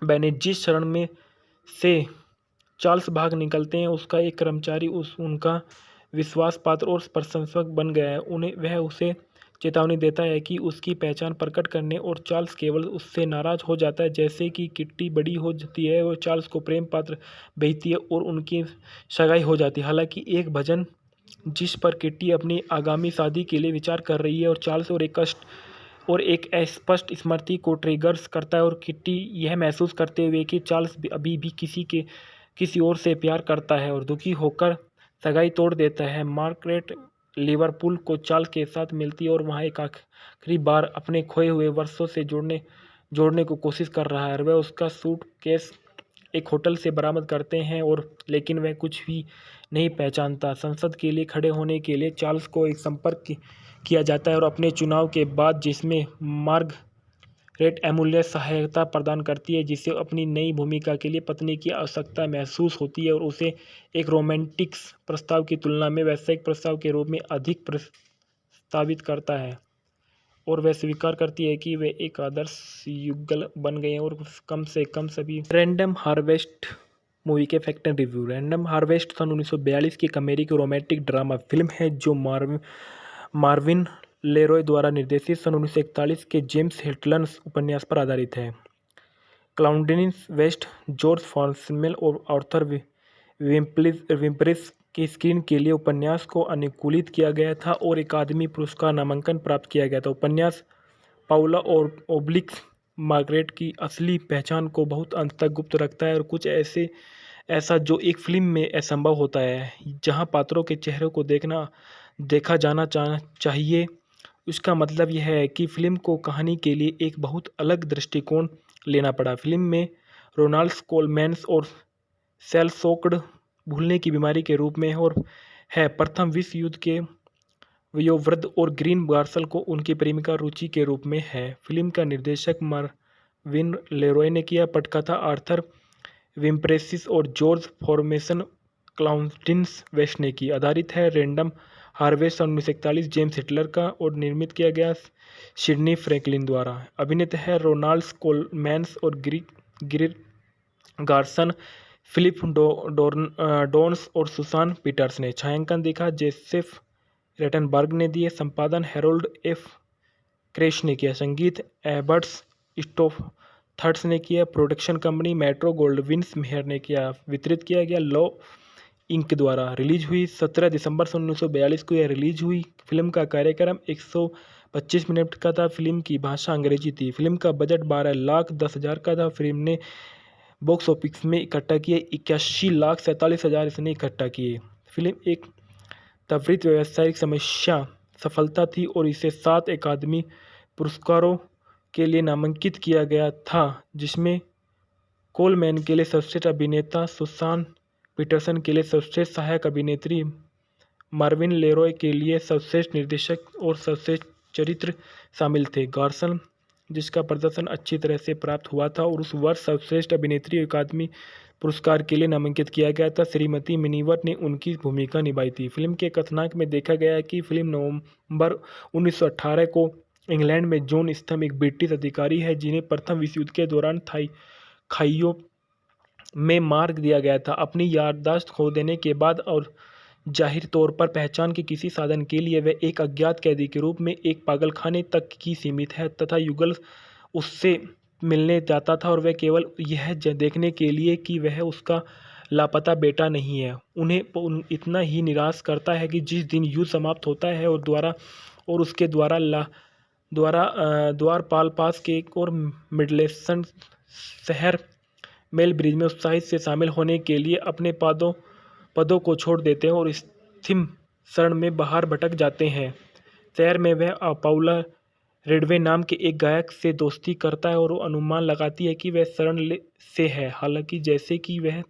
बेनेट जिस क्षण में से चार्ल्स भाग निकलते हैं उसका एक कर्मचारी उनका विश्वास पात्र और प्रशंसक बन गया है। वह उसे चेतावनी देता है कि उसकी पहचान प्रकट करने और चार्ल्स केवल उससे नाराज हो जाता है। जैसे कि किट्टी बड़ी हो जाती है और चार्ल्स को प्रेम पात्र भेजती है और उनकी सगाई हो जाती है। हालांकि एक भजन जिस पर किट्टी अपनी आगामी शादी के लिए विचार कर रही है और चार्ल्स और एक अस्पष्ट स्मृति को ट्रिगर्स करता है और किट्टी यह महसूस करते हुए कि चार्ल्स अभी भी किसी और से प्यार करता है और दुखी होकर सगाई तोड़ देता है। मार्गरेट लिवरपूल को चार्ल्स के साथ मिलती है और वहाँ एक आखिरी बार अपने खोए हुए वर्षों से जोड़ने को कोशिश कर रहा है। वह उसका सूटकेस एक होटल से बरामद करते हैं और लेकिन वह कुछ भी नहीं पहचानता। संसद के लिए खड़े होने के लिए चार्ल्स को एक संपर्क किया जाता है और अपने चुनाव के बाद जिसमें मार्गरेट अमूल्य सहायता प्रदान करती है, जिसे अपनी नई भूमिका के लिए पत्नी की आवश्यकता महसूस होती है और उसे एक रोमांटिक प्रस्ताव की तुलना में व्यावसायिक प्रस्ताव के रूप में अधिक प्रस्तावित करता है और वह स्वीकार करती है कि वे एक आदर्श युगल बन गए हैं और कम से कम सभी। रैंडम हार्वेस्ट मूवी के fact and review. Random harvest सन 1942 की एक अमेरिकी रोमांटिक ड्रामा फिल्म है जो मार्विन लेरॉय द्वारा निर्देशित सन 1941 के जेम्स हिल्टन उपन्यास पर आधारित है। क्लाउडिन वेस्ट, जॉर्ज फॉन्सेमेल और आर्थर विम्परिस के स्क्रीन के लिए उपन्यास को अनुकूलित किया गया था और अकादमी पुरस्कार नामांकन प्राप्त किया गया था। उपन्यास पाउला और ओब्लिक्स मार्गरेट की असली पहचान को बहुत अंत तक गुप्त रखता है और कुछ ऐसा जो एक फिल्म में असंभव होता है, जहां पात्रों के चेहरों को देखा जाना चाहिए। इसका मतलब यह है कि फिल्म को कहानी के लिए एक बहुत अलग दृष्टिकोण लेना पड़ा। फिल्म में रोनाल्ड कोलमैन्स और सेल-शोक्ड भूलने की बीमारी के रूप में और है प्रथम विश्व युद्ध के वयोवृद्ध और ग्रीन गार्सल को उनकी प्रेमिका रुचि के रूप में है। फिल्म का निर्देशक मार्विन लेरॉय ने किया। पटकथा आर्थर विम्परेसिस और जॉर्ज फॉर्मेसन क्लाउडिन वेस्ट ने की। आधारित है रैंडम हार्वेस्ट 1941 जेम्स हिटलर का और निर्मित किया गया सिडनी फ्रैंकलिन द्वारा। अभिनेता है रोनाल्ड कोलमैन्स और ग्रीर गार्सन, फिलिप डोर्न्स और सुसान पीटर्स ने। छायांकन देखा जोसेफ रेटनबर्ग ने दिए। संपादन हैरोल्ड एफ क्रेश ने किया। संगीत एबर्ट्स स्टोथर्स ने किया। प्रोडक्शन कंपनी मेट्रो गोल्डविन मेहर ने किया। वितरित किया गया लॉ इंक द्वारा। रिलीज हुई 17 दिसंबर 1942 को यह रिलीज हुई। फिल्म का कार्यक्रम 125 मिनट का था। फिल्म की भाषा अंग्रेजी थी। फिल्म का बजट 12,10,000 का था। फिल्म ने बॉक्स ऑफिस में इकट्ठा किए 81,47,000 इसने इकट्ठा किए। फिल्म एक त्वरित व्यावसायिक सफलता थी और इसे 7 अकादमी पुरस्कारों के लिए नामांकित किया गया था, जिसमें कोलमैन के लिए सर्वश्रेष्ठ अभिनेता, सुसान पीटरसन के लिए सर्वश्रेष्ठ सहायक अभिनेत्री, मार्विन लेरॉय के लिए सर्वश्रेष्ठ निर्देशक और सर्वश्रेष्ठ चरित्र शामिल थे। गार्सन, जिसका प्रदर्शन अच्छी तरह से प्राप्त हुआ था और उस वर्ष सर्वश्रेष्ठ अभिनेत्री अकादमी पुरस्कार के लिए नामांकित किया गया था। श्रीमती मिनीवर ने उनकी भूमिका निभाई थी। फिल्म के कथानक में देखा गया है कि फिल्म नवंबर 1918 को इंग्लैंड में जॉन स्टम एक ब्रिटिश अधिकारी है जिन्हें प्रथम विश्व युद्ध के दौरान खाइयों में मार दिया गया था। अपनी याददाश्त खो देने के बाद और जाहिर तौर पर पहचान के किसी साधन के लिए वह एक अज्ञात कैदी के रूप में एक पागलखाने तक ही सीमित है तथा युगल उससे मिलने जाता था और वह केवल यह देखने के लिए कि वह उसका लापता बेटा नहीं है। उन्हें इतना ही निराश करता है कि जिस दिन युद्ध समाप्त होता है और उसके द्वारपाल पास के एक और मिडलेसन शहर मेलब्रिज में उत्साहित से शामिल होने के लिए अपने पदों को छोड़ देते हैं और स्थिम शरण में बाहर भटक जाते हैं। शहर में वह पाउला रेडवे नाम के एक गायक से दोस्ती करता है और वो अनुमान लगाती है कि वह शरण से है। हालांकि जैसे कि वह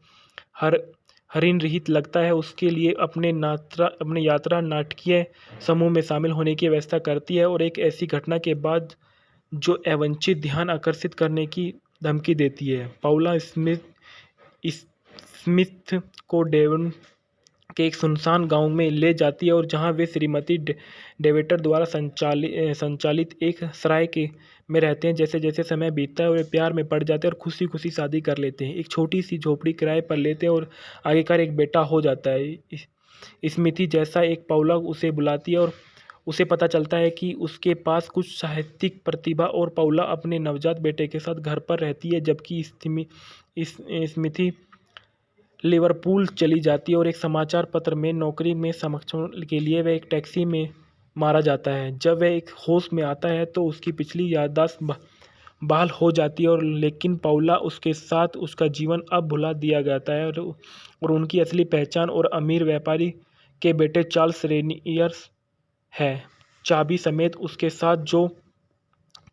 हरिन रहित लगता है, उसके लिए अपने यात्रा नाटकीय समूह में शामिल होने की व्यवस्था करती है और एक ऐसी घटना के बाद जो अवांछित ध्यान आकर्षित करने की धमकी देती है। पाउला स्मिथ को डेवन के एक सुनसान गांव में ले जाती है और जहां वे श्रीमती डेवेटर द्वारा संचालित एक सराय में रहते हैं। जैसे जैसे समय बीतता है और वे प्यार में पड़ जाते हैं और खुशी खुशी शादी कर लेते हैं। एक छोटी सी झोपड़ी किराए पर लेते हैं और आखिरकार एक बेटा हो जाता है। स्मिथी जैसा एक पाउला उसे बुलाती है और उसे पता चलता है कि उसके पास कुछ साहित्यिक प्रतिभा और पाउला अपने नवजात बेटे के साथ घर पर रहती है, जबकि स्मिथी लिवरपूल चली जाती है और एक समाचार पत्र में नौकरी में समर्थन के लिए वह एक टैक्सी में मारा जाता है। जब वह एक होश में आता है तो उसकी पिछली याददाश्त बहाल हो जाती है और लेकिन पाउला उसके साथ उसका जीवन अब भुला दिया जाता है और उनकी असली पहचान और अमीर व्यापारी के बेटे चार्ल्स रेनियर्स है। चाबी समेत उसके साथ जो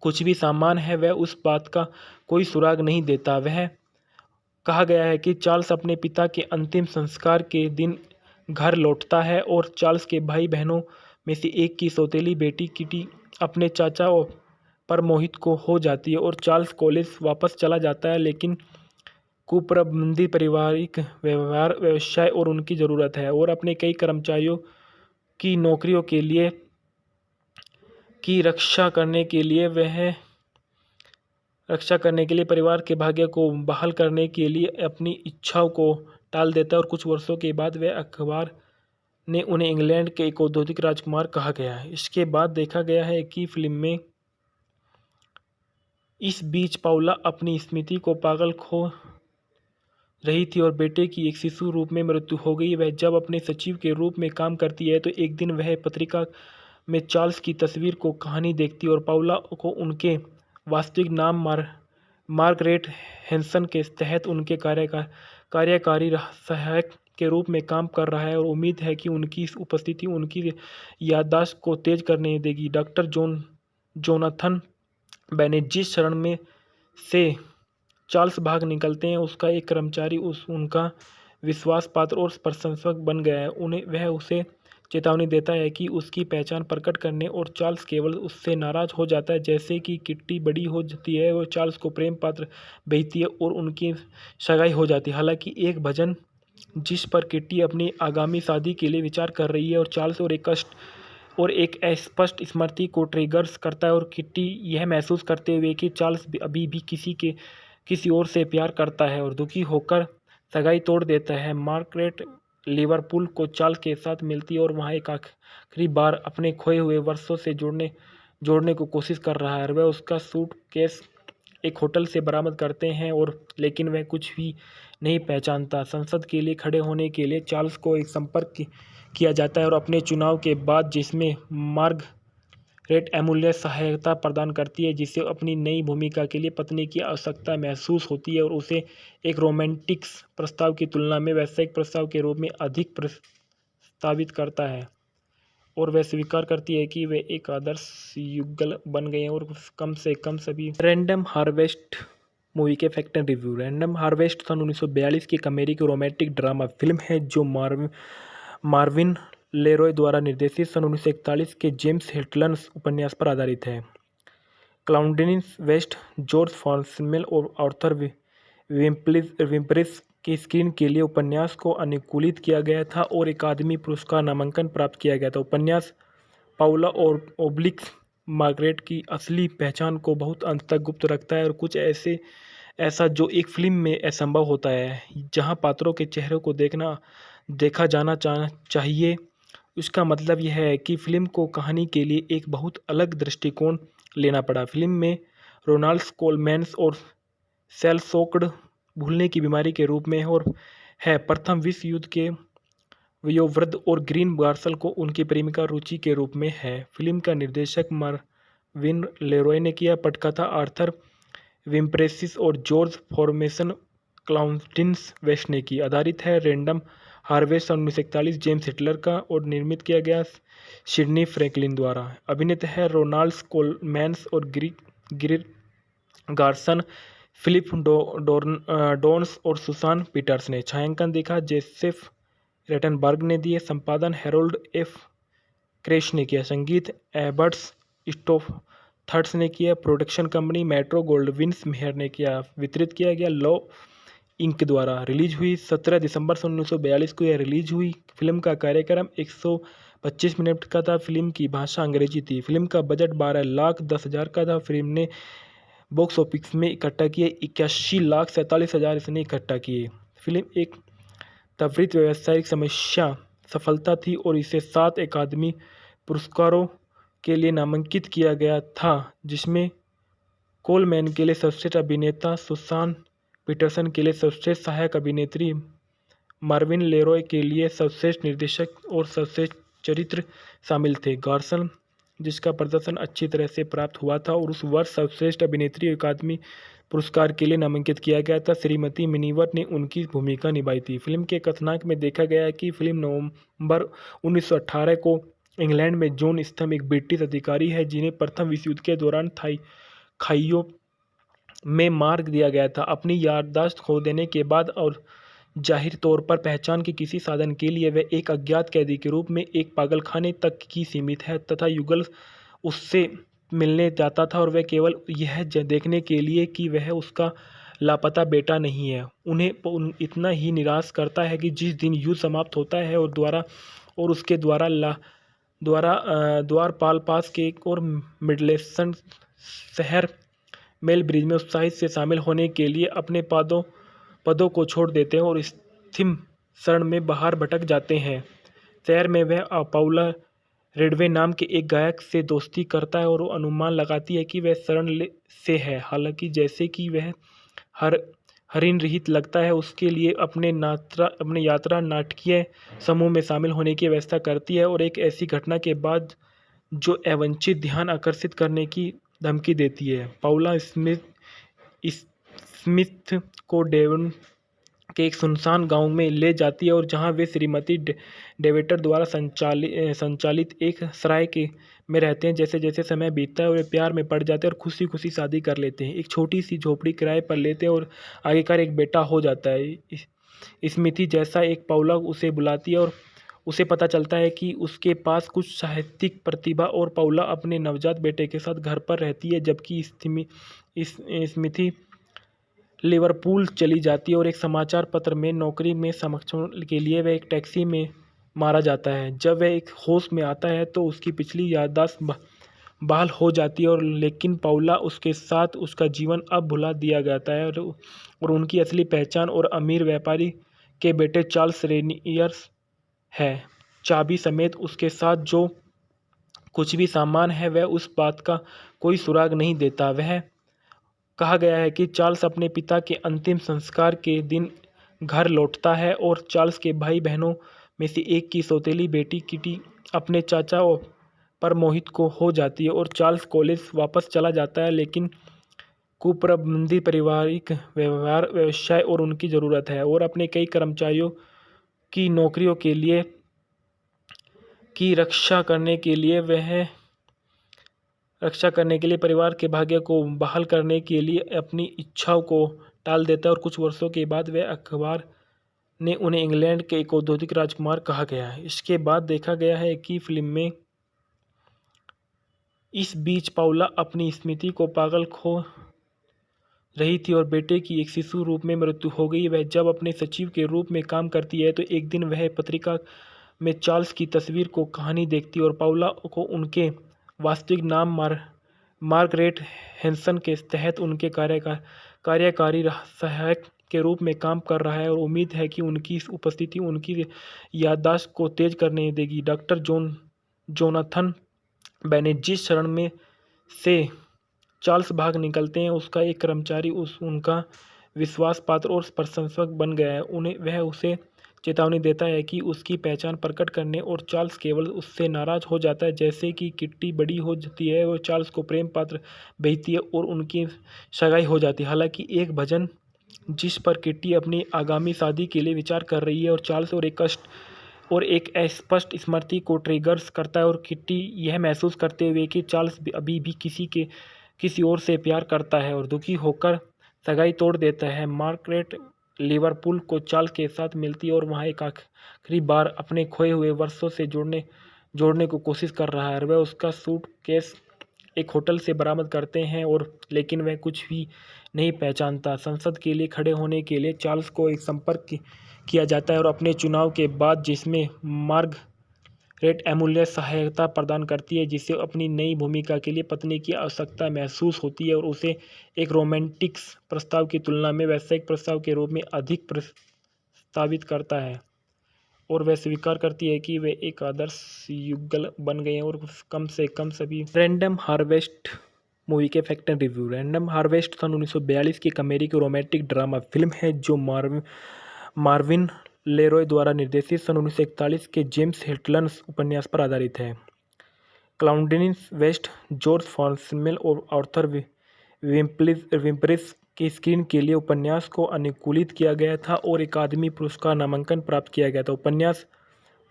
कुछ भी सामान है वह उस बात का कोई सुराग नहीं देता। वह कहा गया है कि चार्ल्स अपने पिता के अंतिम संस्कार के दिन घर लौटता है और चार्ल्स के भाई बहनों में से एक की सौतेली बेटी किटी अपने चाचा पर मोहित को हो जाती है और चार्ल्स कॉलेज वापस चला जाता है, लेकिन कुप्रबंधित पारिवारिक व्यवसाय और उनकी ज़रूरत है और अपने कई कर्मचारियों की नौकरियों के लिए की रक्षा करने के लिए परिवार के भाग्य को बहाल करने के लिए अपनी इच्छाओं को टाल देता है और कुछ वर्षों के बाद वह अखबार ने उन्हें इंग्लैंड के एक औद्योगिक राजकुमार कहा गया है। इसके बाद देखा गया है कि फिल्म में इस बीच पाउला अपनी स्मृति को पागल खो रही थी और बेटे की एक शिशु रूप में मृत्यु हो गई। वह जब अपने सचिव के रूप में काम करती है तो एक दिन वह पत्रिका में चार्ल्स की तस्वीर को कहानी देखती है और पाउला को उनके वास्तविक नाम मार्गरेट हैंसन के तहत उनके कार्यकारी सहायक के रूप में काम कर रहा है और उम्मीद है कि उनकी उपस्थिति उनकी याददाश्त को तेज करने देगी। डॉक्टर जोनाथन बेनेट जिस क्षण में से चार्ल्स भाग निकलते हैं उसका एक कर्मचारी उनका विश्वास पात्र और प्रशंसक बन गया है। वह उसे चेतावनी देता है कि उसकी पहचान प्रकट करने और चार्ल्स केवल उससे नाराज हो जाता है। जैसे कि किट्टी बड़ी हो जाती है वो चार्ल्स को प्रेम पात्र भेजती है और उनकी सगाई हो जाती है। हालांकि एक भजन जिस पर किट्टी अपनी आगामी शादी के लिए विचार कर रही है और चार्ल्स और एक अस्पष्ट स्मृति को ट्रिगर्स करता है और किट्टी यह महसूस करते हुए कि चार्ल्स अभी भी किसी और से प्यार करता है और दुखी होकर सगाई तोड़ देता है। मार्गरेट लिवरपूल को चार्ल्स के साथ मिलती है और वहाँ एक आखिरी बार अपने खोए हुए वर्षों से जोड़ने को कोशिश कर रहा है। वह उसका सूटकेस एक होटल से बरामद करते हैं और लेकिन वह कुछ भी नहीं पहचानता। संसद के लिए खड़े होने के लिए चार्ल्स को एक संपर्क किया जाता है और अपने चुनाव के बाद जिसमें मार्गरेट अमूल्य सहायता प्रदान करती है जिसे अपनी नई भूमिका के लिए पत्नी की आवश्यकता महसूस होती है और उसे एक रोमांटिक प्रस्ताव की तुलना में व्यावसायिक प्रस्ताव के रूप में अधिक प्रस्तावित करता है और वह स्वीकार करती है कि वे एक आदर्श युगल बन गए हैं और कम से कम सभी। रैंडम हार्वेस्ट मूवी के fact and review. Random harvest सन 1942 की एक अमेरिकी रोमांटिक ड्रामा फिल्म है जो मार्विन लेरॉय द्वारा निर्देशित सन 1941 के जेम्स हिटलर्स उपन्यास पर आधारित है। क्लाउडिन वेस्ट, जॉर्ज फॉन्सेमेल और आर्थर विम्परिस के स्क्रीन के लिए उपन्यास को अनुकूलित किया गया था और अकादमी पुरस्कार नामांकन प्राप्त किया गया था। उपन्यास पाउला और ओब्लिक्स मार्गरेट की असली पहचान को बहुत अंत तक गुप्त रखता है और कुछ ऐसा जो एक फिल्म में असंभव होता है, जहां पात्रों के चेहरे को देखा जाना चाहिए। उसका मतलब यह है कि फिल्म को कहानी के लिए एक बहुत अलग दृष्टिकोण लेना पड़ा। फिल्म में रोनाल्ड कोलमैन्स और सेल शोक्ड भूलने की बीमारी के रूप में और है प्रथम विश्व युद्ध के वयोवृद्ध और ग्रीन गार्सल को उनकी प्रेमिका रुचि के रूप में है। फिल्म का निर्देशक मार्विन लेरॉय ने किया। पटकथा आर्थर विम्प्रेसिस और जॉर्ज फॉर्मेसन क्लाउडिन वेस्ट ने की। आधारित है रैंडम हार्वेस्ट सन 1941 जेम्स हिटलर का और निर्मित किया गया सिडनी फ्रैंकलिन द्वारा। अभिनेता है रोनाल्ड कोलमैन्स और ग्रीन गार्सन, फिलिप डोर्न्स और सुसान पीटर्स ने। छायांकन देखा जोसेफ रेटनबर्ग ने दिए। संपादन हैरोल्ड एफ क्रेश ने किया। संगीत एबर्ट्स स्टोथर्स ने किया। प्रोडक्शन कंपनी मेट्रो गोल्डविन मेहर ने किया। वितरित किया गया लॉ इंक द्वारा। रिलीज हुई 17 दिसंबर 1942 को यह रिलीज हुई। फिल्म का कार्यक्रम 125 मिनट का था। फिल्म की भाषा अंग्रेजी थी। फिल्म का बजट 12,10,000 का था। फिल्म ने बॉक्स ऑफिस में इकट्ठा किए 81,47,000 इसने इकट्ठा किए। फिल्म एक त्वरित व्यावसायिक सफलता थी और इसे 7 अकादमी पुरस्कारों के लिए नामांकित किया गया था, जिसमें कोलमैन के लिए सर्वश्रेष्ठ अभिनेता, सुसान पीटरसन के लिए सर्वश्रेष्ठ सहायक अभिनेत्री, मार्विन लेरॉय के लिए सर्वश्रेष्ठ निर्देशक और सर्वश्रेष्ठ चरित्र शामिल थे। गार्सन, जिसका प्रदर्शन अच्छी तरह से प्राप्त हुआ था और उस वर्ष सर्वश्रेष्ठ अभिनेत्री अकादमी पुरस्कार के लिए नामांकित किया गया था। श्रीमती मिनीवर ने उनकी भूमिका निभाई थी। फिल्म के कथानक में देखा गया है कि फिल्म नवंबर 1918 को इंग्लैंड में जॉन स्टम एक ब्रिटिश अधिकारी है जिन्हें प्रथम विश्व युद्ध के दौरान खाइयों में मार दिया गया था। अपनी याददाश्त खो देने के बाद और जाहिर तौर पर पहचान के किसी साधन के लिए वह एक अज्ञात कैदी के रूप में एक पागलखाने तक की सीमित है तथा युगल उससे मिलने जाता था और वह केवल यह देखने के लिए कि वह उसका लापता बेटा नहीं है। उन्हें इतना ही निराश करता है कि जिस दिन युद्ध समाप्त होता है और उसके द्वारपाल पास के एक और मिडलेसन शहर मेल ब्रिज में उत्साहित से शामिल होने के लिए अपने पदों को छोड़ देते हैं और स्थिम शरण में बाहर भटक जाते हैं। शहर में वह पाउला रेडवे नाम के एक गायक से दोस्ती करता है और वो अनुमान लगाती है कि वह शरण से है। हालांकि जैसे कि वह हरिन रहित लगता है, उसके लिए अपने यात्रा नाटकीय समूह में शामिल होने की व्यवस्था करती है और एक ऐसी घटना के बाद जो अवांछित ध्यान आकर्षित करने की धमकी देती है। पाउला स्मिथ को डेवन के एक सुनसान गांव में ले जाती है और जहां वे श्रीमती डेवेटर द्वारा संचालित एक सराय में रहते हैं। जैसे जैसे समय बीतता है वे प्यार में पड़ जाते हैं और खुशी खुशी शादी कर लेते हैं। एक छोटी सी झोपड़ी किराए पर लेते हैं और आखिरकार एक बेटा हो जाता है। स्मिथी जैसा एक पाउला उसे बुलाती है और उसे पता चलता है कि उसके पास कुछ साहित्यिक प्रतिभा और पाउला अपने नवजात बेटे के साथ घर पर रहती है, जबकि स्मिथी लिवरपूल चली जाती है और एक समाचार पत्र में नौकरी में समर्थन के लिए वह एक टैक्सी में मारा जाता है। जब वह एक होश में आता है तो उसकी पिछली याददाश्त बहाल हो जाती है और लेकिन पाउला उसके साथ उसका जीवन अब भुला दिया जाता है और उनकी असली पहचान और अमीर व्यापारी के बेटे चार्ल्स रेनियर्स है। चाबी समेत उसके साथ जो कुछ भी सामान है वह उस बात का कोई सुराग नहीं देता। वह कहा गया है कि चार्ल्स अपने पिता के अंतिम संस्कार के दिन घर लौटता है और चार्ल्स के भाई बहनों में से एक की सौतेली बेटी किटी अपने चाचा पर मोहित को हो जाती है और चार्ल्स कॉलेज वापस चला जाता है, लेकिन कुप्रबंधित पारिवारिक व्यवहार व्यवसाय और उनकी ज़रूरत है और अपने कई कर्मचारियों की नौकरियों के लिए की रक्षा करने के लिए परिवार के भाग्य को बहाल करने के लिए अपनी इच्छाओं को टाल देता है और कुछ वर्षों के बाद वह अखबार ने उन्हें इंग्लैंड के एक औद्योगिक राजकुमार कहा गया है। इसके बाद देखा गया है कि फिल्म में इस बीच पाउला अपनी स्मृति को पागल खो रही थी और बेटे की एक शिशु रूप में मृत्यु हो गई। वह जब अपने सचिव के रूप में काम करती है तो एक दिन वह पत्रिका में चार्ल्स की तस्वीर को कहानी देखती है और पाउला को उनके वास्तविक नाम मार्गरेट हैंसन के तहत उनके कार्यकारी सहायक के रूप में काम कर रहा है और उम्मीद है कि उनकी उपस्थिति उनकी याददाश्त को तेज करने देगी। डॉक्टर जोनाथन बेनेट जिस क्षण में से चार्ल्स भाग निकलते हैं उसका एक कर्मचारी उनका विश्वास पात्र और प्रशंसक बन गया है। वह उसे चेतावनी देता है कि उसकी पहचान प्रकट करने और चार्ल्स केवल उससे नाराज हो जाता है। जैसे कि किट्टी बड़ी हो जाती है वो चार्ल्स को प्रेम पात्र भेजती है और उनकी सगाई हो जाती है। हालांकि एक भजन जिस पर किट्टी अपनी आगामी शादी के लिए विचार कर रही है और चार्ल्स और एक अस्पष्ट स्मृति को ट्रिगर्स करता है और किट्टी यह महसूस करते हुए कि चार्ल्स अभी भी किसी और से प्यार करता है और दुखी होकर सगाई तोड़ देता है। मार्गरेट लिवरपूल को चार्ल्स के साथ मिलती है और वहाँ एक आखिरी बार अपने खोए हुए वर्षों से जोड़ने को कोशिश कर रहा है। वह उसका सूटकेस एक होटल से बरामद करते हैं और लेकिन वह कुछ भी नहीं पहचानता। संसद के लिए खड़े होने के लिए चार्ल्स को एक संपर्क किया जाता है और अपने चुनाव के बाद जिसमें मार्गरेट अमूल्य सहायता प्रदान करती है जिसे अपनी नई भूमिका के लिए पत्नी की आवश्यकता महसूस होती है और उसे एक रोमांटिक प्रस्ताव की तुलना में व्यावसायिक प्रस्ताव के रूप में अधिक प्रस्तावित करता है और वह स्वीकार करती है कि वे एक आदर्श युगल बन गए हैं और कम से कम सभी। रैंडम हार्वेस्ट मूवी के fact and review. Random harvest सन 1942 की एक अमेरिकी रोमांटिक ड्रामा फिल्म है जो मार्विन लेरॉय द्वारा निर्देशित सन 1941 के जेम्स हिटलन्स उपन्यास पर आधारित है। क्लाउडिन वेस्ट, जॉर्ज फॉन्समेल और आर्थर विम्परिस की स्क्रीन के लिए उपन्यास को अनुकूलित किया गया था और अकादमी पुरस्कार नामांकन प्राप्त किया गया था। उपन्यास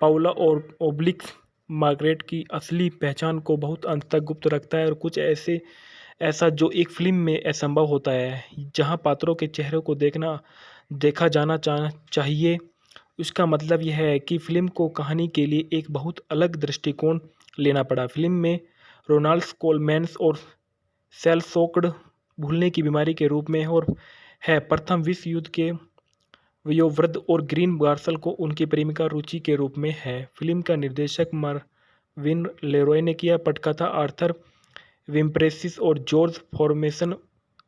पाउला और ओब्लिक्स मार्गरेट की असली पहचान को बहुत अंत तक गुप्त रखता है और कुछ ऐसा जो एक फिल्म में असंभव होता है, जहां पात्रों के चेहरों को देखा जाना चाहिए। उसका मतलब यह है कि फिल्म को कहानी के लिए एक बहुत अलग दृष्टिकोण लेना पड़ा। फिल्म में रोनाल्ड कोलमैन्स और सेल शोक्ड भूलने की बीमारी के रूप में और है प्रथम विश्व युद्ध के वयोवृद्ध और ग्रीन गार्सल को उनकी प्रेमिका रुचि के रूप में है। फिल्म का निर्देशक मार्विन लेरॉय ने किया। पटकथा आर्थर विम्प्रेसिस और जॉर्ज फॉर्मेसन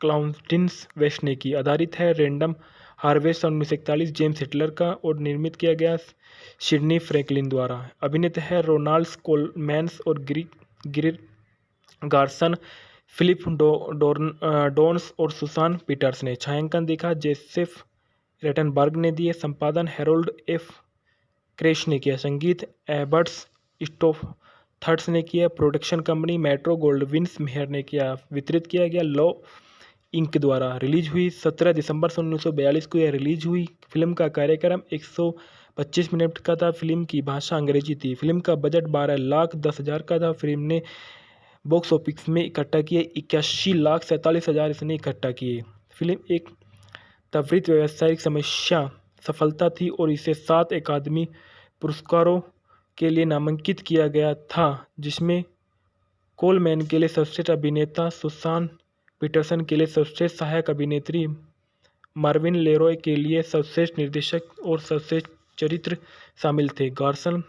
क्लाउडिन वेस्ट ने की। आधारित है रैंडम हार्वेस्ट सन 1941 जेम्स हिटलर का और निर्मित किया गया सिडनी फ्रैंकलिन द्वारा। अभिनेता है रोनाल्ड कोलमैन्स और ग्रीन गार्सन, फिलिप डोर्न्स और सुसान पीटर्स ने। छायांकन देखा जोसेफ रेटनबर्ग ने दिए। संपादन हैरोल्ड एफ क्रेश ने किया। संगीत एबर्ट्स स्टोथर्स ने किया। Production company metro Gold Wing mayor ने किया। वितरित किया गया लॉ इंक द्वारा। रिलीज हुई 17 दिसंबर 1942 को यह रिलीज हुई। फिल्म का कार्यक्रम 125 मिनट का था। फिल्म की भाषा अंग्रेजी थी। फिल्म का बजट 12,10,000 का था। फिल्म ने बॉक्स ऑफिस में इकट्ठा किए 81,47,000 इसने इकट्ठा किए। फिल्म एक त्वरित व्यावसायिक सफलता थी और इसे 7 अकादमी पुरस्कारों के लिए नामांकित किया गया था, जिसमें कोलमैन के लिए सर्वश्रेष्ठ अभिनेता, सुसान पीटरसन के लिए सर्वश्रेष्ठ सहायक अभिनेत्री, मार्विन लेरॉय के लिए सर्वश्रेष्ठ निर्देशक और सर्वश्रेष्ठ चरित्र शामिल थे। गार्सन,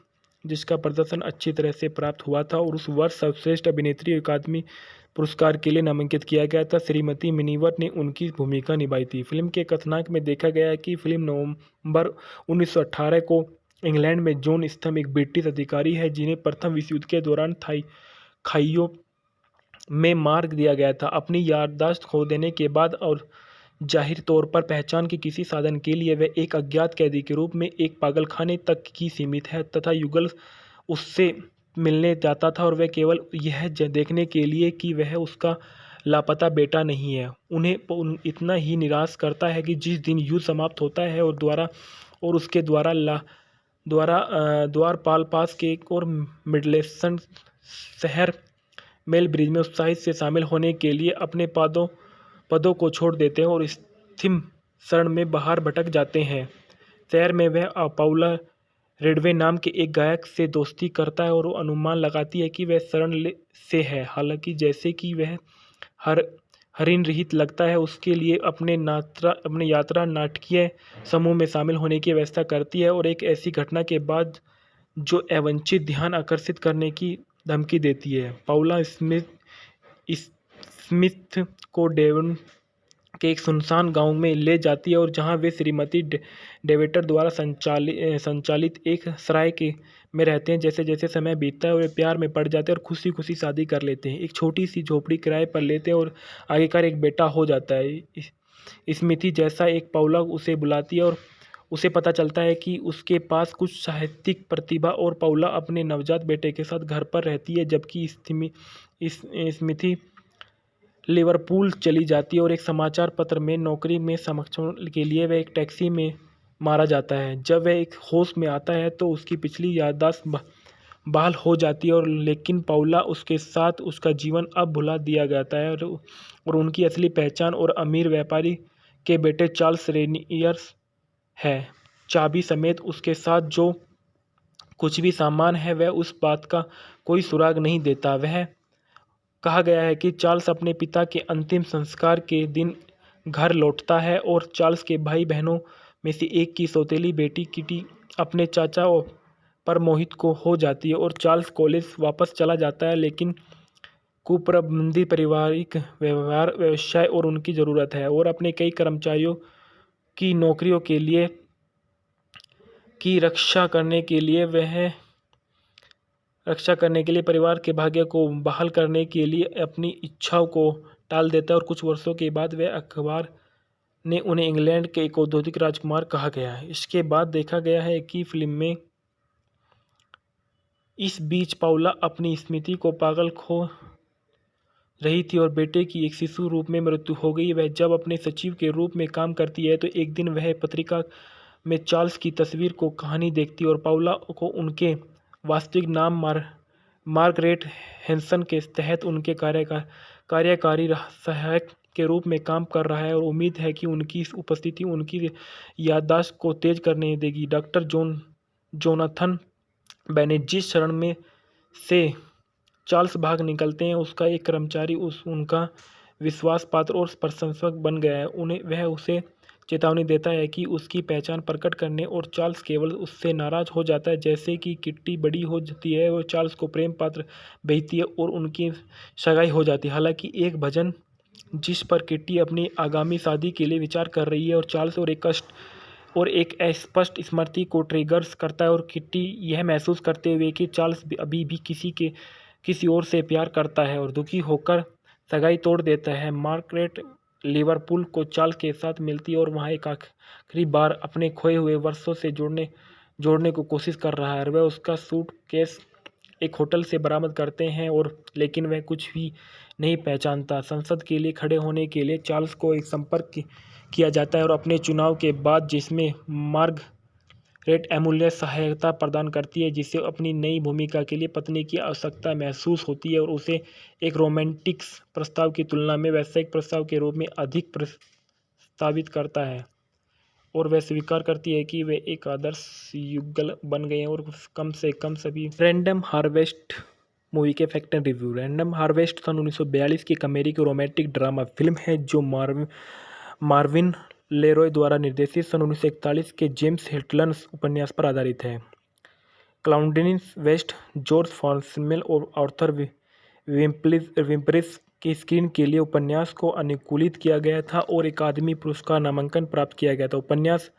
जिसका प्रदर्शन अच्छी तरह से प्राप्त हुआ था और उस वर्ष सर्वश्रेष्ठ अभिनेत्री अकादमी पुरस्कार के लिए नामांकित किया गया था। श्रीमती मिनीवर ने उनकी भूमिका निभाई थी। फिल्म के कथानक में देखा गया है कि फिल्म नवंबर 1918 को इंग्लैंड में जॉन स्तम एक ब्रिटिश अधिकारी है जिन्हें प्रथम विश्व युद्ध के दौरान खाइयों में मार दिया गया था। अपनी याददाश्त खो देने के बाद और जाहिर तौर पर पहचान के किसी साधन के लिए वह एक अज्ञात कैदी के रूप में एक पागलखाने तक ही सीमित है तथा युगल उससे मिलने जाता था और वह केवल यह देखने के लिए कि वह उसका लापता बेटा नहीं है उन्हें इतना ही निराश करता है कि जिस दिन युद्ध समाप्त होता है और उसके द्वारपाल पास के एक और मिडलेसन शहर मेल ब्रिज में उत्साहित से शामिल होने के लिए अपने पदों को छोड़ देते हैं और स्थिम शरण में बाहर भटक जाते हैं। शहर में वह पाउला रेडवे नाम के एक गायक से दोस्ती करता है और वो अनुमान लगाती है कि वह शरण से है। हालांकि जैसे कि वह हरिन रहित लगता है, उसके लिए अपने यात्रा नाटकीय समूह में शामिल होने की व्यवस्था करती है और एक ऐसी घटना के बाद जो अवांछित ध्यान आकर्षित करने की धमकी देती है। पाउला स्मिथ को डेवन के एक सुनसान गांव में ले जाती है और जहां वे श्रीमती डेवेटर द्वारा संचालित एक सराय में रहते हैं। जैसे जैसे समय बीतता है और वे प्यार में पड़ जाते हैं और खुशी खुशी शादी कर लेते हैं। एक छोटी सी झोपड़ी किराए पर लेते हैं और आखिरकार एक बेटा हो जाता है। स्मिथी जैसा एक पाउला उसे बुलाती है और उसे पता चलता है कि उसके पास कुछ साहित्यिक प्रतिभा और पाउला अपने नवजात बेटे के साथ घर पर रहती है जबकि स्मिथी लिवरपूल चली जाती है और एक समाचार पत्र में नौकरी में सक्षम के लिए वह एक टैक्सी में मारा जाता है। जब वह एक होश में आता है तो उसकी पिछली याददाश्त बहाल हो जाती है और लेकिन पाउला उसके साथ उसका जीवन अब भुला दिया जाता है और उनकी असली पहचान और अमीर व्यापारी के बेटे चार्ल्स रेनियर्स है। चाबी समेत उसके साथ जो कुछ भी सामान है वह उस बात का कोई सुराग नहीं देता। वह कहा गया है कि चार्ल्स अपने पिता के अंतिम संस्कार के दिन घर लौटता है और चार्ल्स के भाई बहनों में से एक की सौतेली बेटी किटी अपने चाचा पर मोहित को हो जाती है और चार्ल्स कॉलेज वापस चला जाता है, लेकिन कुप्रबंधित पारिवारिक व्यवसाय और उनकी ज़रूरत है और अपने कई कर्मचारियों की नौकरियों के लिए की रक्षा करने के लिए परिवार के भाग्य को बहाल करने के लिए अपनी इच्छाओं को टाल देता है और कुछ वर्षों के बाद वह अखबार ने उन्हें इंग्लैंड के एक औद्योगिक राजकुमार कहा गया है। इसके बाद देखा गया है कि फिल्म में इस बीच पाउला अपनी स्मृति को पागल खो रही थी और बेटे की एक शिशु रूप में मृत्यु हो गई। वह जब अपने सचिव के रूप में काम करती है तो एक दिन वह पत्रिका में चार्ल्स की तस्वीर को कहानी देखती है और पाउला को उनके वास्तविक नाम मार्गरेट हैंसन के तहत उनके कार्यकारी सहायक के रूप में काम कर रहा है और उम्मीद है कि उनकी उपस्थिति उनकी याददाश्त को तेज करने देगी। डॉक्टर जोनाथन बेनेट जिस शरण में से चार्ल्स भाग निकलते हैं उसका एक कर्मचारी उनका विश्वास पात्र और प्रशंसक बन गया है। वह उसे चेतावनी देता है कि उसकी पहचान प्रकट करने और चार्ल्स केवल उससे नाराज हो जाता है। जैसे कि किट्टी बड़ी हो जाती है और चार्ल्स को प्रेम पात्र भेजती है और उनकी सगाई हो जाती है। हालांकि एक भजन जिस पर किट्टी अपनी आगामी शादी के लिए विचार कर रही है और चार्ल्स और एक अस्पष्ट स्मृति को ट्रिगर्स करता है और किट्टी यह महसूस करते हुए कि चार्ल्स अभी भी किसी और से प्यार करता है और दुखी होकर सगाई तोड़ देता है। मार्गरेट लिवरपूल को चार्ल्स के साथ मिलती है और वहाँ एक आखिरी बार अपने खोए हुए वर्षों से जोड़ने को कोशिश कर रहा है। वह उसका सूटकेस एक होटल से बरामद करते हैं लेकिन वह कुछ भी नहीं पहचानता। संसद के लिए खड़े होने के लिए चार्ल्स को एक संपर्क किया जाता है और अपने चुनाव के बाद जिसमें मार्गरेट अमूल्य सहायता प्रदान करती है जिसे अपनी नई भूमिका के लिए पत्नी की आवश्यकता महसूस होती है और उसे एक रोमांटिक प्रस्ताव की तुलना में व्यावसायिक प्रस्ताव के रूप में अधिक प्रस्तावित करता है और वह स्वीकार करती है कि वे एक आदर्श युगल बन गए हैं और कम से कम सभी। रैंडम हार्वेस्ट मूवी के fact and review. Random harvest सन 1942 की एक अमेरिकी रोमांटिक ड्रामा फिल्म है जो मार्विन लेरॉय द्वारा निर्देशित सन 1941 के जेम्स हिटलन्स उपन्यास पर आधारित है। क्लाउडियस वेस्ट, जॉर्ज फॉन्सेमेल और आर्थर विम्परिस के स्क्रीन के लिए उपन्यास को अनुकूलित किया गया था और अकादमी पुरस्कार नामांकन प्राप्त किया गया था। उपन्यास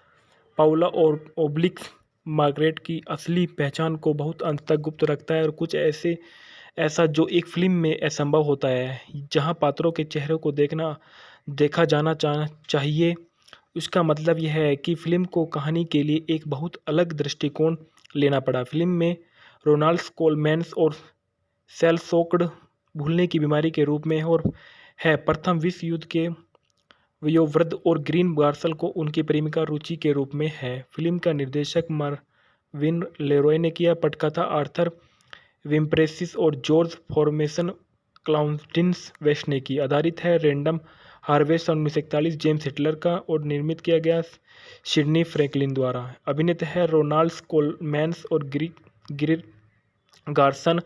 पाउला और ओब्लिक्स मार्गरेट की असली पहचान को बहुत अंत तक गुप्त रखता है और कुछ ऐसा जो एक फिल्म में असंभव होता है, जहां पात्रों के चेहरों को देखा जाना चाहिए। इसका मतलब यह है कि फिल्म को कहानी के लिए एक बहुत अलग दृष्टिकोण लेना पड़ा। फिल्म में रोनाल्ड कोलमैन्स और सेल शॉक्ड भूलने की बीमारी के रूप में और है प्रथम विश्व युद्ध के वयोवृद्ध और ग्रीन गार्सल को उनकी प्रेमिका रुचि के रूप में है। फिल्म का निर्देशक मार्विन लेरॉय ने किया। पटकथा आर्थर विम्प्रेसिस और जॉर्ज फॉर्मेसन क्लाउडियस वेस्ट ने की। आधारित है रैंडम हार्वेस्ट सन 1941 जेम्स हिटलर का और निर्मित किया गया सिडनी फ्रैंकलिन द्वारा। अभिनेता है रोनाल्ड कोलमैन्स और ग्रीन गार्सन,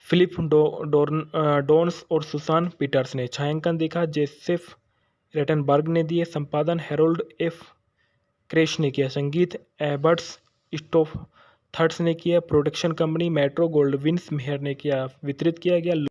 फिलिप डोर्न्स और सुसान पीटर्स ने। छायांकन देखा जोसेफ रेटनबर्ग ने दिए। संपादन हैरोल्ड एफ क्रेश ने किया। संगीत एबर्ट्स स्टॉफ थर्ड्स ने किया। Production company metro Gold Wing mayor ने किया। वितरित किया गया